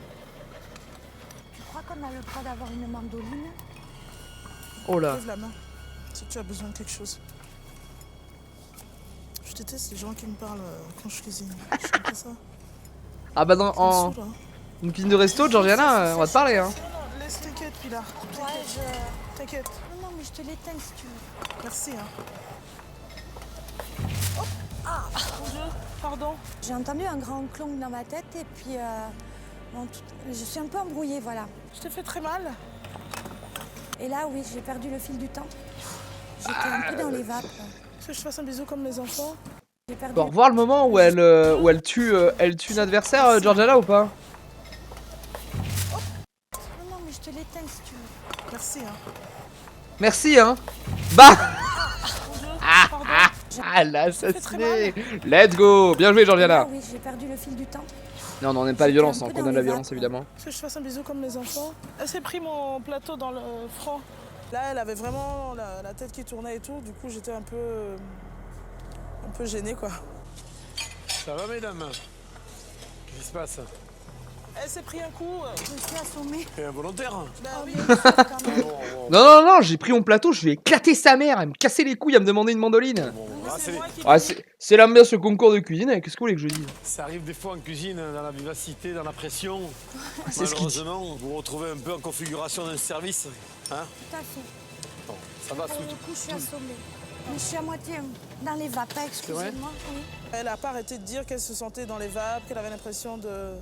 Tu crois qu'on a le droit d'avoir une mandoline? Oh là. Lève la main si tu as besoin de quelque chose. Je déteste les gens qui me parlent quand je cuisine. Je fais pas ça. Ah bah dans Ça me en saoule, hein. une cuisine de resto, Georgiana, on va te parler hein. Non, laisse, t'inquiète, Pilar. T'inquiète. Non, mais je te l'éteins si tu veux. Merci, hein. Mon Dieu, pardon. J'ai entendu un grand clong dans ma tête et puis je suis un peu embrouillée, voilà. Je t'ai fait très mal. Et là, oui, j'ai perdu le fil du temps. J'étais un peu dans les vapes. Est-ce que je fasse un bisou comme les enfants? J'ai perdu. Faut revoir le moment où elle tue une adversaire, Georgiana ou pas? Non, mais je te l'éteins si tu veux. Merci, hein. Merci hein. Bah. Mon Dieu, pardon. Ah l'assassiné. Let's go. Bien joué Georgiana. Ah oui, j'ai perdu le fil du temps. Non, on n'aime pas la violence, on peu condamne dans la les violence vapes. évidemment. Est-ce que je fasse un bisou comme les enfants? Elle s'est pris mon plateau dans le front. Là, elle avait vraiment la tête qui tournait et tout. Du coup, j'étais un peu gênée, quoi. Ça va, mesdames? Qu'est-ce qui se passe? Elle s'est pris un coup. Je me suis assommée. C'est involontaire. Bah oui, Non, j'ai pris mon plateau, je lui ai éclaté sa mère, elle me cassait les couilles à me demander une mandoline. C'est l'ambiance ce concours de cuisine, qu'est-ce que vous voulez que je dise? Ça arrive des fois en cuisine, dans la vivacité, dans la pression. C'est ce qu'il dit. Malheureusement, vous vous retrouvez un peu en configuration d'un service. Hein? Tout à fait. Bon, ça va, Pour le coup, je suis assommée. Mais je suis à moitié dans les vapes, excusez-moi. Oui. Elle a pas arrêté de dire qu'elle se sentait dans les vapes, qu'elle avait l'impression de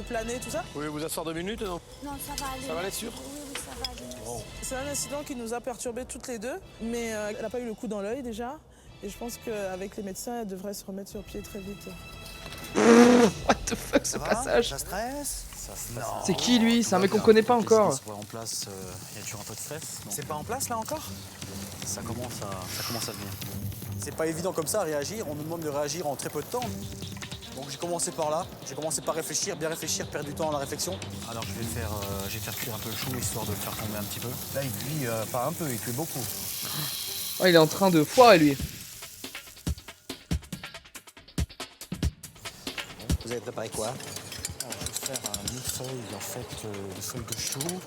planer, tout ça. Vous voulez vous asseoir 2 minutes, non? Non, ça va aller. Ça va aller sûr? Oui, oui, ça va aller. Bon. C'est un incident qui nous a perturbés toutes les deux, mais elle n'a pas eu le coup dans l'œil déjà. Et je pense qu'avec les médecins, elle devrait se remettre sur pied très vite. What the fuck ce passage? Ça stresse? C'est qui lui? C'est un mec qu'on connaît pas encore. En place, il y a toujours un peu de stress. C'est pas en place là encore? Ça commence à venir. C'est pas évident comme ça à réagir, on nous demande de réagir en très peu de temps. Donc j'ai commencé par là, j'ai commencé par réfléchir, bien réfléchir, perdre du temps dans la réflexion. Alors je vais faire cuire un peu le chou histoire de le faire tomber un petit peu. Là il cuit pas un peu, il cuit beaucoup. Oh, il est en train de foirer lui. Vous avez préparé quoi? Alors, je vais faire un millefeuille en fait de feuilles de chou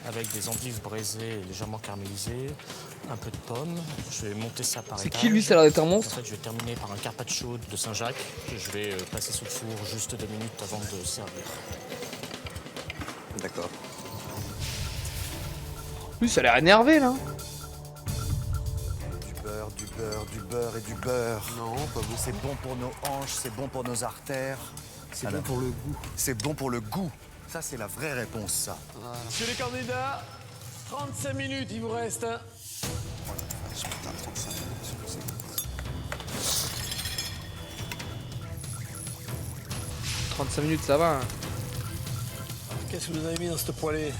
avec des endives braisées et légèrement caramélisées, un peu de pommes. Je vais monter ça par C'est étage. qui lui? Ça a l'air d'être un monstre. En fait, je vais terminer par un carpaccio de Saint-Jacques que je vais passer sous le four juste 2 minutes avant de servir. D'accord. Lui, ça a l'air énervé là. Du beurre, du beurre, du beurre et du beurre. Non, pas vous. C'est bon pour nos hanches, c'est bon pour nos artères. C'est bon pour le goût. C'est bon pour le goût. Ça, c'est la vraie réponse, ça. Monsieur les candidats, 35 minutes, il vous reste. 35 minutes, ça va. Qu'est-ce que vous avez mis dans cette poêlée?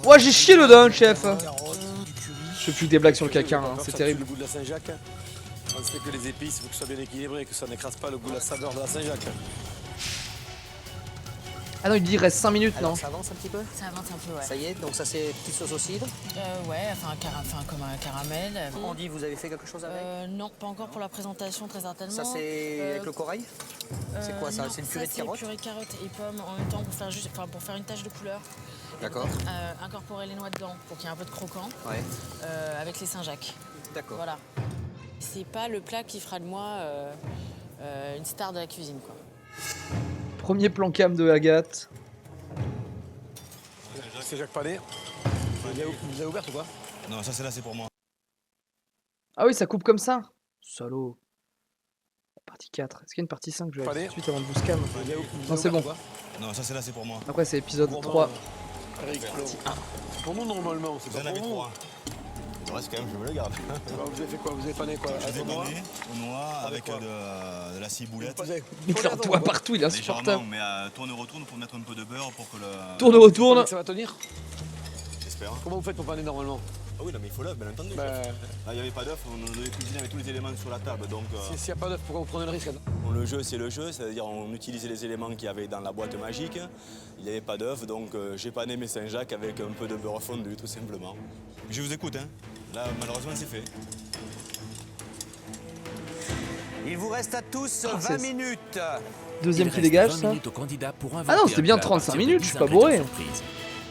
Ouais, j'ai chié dedans, chef. Je fais plus des blagues sur le caca, hein, c'est terrible. Le goût de la Saint-Jacques. On sait que les épices, il faut que ce soit bien équilibré, que ça n'écrase pas le goût de la saveur de la Saint-Jacques. Ah non, il dit il reste 5 minutes, Alors, non? ça avance un petit peu? Ça avance un peu, ouais. Ça y est, donc ça c'est petite sauce au cidre. Ouais, enfin comme un caramel. Andy, vous avez fait quelque chose avec? Non, pas encore pour la présentation, très certainement. Ça c'est avec le corail? C'est quoi ça? Non, C'est une purée de c'est carottes? purée de carottes et pommes en même temps pour faire une tache de couleur. D'accord. Incorporer les noix dedans pour qu'il y ait un peu de croquant. Ouais. Avec les Saint-Jacques. D'accord. Voilà. C'est pas le plat qui fera de moi une star de la cuisine, quoi. Premier plan cam de Agathe. C'est Jacques Panet. Vous avez ouvert ou quoi? Non, ça c'est là, c'est pour moi. Ah oui, ça coupe comme ça. Salaud. Partie 4. Est-ce qu'il y a une partie 5 que je vais aller tout de suite avant de vous scam? Non, c'est bon. Non, ça c'est là, c'est pour moi. Après, c'est épisode 3. C'est pour nous normalement, c'est pas pour vous. Le reste, quand même, je me le garde. Vous avez fait quoi? Vous avez pané quoi? Je l'ai pané au noix avec de la ciboulette. Il tourne partout, il est insupportable. Mais tourne-retourne pour mettre un peu de beurre pour que le... Tourne-retourne. Ça va tenir? J'espère. Comment vous faites pour paner normalement? Ah oui, non, mais il faut l'œuf, bien entendu. Là, il n'y avait pas d'œuf, on devait cuisiner avec tous les éléments sur la table. Donc, s'il n'y a pas d'œuf, pourquoi vous prenez le risque? Le jeu, c'est le jeu, c'est-à-dire on utilisait les éléments qu'il y avait dans la boîte magique. Il n'y avait pas d'œuf, donc j'ai pané mes Saint-Jacques avec un peu de beurre fondu, tout simplement. Je vous écoute, hein. Là, malheureusement, c'est fait. Il vous reste à tous 20 minutes. Deuxième qui dégage, ça. Ah non, c'était bien 35 minutes, je suis pas bourré.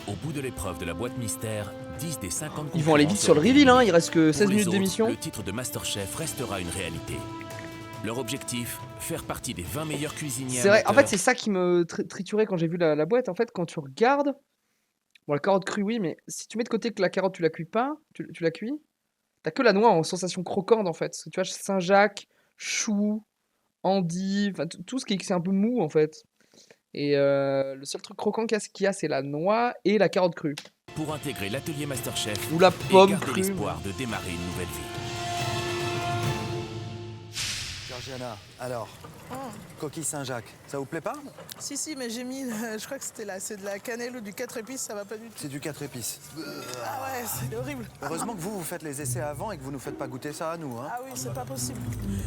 Au bout de l'épreuve de la boîte mystère, 10 des 50 Ils vont aller vite sur le reveal, hein. Il reste que 16 minutes d'émission. Le titre de Masterchef restera une réalité. Leur objectif, faire partie des 20 meilleurs cuisiniers. C'est vrai, en fait, c'est ça qui me triturait quand j'ai vu la boîte. En fait, quand tu regardes. Bon, la carotte crue, oui, mais si tu mets de côté que la carotte, tu la cuis pas, tu la cuis, t'as que la noix en sensation croquante, en fait. Parce que tu vois, Saint-Jacques, chou, endive, enfin, tout ce qui est un peu mou, en fait. Et le seul truc croquant qu'il y a, c'est la noix et la carotte crue. Pour intégrer l'atelier Masterchef ou la pomme et garder crue. l'espoir de démarrer une nouvelle vie. Georgiana, alors, coquille Saint-Jacques, ça vous plaît pas? Si, mais j'ai mis, je crois que c'était là, c'est de la cannelle ou du 4 épices, ça va pas du tout. C'est du 4 épices. Ah ouais, c'est horrible. Heureusement que vous faites les essais avant et que vous nous faites pas goûter ça à nous. Hein. Ah oui, c'est pas possible.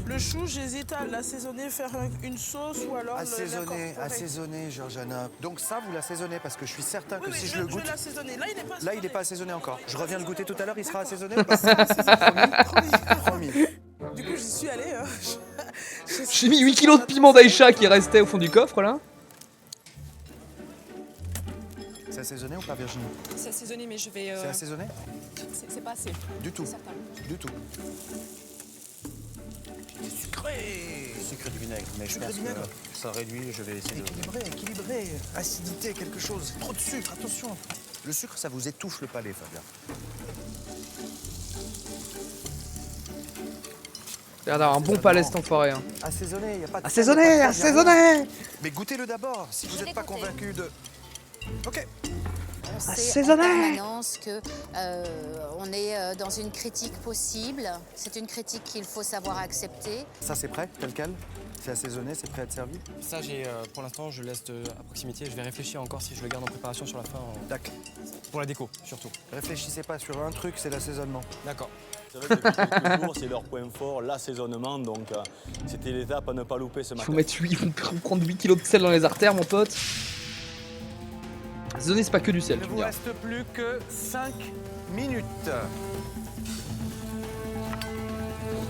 Le chou, j'hésite à l'assaisonner, faire une sauce ou alors Assaisonner, Georgiana. Donc ça, vous l'assaisonnez parce que je suis certain que si je le goûte... Je vais l'assaisonner. Là, il n'est pas assaisonné. Là, il n'est pas assaisonné encore. Je reviens le goûter tout à l'heure, il sera assaisonné ou pas? Promis. Du coup, j'y suis allée. Hein. J'ai mis 8 kilos de piment d'Aïcha qui restait au fond du coffre, là. C'est assaisonné ou pas, Virginie? C'est assaisonné, mais je vais... C'est assaisonné? C'est pas assez. Du tout. Certain. Du tout. C'est sucré. Sucré du vinaigre, mais je pense que ça réduit, je vais essayer équilibré. Acidité, quelque chose. Trop de sucre, attention. Le sucre, ça vous étouffe le palais, Fabien. Il a l'air d'avoir un bon palais, cet enfoiré. Hein. Assaisonné, il n'y a pas de... Assaisonné. Mais goûtez-le d'abord, si vous n'êtes pas convaincu de... Ok. On sait en permanence que on est dans une critique possible. C'est une critique qu'il faut savoir accepter. Ça, c'est prêt, tel quel? C'est assaisonné, c'est prêt à être servi? Ça, pour l'instant, je laisse à proximité. Je vais réfléchir encore si je le garde en préparation sur la fin. D'accord. Pour la déco, surtout. Réfléchissez pas sur un truc, c'est l'assaisonnement. D'accord. C'est vrai que depuis toujours, c'est leur point fort, l'assaisonnement. Donc, c'était l'étape à ne pas louper ce matin. Faut mettre 8, faut prendre 8 kilos de sel dans les artères, mon pote. Assaisonner, c'est pas que du sel, Il ne tu me vous diras. reste plus que 5 minutes.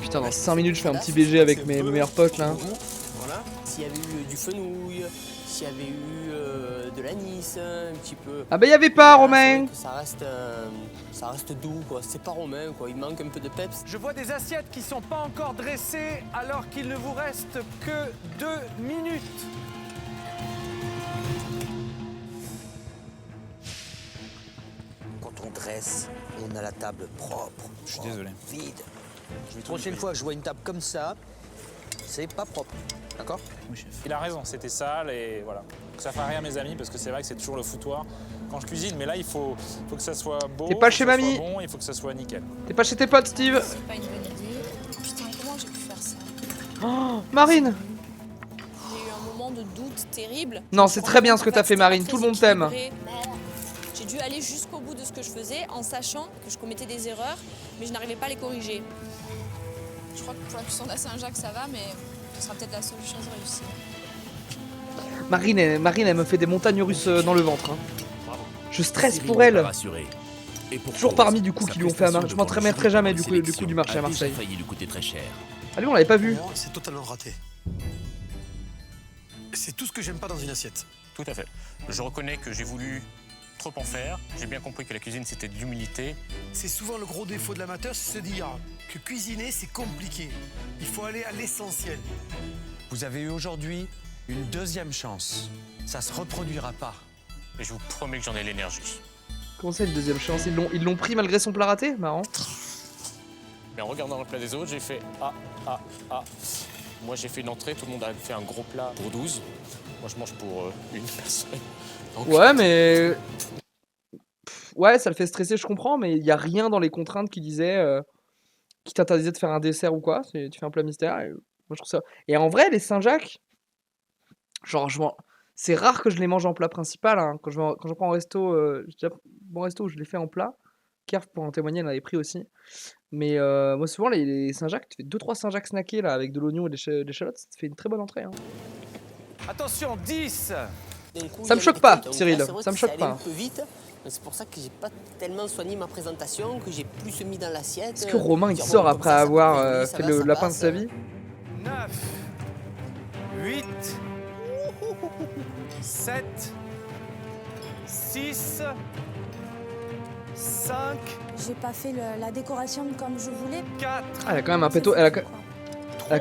Putain, dans 5 minutes, je fais un petit BG avec mes meilleurs potes, là. Voilà. S'il y avait eu du fenouil, s'il y avait eu de l'anis, un petit peu... Ah bah y avait pas, Romain. Ça reste doux, quoi. C'est pas romain, quoi. Il manque un peu de peps. Je vois des assiettes qui sont pas encore dressées alors qu'il ne vous reste que 2 minutes. Quand on dresse, on a la table propre. Je suis désolé. Vide. La prochaine fois que je vois une table comme ça, c'est pas propre. D'accord? Oui, chef. Il a raison, c'était sale et voilà. Ça fait rien, mes amis, parce que c'est vrai que c'est toujours le foutoir quand je cuisine. Mais là, il faut que ça soit beau. T'es pas chez faut que ça mamie. soit bon, il faut que ça soit nickel. T'es pas chez tes potes, Steve? C'est pas une bonne idée. Putain, comment j'ai pu faire ça? Oh, Marine. J'ai eu un moment de doute terrible. Non, c'est très bien ce que t'as fait, Marine. Tout le monde t'aime. J'ai dû aller jusqu'au bout de ce que je faisais en sachant que je commettais des erreurs, mais je n'arrivais pas à les corriger. Je crois que pour la cuisson de la Saint-Jacques, ça va, mais ce sera peut-être la seule chose réussie. Marine, elle me fait des montagnes russes dans le ventre. Hein. Je stresse Cyril pour n'est elle. pas rassuré. Et pour Toujours cause, parmi du coup sa qui lui ont fait à prestation Je m'en devant le remettrai jamais jury du coup sélection du marché à a déjà Marseille. failli lui coûter très cher. Ah lui on l'avait pas vu. C'est totalement raté. C'est tout ce que j'aime pas dans une assiette. Tout à fait. Je reconnais que j'ai voulu trop en faire. J'ai bien compris que la cuisine, c'était de l'humilité. C'est souvent le gros défaut de l'amateur, c'est se dire que cuisiner, c'est compliqué. Il faut aller à l'essentiel. Vous avez eu aujourd'hui une deuxième chance. Ça se reproduira pas. Et je vous promets que j'en ai l'énergie. Comment ça, une deuxième chance? Ils l'ont pris malgré son plat raté? Marrant. Mais en regardant le plat des autres, j'ai fait ah. Moi, j'ai fait une entrée, tout le monde a fait un gros plat pour 12. Moi, je mange pour une personne. Donc... Ouais, mais... Ouais, ça le fait stresser, je comprends, mais il n'y a rien dans les contraintes qui disaient... qui t'interdisait de faire un dessert ou quoi. Tu fais un plat mystère. Et... Moi, je trouve ça... Et en vrai, les Saint-Jacques... Genre, c'est rare que je les mange en plat principal. Hein. Quand je prends un resto... j'ai déjà bon resto où je les fais en plat. Kerf, pour en témoigner, elle en avait pris aussi. Mais moi, souvent, les Saint-Jacques, tu fais 2-3 Saint-Jacques snackés là, avec de l'oignon et des échalotes, ça te fait une très bonne entrée. Hein. Attention, 10. Ça me choque pas, Cyril. Ça me choque pas. Un peu vite. C'est pour ça que j'ai pas tellement soigné ma présentation, que j'ai plus mis dans l'assiette. Est-ce que Romain, il sort après avoir fait le lapin de sa vie? 9, 8, 7, 6, 5. J'ai pas fait la décoration comme je voulais. 4. Ah, elle a quand même un pet, elle a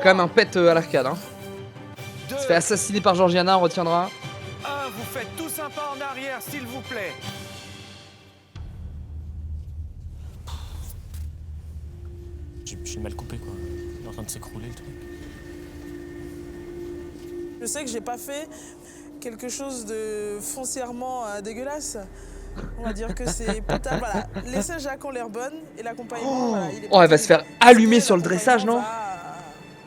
quand même un pet à l'arcade. Hein. Elle se fait assassiner par Georgiana, on retiendra. 1, vous faites tous un pas en arrière, s'il vous plaît. J'ai mal coupé, quoi. Il est en train de s'écrouler, le truc. Je sais que j'ai pas fait quelque chose de foncièrement dégueulasse. On va dire que c'est potable. Voilà. Les Saint-Jacques ont l'air bonnes et l'accompagnement. Voilà, il est elle va se faire allumer sur le dressage, non?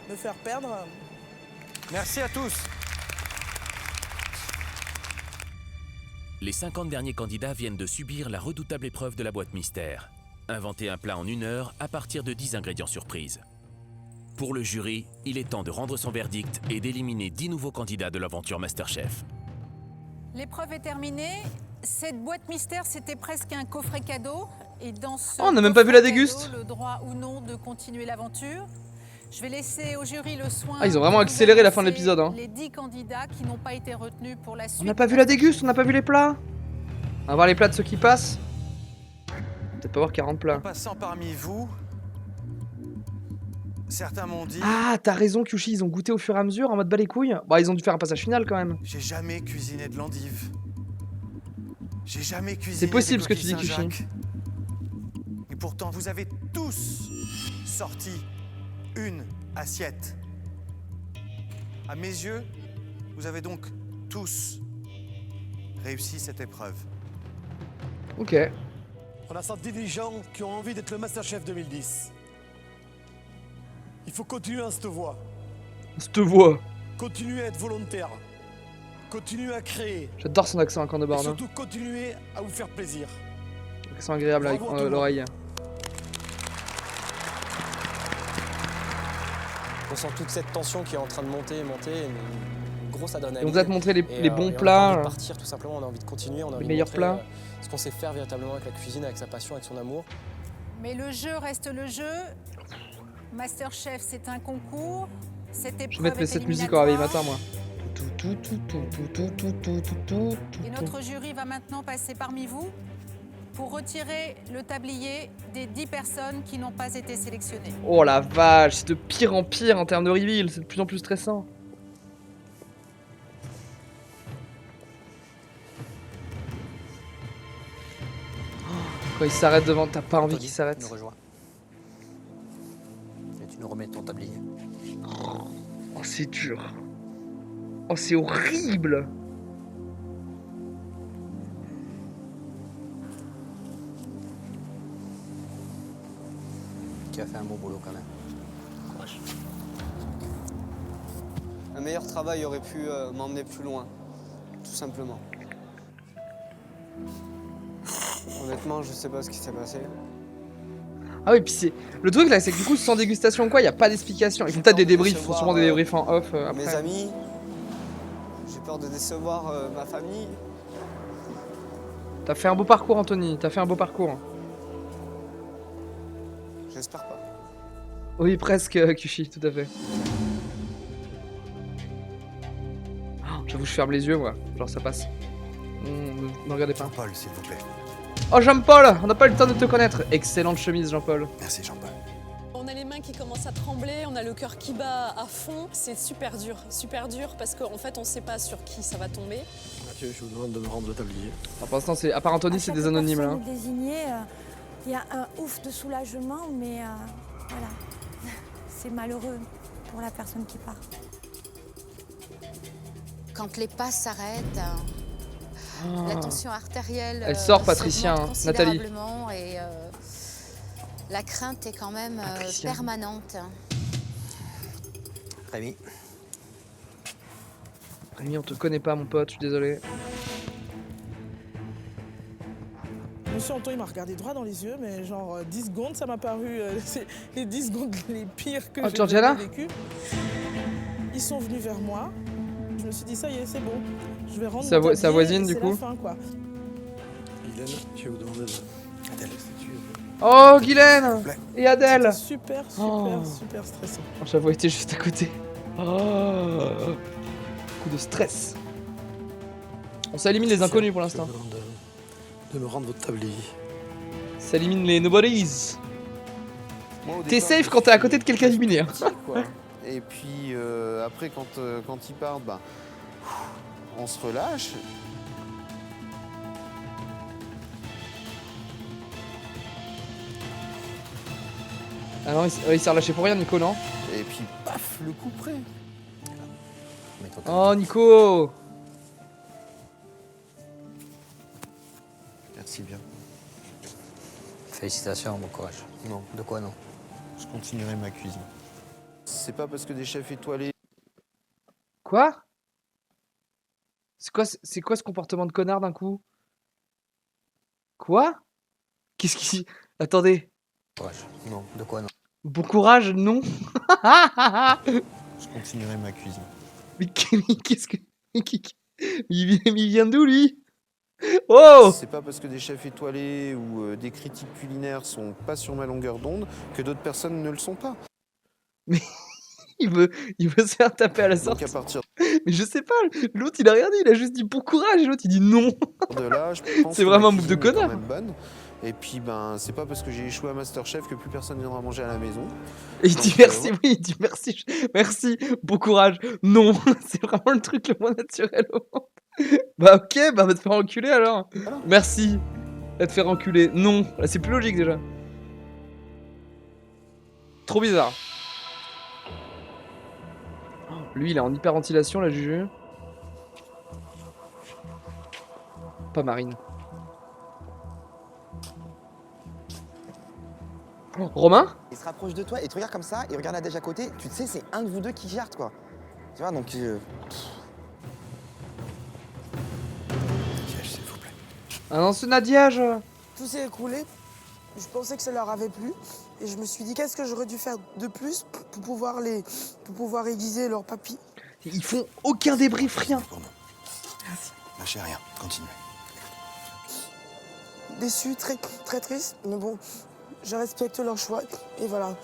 Me faire perdre. Merci à tous. Les 50 derniers candidats viennent de subir la redoutable épreuve de la boîte mystère. Inventer un plat en 1 heure à partir de 10 ingrédients surprises. Pour le jury, il est temps de rendre son verdict et d'éliminer 10 nouveaux candidats de l'aventure MasterChef. L'épreuve est terminée. Cette boîte mystère, c'était presque un coffret cadeau. Et dans ce on n'a même pas vu la déguste. Le droit ou non de continuer l'aventure. Je vais laisser au jury le soin. Ah, ils ont vraiment accéléré la fin de l'épisode. Hein. Les 10 candidats qui n'ont pas été retenus pour la suite. On n'a pas vu la déguste, on n'a pas vu les plats. On va voir les plats de ceux qui passent. Peut-être pas voir 40 plats. En passant parmi vous, certains m'ont dit... Ah, t'as raison, Kyushi, ils ont goûté au fur et à mesure en mode bas les couilles. Bah, ils ont dû faire un passage final quand même. J'ai jamais cuisiné de l'endive. J'ai jamais cuisiné. C'est possible ce que tu dis, Kyushi. Et pourtant, vous avez tous sorti une assiette. À mes yeux, vous avez donc tous réussi cette épreuve. Ok. On a senti des gens qui ont envie d'être le MasterChef 2010. Il faut continuer dans cette voie. Cette voix. Continuer à être volontaire. Continuer à créer. J'adore son accent à Corne de Et Borne. surtout continuer à vous faire plaisir. Accent agréable avec l'oreille. On sent toute cette tension qui est en train de monter, une grosse adrénaline. Et on vous a montré les bons on a plats. envie de partir tout simplement, on a envie de continuer, on a envie les de meilleurs montrer, plats. Ce qu'on sait faire véritablement avec la cuisine, avec sa passion, avec son amour. Mais le jeu reste le jeu. MasterChef, c'est un concours. Cette épreuve Je vais mettre cette musique au réveil matin, moi. Et notre jury va maintenant passer parmi vous pour retirer le tablier des 10 personnes qui n'ont pas été sélectionnées. Oh la vache, c'est de pire en pire en termes de reveal, c'est de plus en plus stressant. Quand il s'arrête devant, t'as pas envie qu'il s'arrête. Tu nous rejoins. Et tu nous remets ton tablier. Oh, c'est dur. Oh, c'est horrible. Tu as fait un bon boulot quand même. Courage. Un meilleur travail aurait pu m'emmener plus loin, tout simplement. Honnêtement, je sais pas ce qui s'est passé. Ah oui, puis c'est... Le truc là, c'est que du coup, sans dégustation quoi, y a pas d'explication. Ils font peut-être des débriefs, ils font sûrement des débriefs en off après. Mes amis, j'ai peur de décevoir ma famille. T'as fait un beau parcours, Anthony, t'as fait un beau parcours. J'espère pas. Oui, presque, Kyushi, tout à fait. Oh, j'avoue, je ferme les yeux, moi. Genre, ça passe. Ne regardez pas. Jean-Paul, s'il vous plaît. Oh Jean-Paul, on n'a pas eu le temps de te connaître. Excellente chemise Jean-Paul. Merci Jean-Paul. On a les mains qui commencent à trembler, on a le cœur qui bat à fond. C'est super dur parce qu'en fait on sait pas sur qui ça va tomber. Mathieu, je vous demande de me rendre le tablier. Alors, pour l'instant, à part Anthony, c'est des anonymes là. Désigné, il y a un ouf de soulagement, mais voilà, c'est malheureux pour la personne qui part. Quand les pas s'arrêtent, la tension artérielle Elle sort, Patricia, s'augmente Nathalie. considérablement et la crainte est quand même permanente. Rémi. Rémi, on te connaît pas, mon pote, je suis désolé. Monsieur Anton, il m'a regardé droit dans les yeux, mais genre 10 secondes, ça m'a paru c'est les 10 secondes les pires que j'ai Georgiana jamais vécues. Ils sont venus vers moi. Je me suis dit, ça y est, c'est bon. Je vais rendre mon Sa tablier voisine, et du c'est coup. la fin, quoi. Guylaine, je vais vous demander de... Adèle, si tu veux. Oh, Guylaine et Adèle. Super stressant. Oh, j'avoue, été juste à côté. Oh. Coup de stress. On s'élimine les inconnus pour l'instant. Je vous demande de me rendre votre tablier. Ça élimine les nobodies. Moi, au T'es départ, safe je quand t'es à suis côté de quelqu'un d'illuminé. Hein. petit, quoi. Et puis après, quand ils partent, bah, on se relâche. Ah non, il s'est relâché pour rien, Nico, non? Et puis, paf, le coup près. Oh, Nico. Merci bien. Félicitations, bon courage. Non. De quoi non? Je continuerai ma cuisine. C'est pas parce que des chefs étoilés... Quoi? C'est quoi ce comportement de connard d'un coup? Quoi? Qu'est-ce qui... Attendez. Courage. Non. De quoi non? Bon courage, non? Je continuerai ma cuisine. Mais qu'est-ce que... il vient d'où, lui? Oh! C'est pas parce que des chefs étoilés ou des critiques culinaires sont pas sur ma longueur d'onde que d'autres personnes ne le sont pas. Mais il veut se faire taper à la sortie. Donc à partir Mais je sais pas, l'autre il a rien dit, il a juste dit bon courage et l'autre il dit non. de là, je pense C'est que vraiment ma un move de cuisine est connard. quand même bonne. Et puis ben c'est pas parce que j'ai échoué à Masterchef que plus personne viendra manger à la maison. Et il dit Donc, merci, ouais. oui, il dit merci, merci, bon courage, non. C'est vraiment le truc le moins naturel au monde. Bah ok, bah va te faire enculer alors. Merci, va te faire enculer, non. Là c'est plus logique déjà. Trop bizarre. Lui il est en hyperventilation la Juju. Pas Marine. Romain? Il se rapproche de toi et tu regardes comme ça, il regarde Nadège à côté, tu te sais, c'est un de vous deux qui gère, quoi. Tu vois, donc... Un ancien Nadiage. Tout s'est écroulé. Je pensais que ça leur avait plu. Et je me suis dit, qu'est-ce que j'aurais dû faire de plus pour pouvoir aiguiser leur papy. Ils font aucun débrief, rien. Lâchez rien, continuez. Déçu, très, très triste. Mais bon, je respecte leur choix. Et voilà.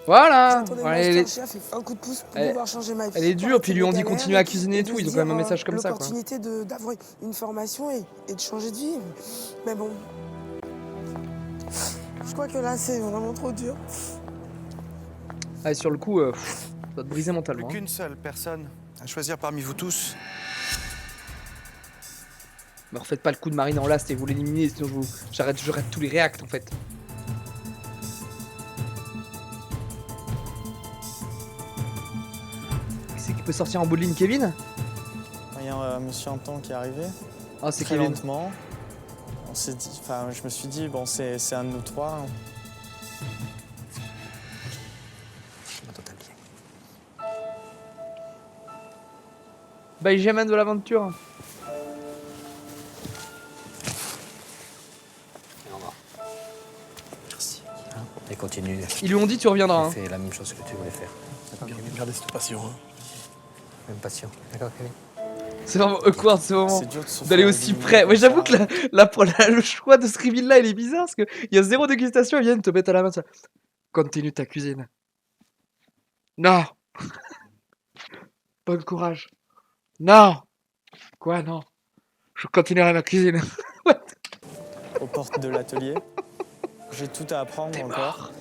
Voilà. J'attendais Ouais, le elle est- Masterchef et un coup de pouce pour elle- pouvoir changer ma vie. elle est dure, puis ils lui ont dit Galère, continue à cuisiner et tout, de ils ont se quand même un dire, message comme ça, quoi. l'opportunité d'avoir une formation et de changer de vie. Mais bon. Je crois que là, c'est vraiment trop dur. Ah, et sur le coup, ça va te briser mentalement. Plus qu'une seule personne à choisir parmi vous tous. Me refaites pas le coup de Marine en last et vous l'éliminez, sinon j'arrête tous les réacts en fait. C'est qui peut sortir en bout de ligne, Kevin? Il y a Monsieur Anton qui est arrivé. Ah, c'est très Kevin. lentement. On s'est dit, enfin, je me suis dit, bon, c'est un de nous trois. Benjamin de l'aventure. Merci. Et continue. Ils lui ont dit tu reviendras. Hein. Fais la même chose que tu voulais faire. Gardez cette passion. Hein. Même passion. D'accord, Kevin? C'est vraiment awkward ce moment C'est dur de se d'aller faire aussi éliminer près. comme Ouais, j'avoue ça. que le choix de ce reveal là il est bizarre parce qu'il y a zéro dégustation, ils viennent te mettre à la main ça. Continue ta cuisine. Non. Bon courage. Non. Quoi, non? Je continuerai ma cuisine. aux portes de l'atelier. J'ai tout à apprendre encore.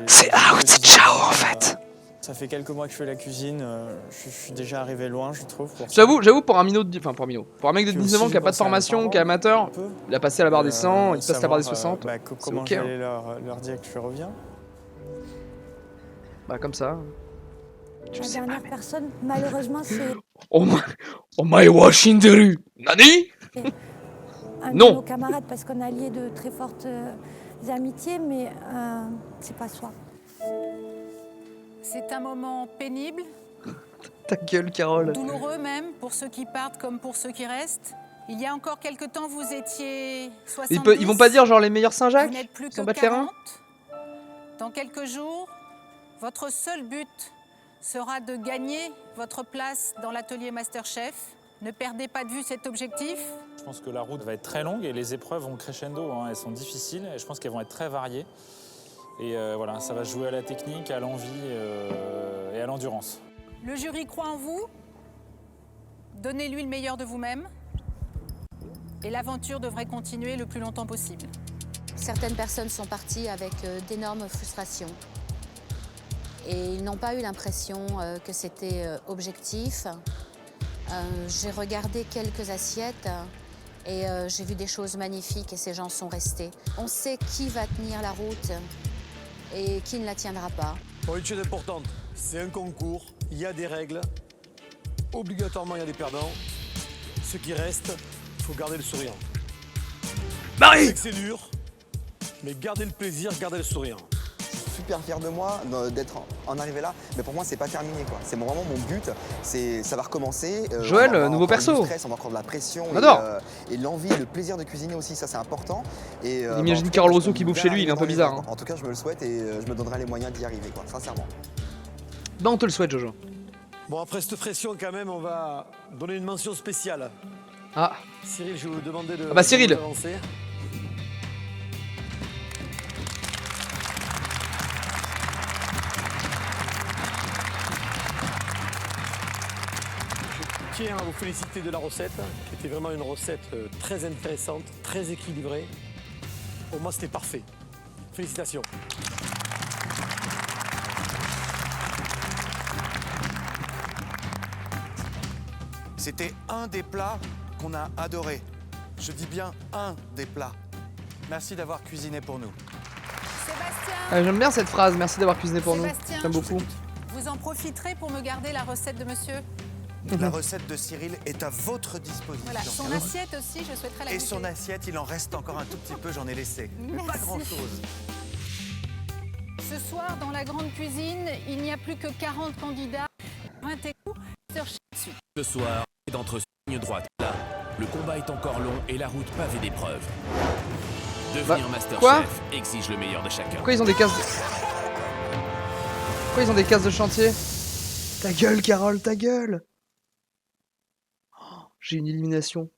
C'est out, ciao en fait. Ça fait quelques mois que je fais la cuisine, je suis déjà arrivé loin, je trouve. J'avoue, pour un minot, enfin pour un minot, pour un mec de 19 ans qui a pas de formation, qui est amateur, il a passé à la barre des 100, il passe la barre des 60. Comment ok, j'allais leur dire que je reviens. Bah comme ça. La dernière personne, malheureusement, c'est Oh my washing the rue. Nani? un de Non. nos camarades parce qu'on a lié de très fortes amitiés, mais c'est pas soi. C'est un moment pénible, Ta gueule, Carole. douloureux même, pour ceux qui partent comme pour ceux qui restent. Il y a encore quelque temps, vous étiez 70. Ils vont pas dire genre les meilleurs Saint-Jacques? Vous n'êtes plus Ils que s'en battent les reins? 40. Dans quelques jours, votre seul but sera de gagner votre place dans l'atelier Masterchef. Ne perdez pas de vue cet objectif. Je pense que la route va être très longue et les épreuves vont crescendo. Hein. Elles sont difficiles et je pense qu'elles vont être très variées. Et voilà, ça va jouer à la technique, à l'envie et à l'endurance. Le jury croit en vous. Donnez-lui le meilleur de vous-même. Et l'aventure devrait continuer le plus longtemps possible. Certaines personnes sont parties avec d'énormes frustrations. Et ils n'ont pas eu l'impression que c'était objectif. J'ai regardé quelques assiettes et j'ai vu des choses magnifiques et ces gens sont restés. On sait qui va tenir la route et qui ne la tiendra pas. Bon, une chose importante, c'est un concours, il y a des règles. Obligatoirement, il y a des perdants. Ceux qui restent, il faut garder le sourire. Marie! Je sais que c'est dur, mais gardez le plaisir, gardez le sourire. Je suis super fier de moi d'être en arrivé là, mais pour moi c'est pas terminé quoi. C'est vraiment mon but, ça va recommencer. Joël, on va avoir nouveau encore perso. du stress, on va encore de la pression. On adore. Et l'envie, le plaisir de cuisiner aussi, ça c'est important. Et, Il imagine Carole Rousseau qui bouffe chez lui, il est un peu bizarre. Hein. En tout cas je me le souhaite et je me donnerai les moyens d'y arriver quoi, sincèrement. Bah on te le souhaite Jojo. Bon, après cette pression quand même, on va donner une mention spéciale. Ah. Cyril, je vais vous demander de... Ah bah Cyril. d'avancer. Je tiens à vous féliciter de la recette, qui était vraiment une recette très intéressante, très équilibrée. Pour moi, c'était parfait. Félicitations. C'était un des plats qu'on a adoré. Je dis bien un des plats. Merci d'avoir cuisiné pour nous. J'aime bien cette phrase, merci d'avoir cuisiné pour nous. Sébastien. J'aime beaucoup. Vous en profiterez pour me garder la recette de monsieur. La recette de Cyril est à votre disposition. Voilà, son assiette aussi, je souhaiterais la Et goûter. son assiette, il en reste encore un tout petit peu, j'en ai laissé. Mais pas Merci. grand-chose. Ce soir, dans la grande cuisine, il n'y a plus que 40 candidats. Pointez-vous sur dessus. Ce soir, d'entre ligne droite, là, le combat est encore long et la route pavée d'épreuves. Devenir Masterchef exige le meilleur de chacun. Pourquoi ils ont des cases Pourquoi ils ont des cases de chantier? Ta gueule Carole, ta gueule. Oh, j'ai une élimination.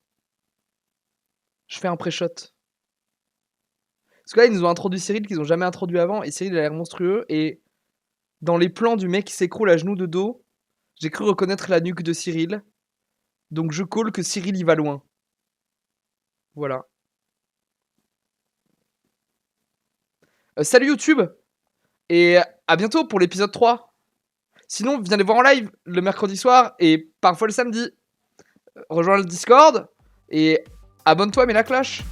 Je fais un pré-shot. Parce que là, ils nous ont introduit Cyril qu'ils ont jamais introduit avant. Et Cyril a l'air monstrueux. Et dans les plans du mec qui s'écroule à genoux de dos, j'ai cru reconnaître la nuque de Cyril. Donc je call que Cyril y va loin. Voilà. Salut YouTube. Et à bientôt pour l'épisode 3. Sinon, viens les voir en live le mercredi soir et parfois le samedi. Rejoins le Discord et abonne-toi, mets la cloche.